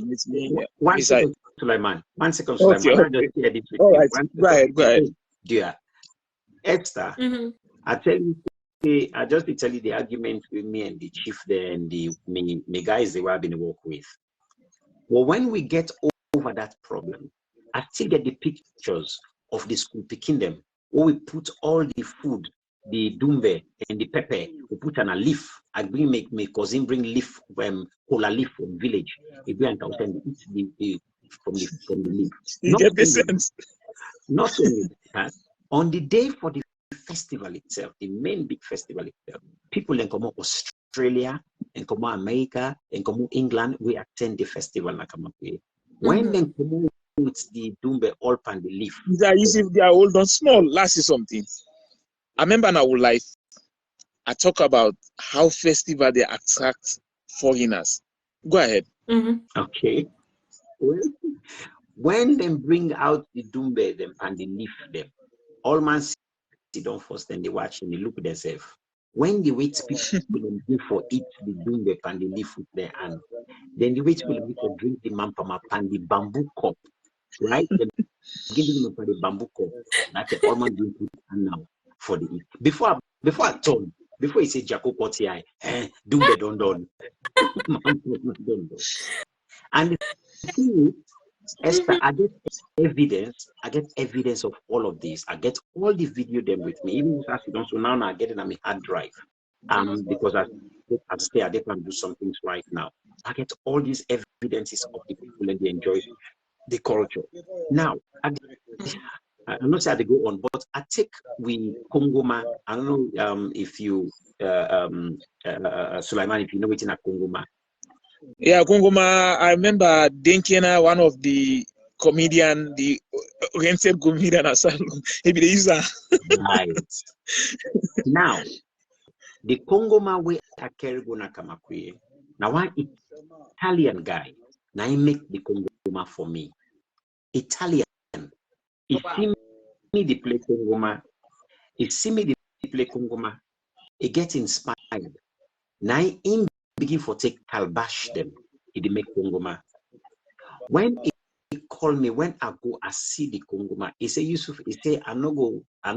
One second, Sulaiman. 1 second, Okay, Sulaiman. okay. All right, go ahead. Dear Esther, I tell you, I just tell you the argument with me and the chief there and the guys they were having to work with. Well, when we get over that problem, I still get the pictures of the school picking them, where we put all the food, the dumbe and the pepper, we put on a leaf. I bring my cousin bring leaf cola leaf from village. He bring and eat from the leaf. You get the sense. Not only that, on the day for the festival itself, the main big festival itself, people then come up with Australia, and come America, and come England, we attend the festival na Kamakwe. When they come with the Dumbe all pan the leaf. You see, they are old and small. Last is something. I remember in our life, I talk about how festival they attract foreigners. Go ahead. Okay. Well, when they bring out the Dumbe them and they leaf them, all man sit down first, then they watch and they look at themselves. When the wait people go for eat the Dumbe and they leaf with their hand, then the wait people go for drink the mampama and the bamboo cup, right? They give them for the bamboo cup. That's the all man drink with hand now for the eat. Before I turn, before he say Jaco Kotiai, Dumbe don. And the thing is, Esther, I get evidence of all of this. I get all the video them with me, even as you don't. So now I get it on my hard drive. Because I stay, I can do some things right now. I get all these evidences of the people and they enjoy the culture. Now, I'm not saying they go on, but I take we Kongoma. I don't know if you Sulaiman, if you know it in a Kongoma. Yeah, Kongoma. I remember Denkena, one of the comedian, the rented comedian asylum. Maybe they use that. Right. Now, the Kongoma way I carry go na Kamakwe. Now one Italian guy, now he make the Kongoma for me. Italian. He see me the play Kongoma. He see me the play Kongoma. He get inspired. Now he begin for take calabash them. He make Kongoma. When he call me, when I go, I see the Kongoma. He say, Yusuf, he say, I no go. Now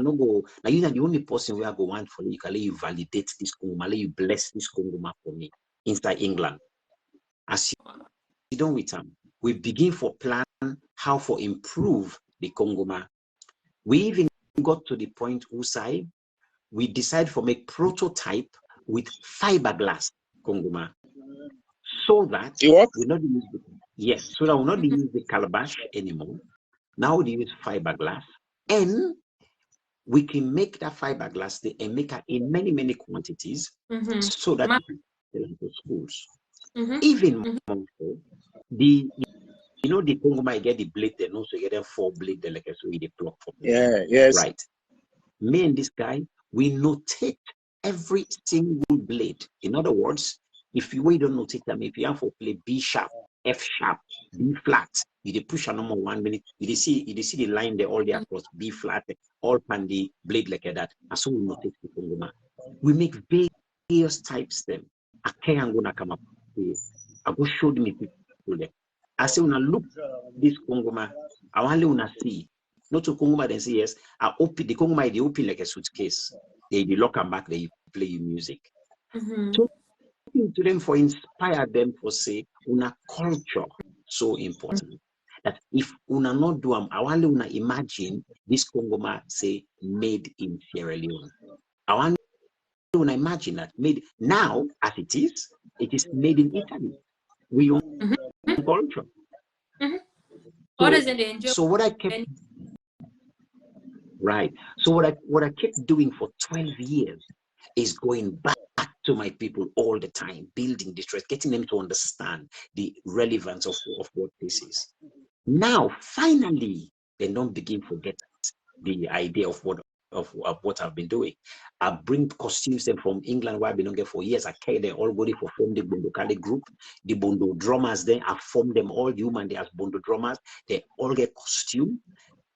you're the only person where I go want for you. Can let you validate this Kongoma, let you bless this Kongoma for me inside England. As you done with them, we begin for plan how for improve the Kongoma. We even got to the point Usai, we decide for make prototype with fiberglass Kongoma. So that we not use so that we'll not use the calabash anymore. Now we use fiberglass, and we can make that fiberglass and make it in many quantities, so that the schools. Even more so, the Kongoma get the blade, then also get them 4 blade like so they pluck from. Yes. Right. Me and this guy, we notate every single blade. In other words, if you don't notate them, if you have to play B sharp, F sharp, B flat, you push a number 1 minute, you see the line there all the across B flat, all pan the blade like that. And so we notate the Kongoma. We make various types them. I can't go come up with. I go show me people there. I say when I look this Kongoma, I want to see. Not to Kongoma then say yes. I open the Kongoma, they open like a suitcase. They lock and back, they play you music. So to them for inspire them for say una culture so important that if una not do I want una imagine this Kongoma say made in Sierra Leone. I want una imagine that made now as it is made in Italy. We own culture. So what I kept what I kept doing for 12 years is going back to my people all the time, building this trust, getting them to understand the relevance of what this is. Now, finally, they don't begin to forget the idea of what I've been doing. I bring costumes them from England where I've been on for years. I carry them all going for form the Bondo Kali group. The Bondo drummers then I form them all human they as Bondo drummers. They all get costume.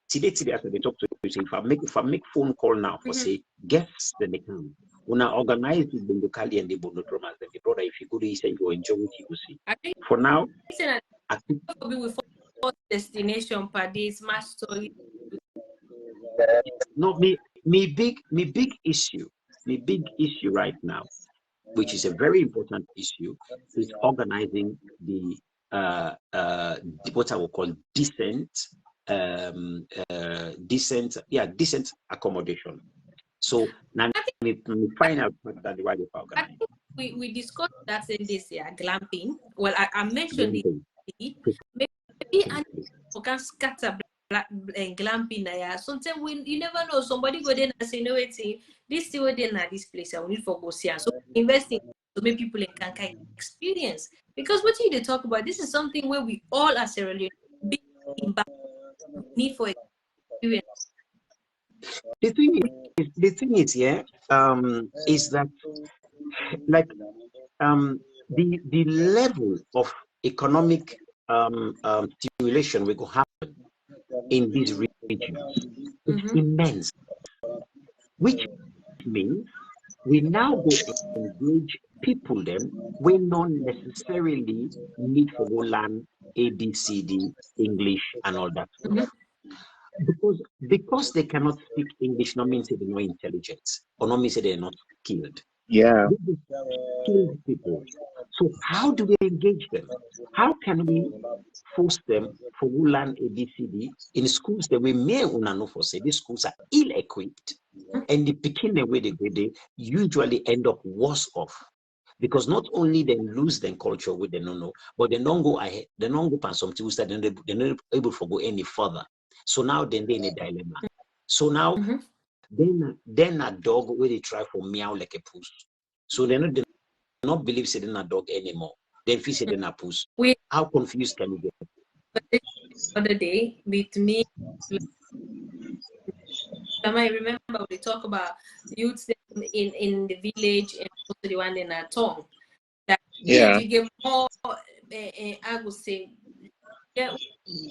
Today after they talk to you, say, if I make phone call now for say guests, then they come. When I organize the Bondo Kali and the Bondo drummers, then the brother, if you go to East and you enjoy what you will see. For now, I think we destination per day, smash story. No, me big issue right now, which is a very important issue, is organizing the what I will call decent accommodation. So now we find out that why they organize. We discussed that in this year, glamping. Well, I mentioned it. Maybe and can scatter glamping. Sometimes you never know. Somebody go there and say, no, this still there at this place. I will need for go see. So investing to make people in Kanka experience. Because what you they talk about, this is something where we all as Sierra Leone need for experience. The thing is, yeah, is that like the level of economic stimulation we go happen in these regions is immense, which means we now go engage people them we not necessarily need for go learn ABCD English and all that stuff. Because they cannot speak English, not means they're not intelligent, or not means they're not skilled. Yeah. These are skilled people. So how do we engage them? How can we force them for who learn ABCD in schools that we may know for say these schools are ill-equipped, and the picking the way they usually end up worse off. Because not only they lose their culture with they don't know, but they don't go ahead, they don't go past some things that they're not able to go any further. So now then they're in a dilemma. So now then a dog where they try for meow like a puss. So they not believe say they're a dog anymore. Then feel say they're a puss. How confused can you get? The other day with me, I remember we talk about youths in the village and also the one in our tongue. That Yeah. you give more, I would say, yeah,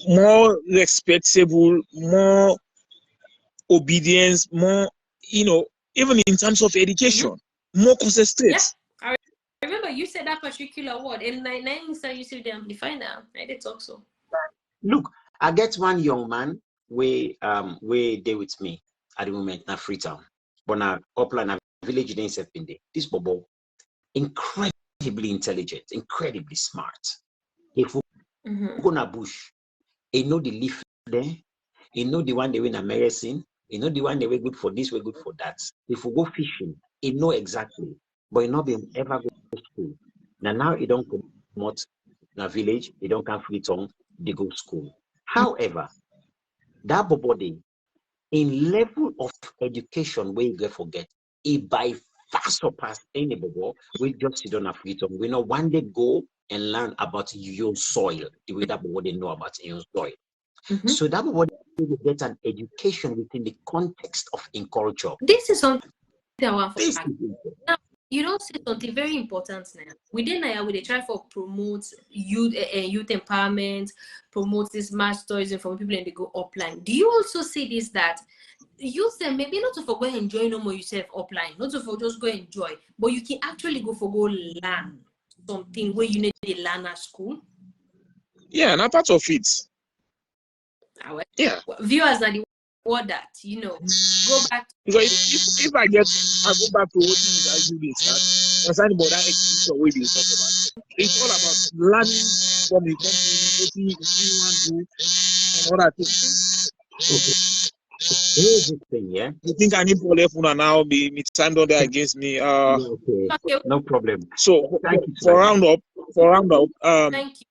More respectable, more obedience, more, even in terms of education, more concentrate. Yeah. I remember you said that particular word, and I you said they amplify now. I did talk so. Look, I get one young man where they with me at the moment na Freetown, but now upland a village in Sepinde. This bobo, incredibly intelligent, incredibly smart. If we go na bush, he know the leaf there, he know the one they win a medicine, he know the one they were good for this, we're good for that. If we go fishing, he know exactly, but he not be ever go to school. Now he don't promote na village, he don't come Freetown, they go school. However, that body in level of education where you get forget, it by far surpass any bobo. We just sit on a Freetown. We know one day go and learn about your soil, the way that body know about your soil. So that body will get an education within the context of in culture. This is something I want This for now. You don't say something very important now. Within Naya, they try for promote youth empowerment, promote this mass tourism for people and they go offline. Do you also see this that youth maybe not to forgo enjoy no more yourself offline, not to for just go enjoy, but you can actually go for go learn something where you need to learn at school? Yeah, and a part of it. Yeah. Viewers are the word that, go back. Because if I go back to what is arguing that concerning about that exhibition we will talk about. It's all about learning from the company, what you want to do, and other things. Okay. Here's the thing, yeah. You think I need to now be stand on there against me? Okay. No problem. So for round up,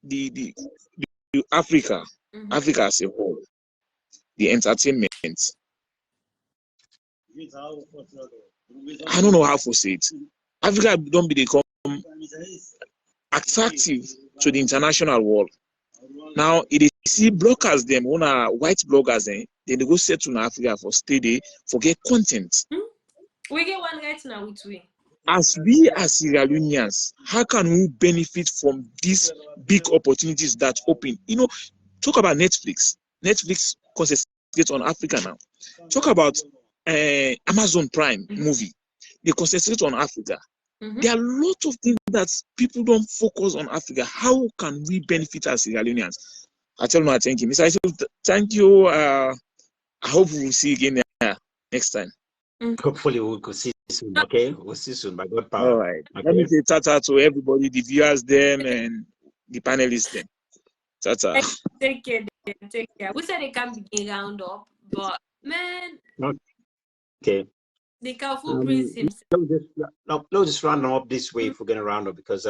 the Africa as a whole, the entertainment. I don't know how to say it. Africa don't become attractive to the international world. Now it is see bloggers them, one are white bloggers then they go settle in Africa for stay there, forget content. We get one right now with we. As we as Sierra Leoneans, how can we benefit from these big opportunities that open? Talk about Netflix. Netflix concentrates on Africa now. Talk about Amazon Prime movie. They concentrate on Africa. There are a lot of things that people don't focus on Africa. How can we benefit as Sierra Leoneans? I tell you, thank you. Mr. Isaac, thank you. I hope we will see you again next time. Hopefully we will see you soon, okay? We'll see you soon by God power. All right. Okay. Let me say tata to everybody, the viewers them and the panelists them. Tata. Take care. We said they can begin round up, but man. Okay. The Carrefour Prince himself. Let's just round up this way if we're gonna round up because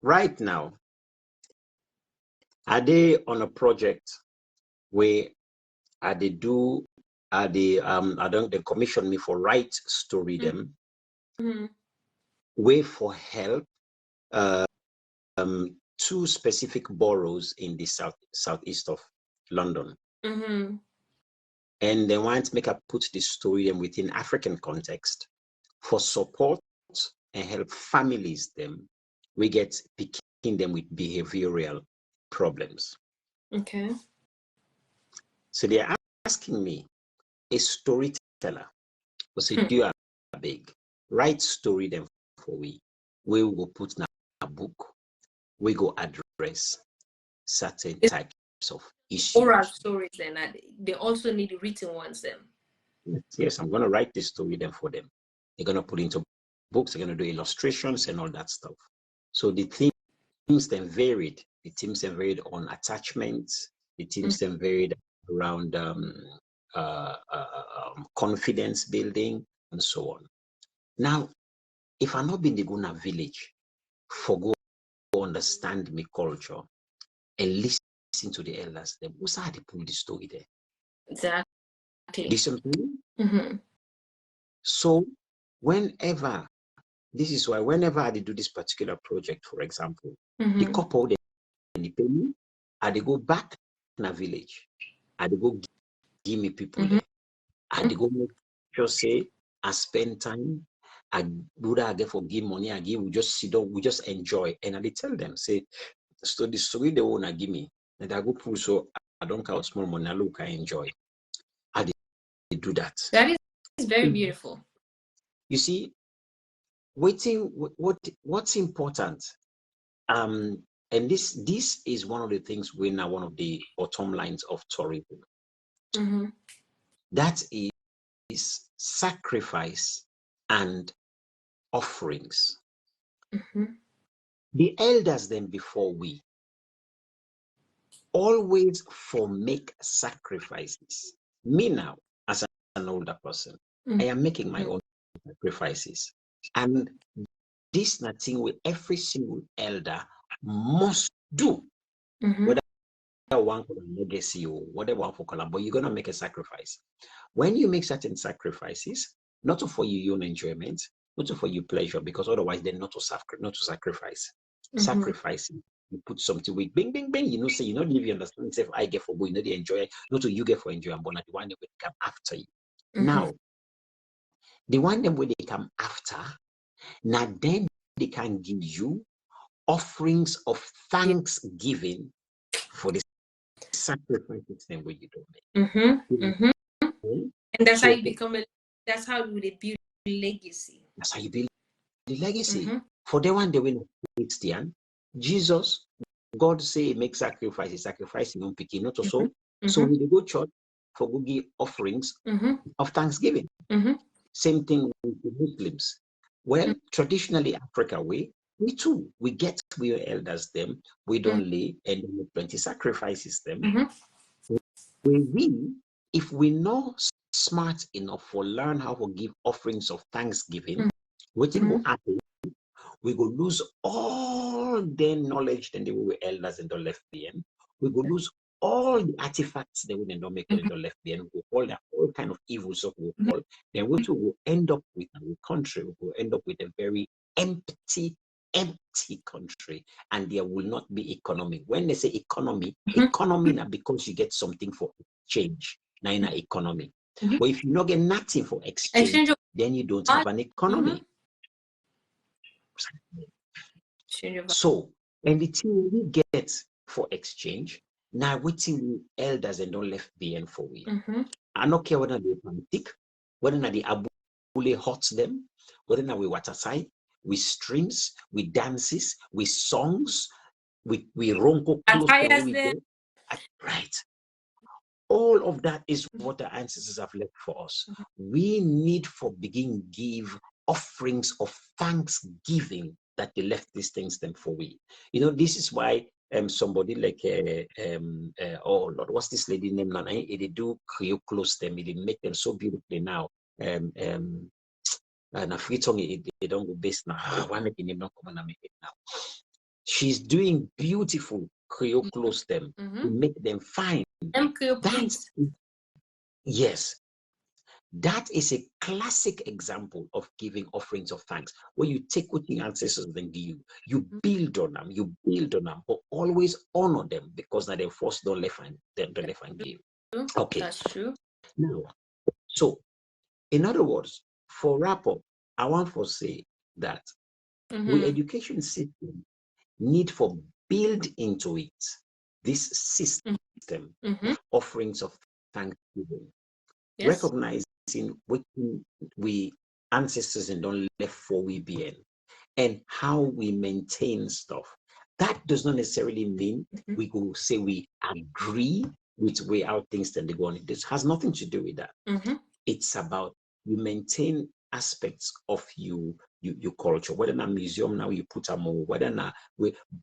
right now are they on a project where they commission me for write story them way for help two specific boroughs in the southeast of London. Mm-hmm. And they want to make a put the story within African context for support and help families them. We get picking them with behavioral problems. Okay. So they're asking me, a storyteller, we say, do a big, write story them for we. We will put in a book. We go address certain types of issues. Oral stories then, they also need written ones then. Yes, I'm going to write this story then for them. They're going to put into books, they're going to do illustrations and all that stuff. So the themes then varied. The themes then varied on attachments. The themes then varied around confidence building and so on. Now, if I'm not in the Guna village, for go understand my culture and listen to the elders, then who's how they put the story there? Exactly. Listen to me. So whenever, this is why whenever I do this particular project, for example, the couple, they pay me, and they go back in a village, and they go give me people there, and they go make sure say, I spend time, I do that, I get for give money, I give, we just sit down, we just enjoy. And I tell them, say, so the story they want to give me, and I go pull, so I don't count small money, I look, I enjoy. I do that. That is very beautiful. You see, what's important, and this is one of the things we're now one of the bottom lines of tourism. That is sacrifice and offerings. The elders then before we always make sacrifices. Me now, as an older person, I am making my own sacrifices. And this nothing with every single elder must do. Whether one for a legacy or whatever one for color, but you're gonna make a sacrifice. When you make certain sacrifices, not for your own enjoyment, not for your pleasure, because otherwise they're not to sacrifice. Sacrificing, you put something with bing, bing, bing, you know, say, you know, if you understand, say, I get for go, you know, they enjoy, not to you get for enjoy, but not the one that will come after you. Now, the one that will they come after, now then they can give you offerings of thanksgiving for the sacrifices then what you don't make. And that's how you become that's how you build legacy. That's how you build the legacy. For the one they will Christian, Jesus, God say make sacrifices, sacrificing on picking, not so. So we go church for go give offerings of thanksgiving. Same thing with the Muslims. Well, traditionally Africa we too, we get we elders them, we don't lay and we plenty sacrifices them. If we know smart enough for learn how to give offerings of thanksgiving, what will happen? We go lose all the knowledge that they were elders and don't left behind. We go lose all the artifacts they wouldn't make when they left behind. We all that all kind of evils of all. Then what we will end up with our country, we will end up with a very empty country, and there will not be economy. When they say economy now because you get something for exchange, now in an economy. But if you not get nothing for exchange, then you don't have an economy. So, and the thing we get for exchange, now waiting elders and don't left behind for we. I don't care whether they politic, whether the abule hurts them, whether we waterside, with streams, with dances, with songs, with ronco close to we go. Right. All of that is what the ancestors have left for us. We need for begin give offerings of thanksgiving that they left these things them for we. You know, this is why somebody like oh Lord, what's this lady name now? They do close them, they make them so beautifully now. And a free tongue they don't go base now. Why make the name not come and make it now? She's doing beautiful Creole close them to make them fine. MQ, please. Yes. That is a classic example of giving offerings of thanks. When you take what your ancestors then give you build on them, but always honor them, because now they first don't left and give. Okay. That's true. Now, so in other words, for wrap up, I want to say that we education system need for build into it this system of offerings of thanksgiving. Yes. Recognizing what we ancestors and don't left for we be in, and how we maintain stuff. That does not necessarily mean we go say we agree with the way how things tend to go on. This has nothing to do with that. It's about you maintain aspects of your culture, whether in a museum now you put a more, whether not,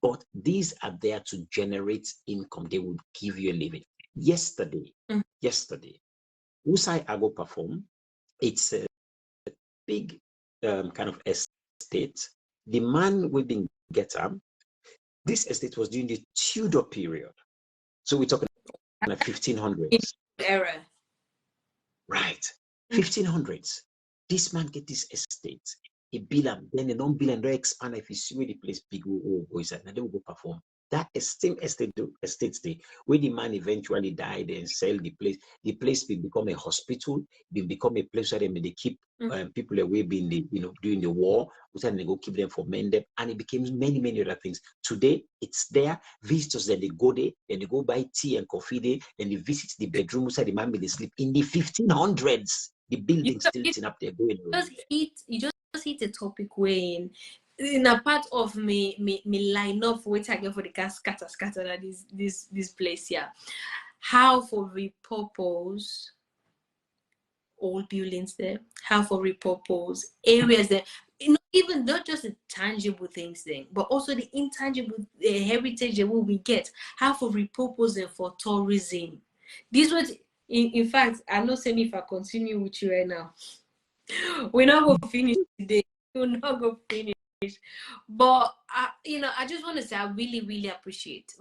but these are there to generate income. They would give you a living. Yesterday, Usai Ago perform. It's a big kind of estate. The man we didn't get up. This estate was during the Tudor period, so we're talking like 1500s era. Right, 1500s. This man get this estate. He bill him, then they don't bill and they expand. If you see where the place big is at, now they will go perform. That is same estate day where the man eventually died and sell the place. The place will become a hospital. Will become a place where they keep people away being during the war. Then they go keep them for mending, and it became many other things. Today it's there. Visitors then they go there, then they go buy tea and coffee there, then they visit the bedroom where the man will sleep. In the 1500s, the building still sitting up there going. You just hit a topic where in a part of me line up what I get for the gas scatter that this place here. How for repurpose old buildings there, how for repurpose areas there, even not just the tangible things there, but also the intangible heritage that we get, how for repurpose them for tourism. This was in fact, I'm not saying if I continue with you right now, we're not going to finish today. We're not going to finish. But I just want to say I really appreciate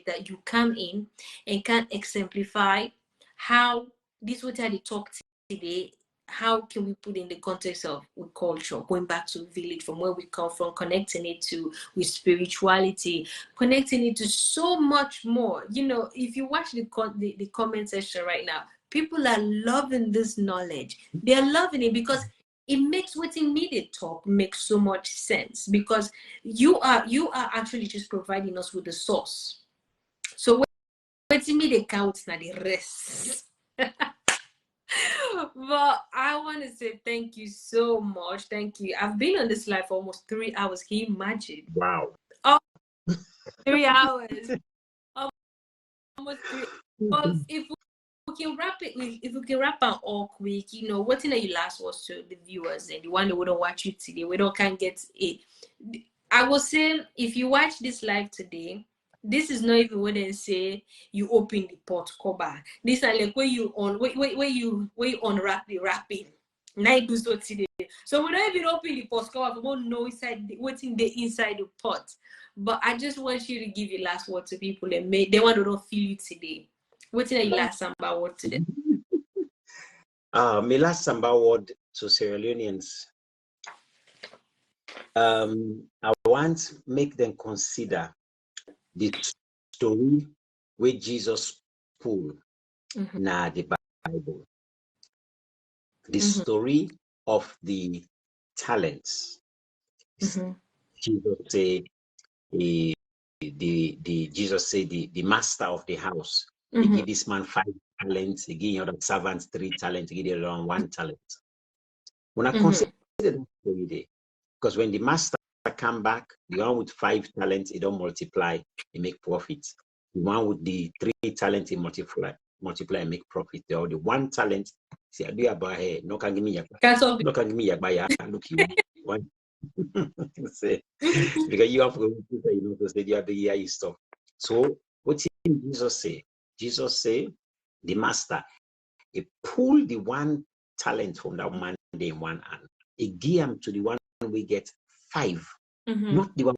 that you come in and can exemplify how this what I talked today. How can we put in the context of with culture, going back to village from where we come from, connecting it to with spirituality, connecting it to so much more. If you watch the comment section right now, people are loving this knowledge. They're loving it because it makes what immediate talk makes so much sense, because you are actually just providing us with the source. So what's immediate counts now the rest. But I want to say thank you so much. Thank you. I've been on this live for almost 3 hours. Can you imagine? Wow. 3 hours. Almost 3. Well, if we can wrap up all quick, what in you last was to the viewers and the one that wouldn't watch you today, we don't can't get it. I will say, if you watch this live today, this is not even when they say you open the pot cover. This is like where you unwrap the wrapping. Now you do so today. So we don't even open the pot cover. We won't know what's in the inside the pot. But I just want you to give your last word to people and they want to don't feel you today. What's your last Samba word today? My last Samba word to Sierra Leoneans. I want to make them consider the story where Jesus pulled na the Bible. The story of the talents. Jesus say Jesus said the master of the house, he give this man 5 talents, he give other servants 3 talents, he give the other 1 talent. When I consider that story there, because when the master come back, the one with 5 talents, he don't multiply, he make profit. The one with the 3 talents, he multiply and make profit. The 1 talent, say, I do about here, no can give me look you one. Say, because you have to say you have to hear his stuff. So what did Jesus say? Jesus say the master, he pulled the 1 talent from that man in one hand. He give him to the one we get 5. Not the one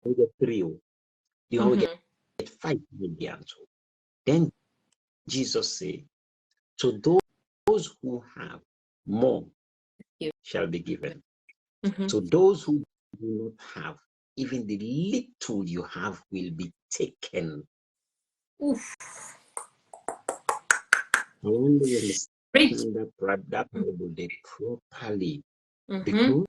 we get 3. The one we get 5 million. Then Jesus say, to those those who have more Yeah. shall be given. Mm-hmm. So those who do not have, even the little you have will be taken. Oof. I wonder you Great. understand that Bible there properly. Mm-hmm. Because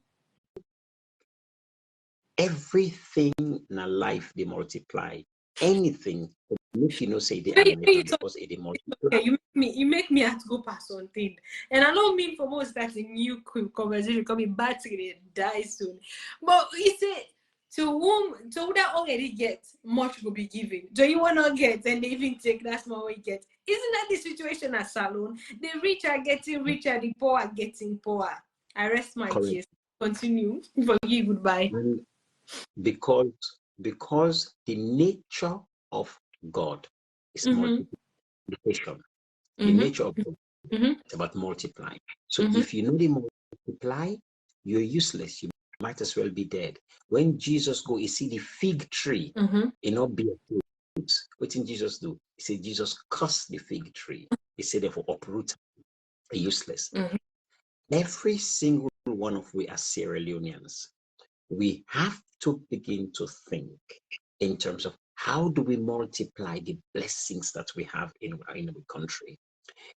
everything in a life they multiply. Anything, if you know, say they are because it multiply. Okay, you make me have to go past something, and I don't mean for most that's a new conversation coming back to die soon. But you say to who that already get much will be given. Do you want to get and they even take that small we get? Isn't that the situation at Salon? The rich are getting richer, the poor are getting poorer. I rest my case. Continue. For you, goodbye. And because the nature of God is multiplication. The nature of God is about multiplying. So if you know the multiply, you're useless. You might as well be dead. When Jesus go, you see the fig tree, you know, bear fruits. What did Jesus do? He said, Jesus cursed the fig tree. He said, therefore, uproot, useless. Every single one of we as Sierra Leoneans, we have to begin to think in terms of how do we multiply the blessings that we have in our country.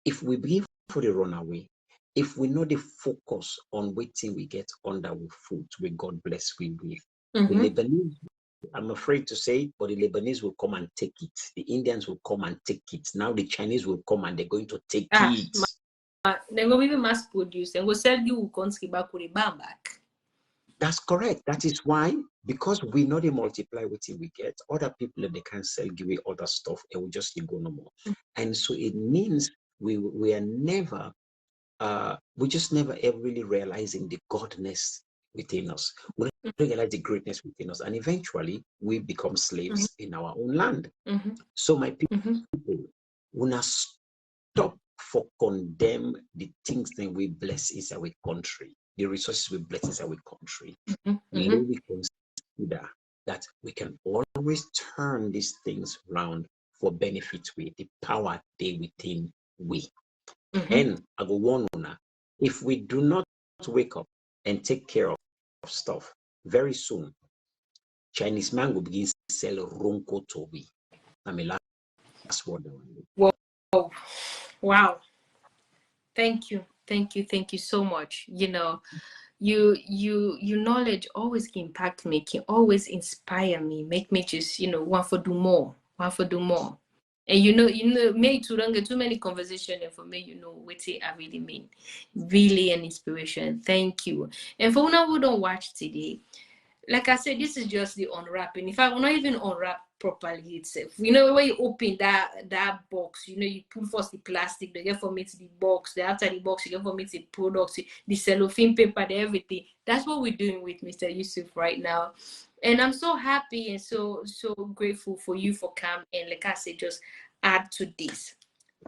If we begin for the runaway, if we know the focus on waiting we get under our foot, with God bless we with. The Lebanese, I'm afraid to say it, but the Lebanese will come and take it. The Indians will come and take it. Now the Chinese will come and they're going to take it. They're going to be mass produced and we'll sell you country back with a back. That's correct. That is why, because we know they multiply what we get, other people they can sell, give away other stuff, and we just go no more. And so it means we are never, we just never ever really realizing the godness within us. We don't realize the greatness within us, and eventually we become slaves in our own land. So my people, we not stop for condemn the things that we bless is our country. The resources we bless is our country. We consider that we can always turn these things around for benefit with the power they within we. And I go one on, if we do not wake up and take care of stuff, very soon Chinese man will begin to sell ronko to we. I mean, last word. Wow. Thank you so much. You know, your knowledge always impact me, can always inspire me, make me just, you know, want to do more. And you know, me too don't get too many conversation, and for me, you know what I really mean. Really an inspiration. Thank you. And for now who don't watch today, like I said, this is just the unwrapping. In fact, we're not even unwrap properly itself. You know, when you open that box, you know, you pull first the plastic, they get from it the box, then after the box, you get from it the products, the cellophane paper, the everything. That's what we're doing with Mr. Yusuf right now. And I'm so happy and so grateful for you for coming and, like I said, just add to this.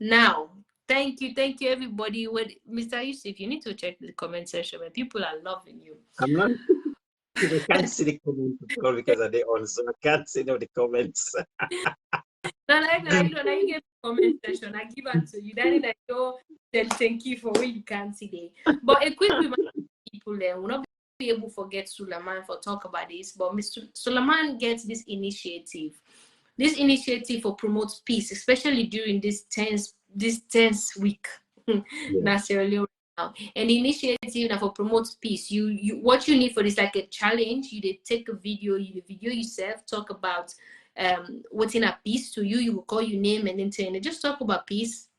Now, thank you everybody. With Mr. Yusuf, you need to check the comment section where people are loving you. I'm not. I can't see the comments because of the on, so I can't see the comments. Now, you get the comment section. I give it to you. Then I go thank you for what you can't see there. But a quick reminder to people there, we'll not be able to forget Suleiman for talk about this. But Mr. Suleiman gets this initiative for promote peace, especially during this tense week. Necessarily. And the initiative now for promote peace, you what you need for this, like a challenge, you take a video, you video yourself, talk about what's in a peace to you, you will call your name and then just talk about peace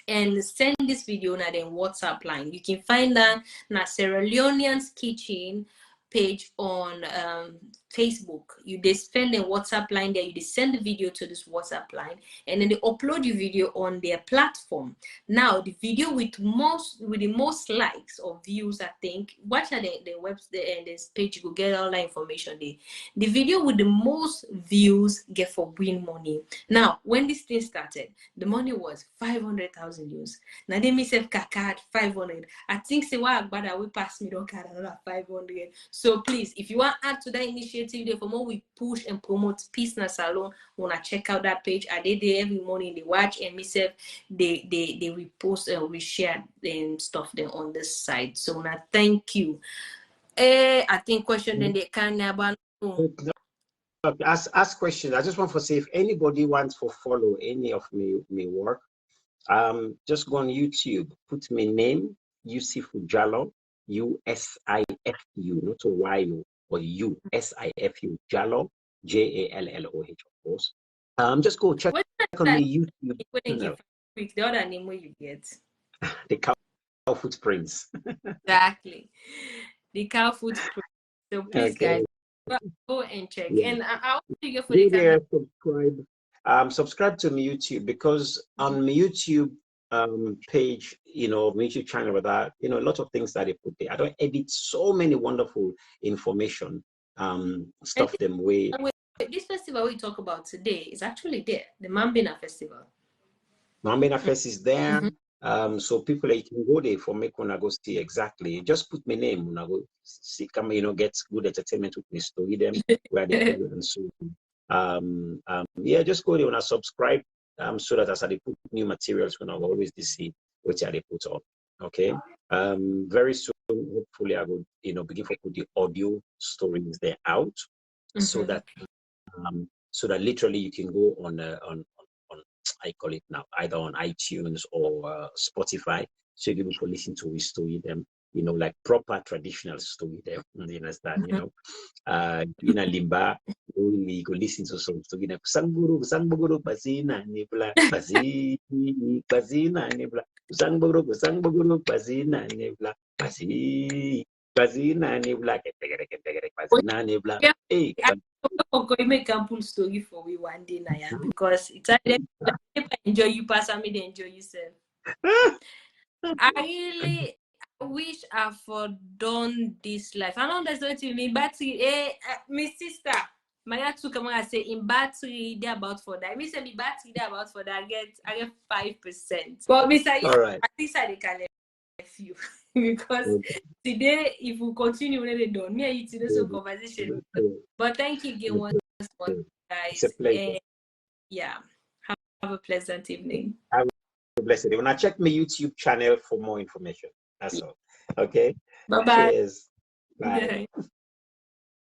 and send this video now then WhatsApp line. You can find that na Sierra Leoneans Kitchen page on Facebook. You send a WhatsApp line there, you send the video to this WhatsApp line, and then they upload your video on their platform. Now the video with the most likes or views, I think, watch at the website and this page, you go get all that information there. The video with the most views get for win money. Now when this thing started, the money was 500,000 views. Now they myself kakad 500. I think say why Agbada we pass me don't carry another 500. So please, if you want to add to that initiative, initiative there. For more we push and promote Peace na Salon, wanna check out that page. Are they there every morning? They watch and myself they repost and we share and stuff there on this side. So now thank you. I think question then they can about ask questions. I just want to say if anybody wants to follow any of me work, just go on YouTube, put my name, Yusifu Jallow, USIFU, not a Y-O, or USIFU, Jallow, JALLOH, of course. Just go check on my YouTube channel. The other name where you get the cow footprints. Exactly, the cow footprints. So please, Okay. guys, go and check. Yeah. And I want to go for the subscribe. Subscribe to my YouTube, because on my YouTube page, my YouTube channel, with that, a lot of things that they put there. I don't edit so many wonderful information, stuff them way. This festival we talk about today is actually there, the Mambina Festival. Mambina Fest is there. So people, you can go there for me when I go see exactly. Just put my name when I go see, come, get good entertainment with me story them where they are. And so yeah, just go there when I subscribe, so that as I put new materials, when I always see what they put on. Okay. Very soon, hopefully I will, begin to put the audio stories there out, so that literally you can go on I call it now, either on iTunes or Spotify, so you can listen to we story them, like proper traditional story them. You understand? In a limba, we go listen to some story. Sangburu bazina nibla bazina nibla sangburu bazina nibla bazina nibla bazina nibla. Hey. I'm going to make a full story for we one day, Naya, because it's if I enjoy you, pass me, they enjoy yourself. I really wish I for done this life. I know that's not to me, battery. My sister, my two come and say in battery they about for that. Me say me battery they about for that. I get 5%. But me say right. At least I can left you because today if we continue when they done, me and you today some conversation. But thank you again once more, guys. It's a pleasure. Yeah, have a pleasant evening. Have a blessed day. When I check my YouTube channel for more information. That's all. Okay. Bye bye. Cheers. Bye. Yeah.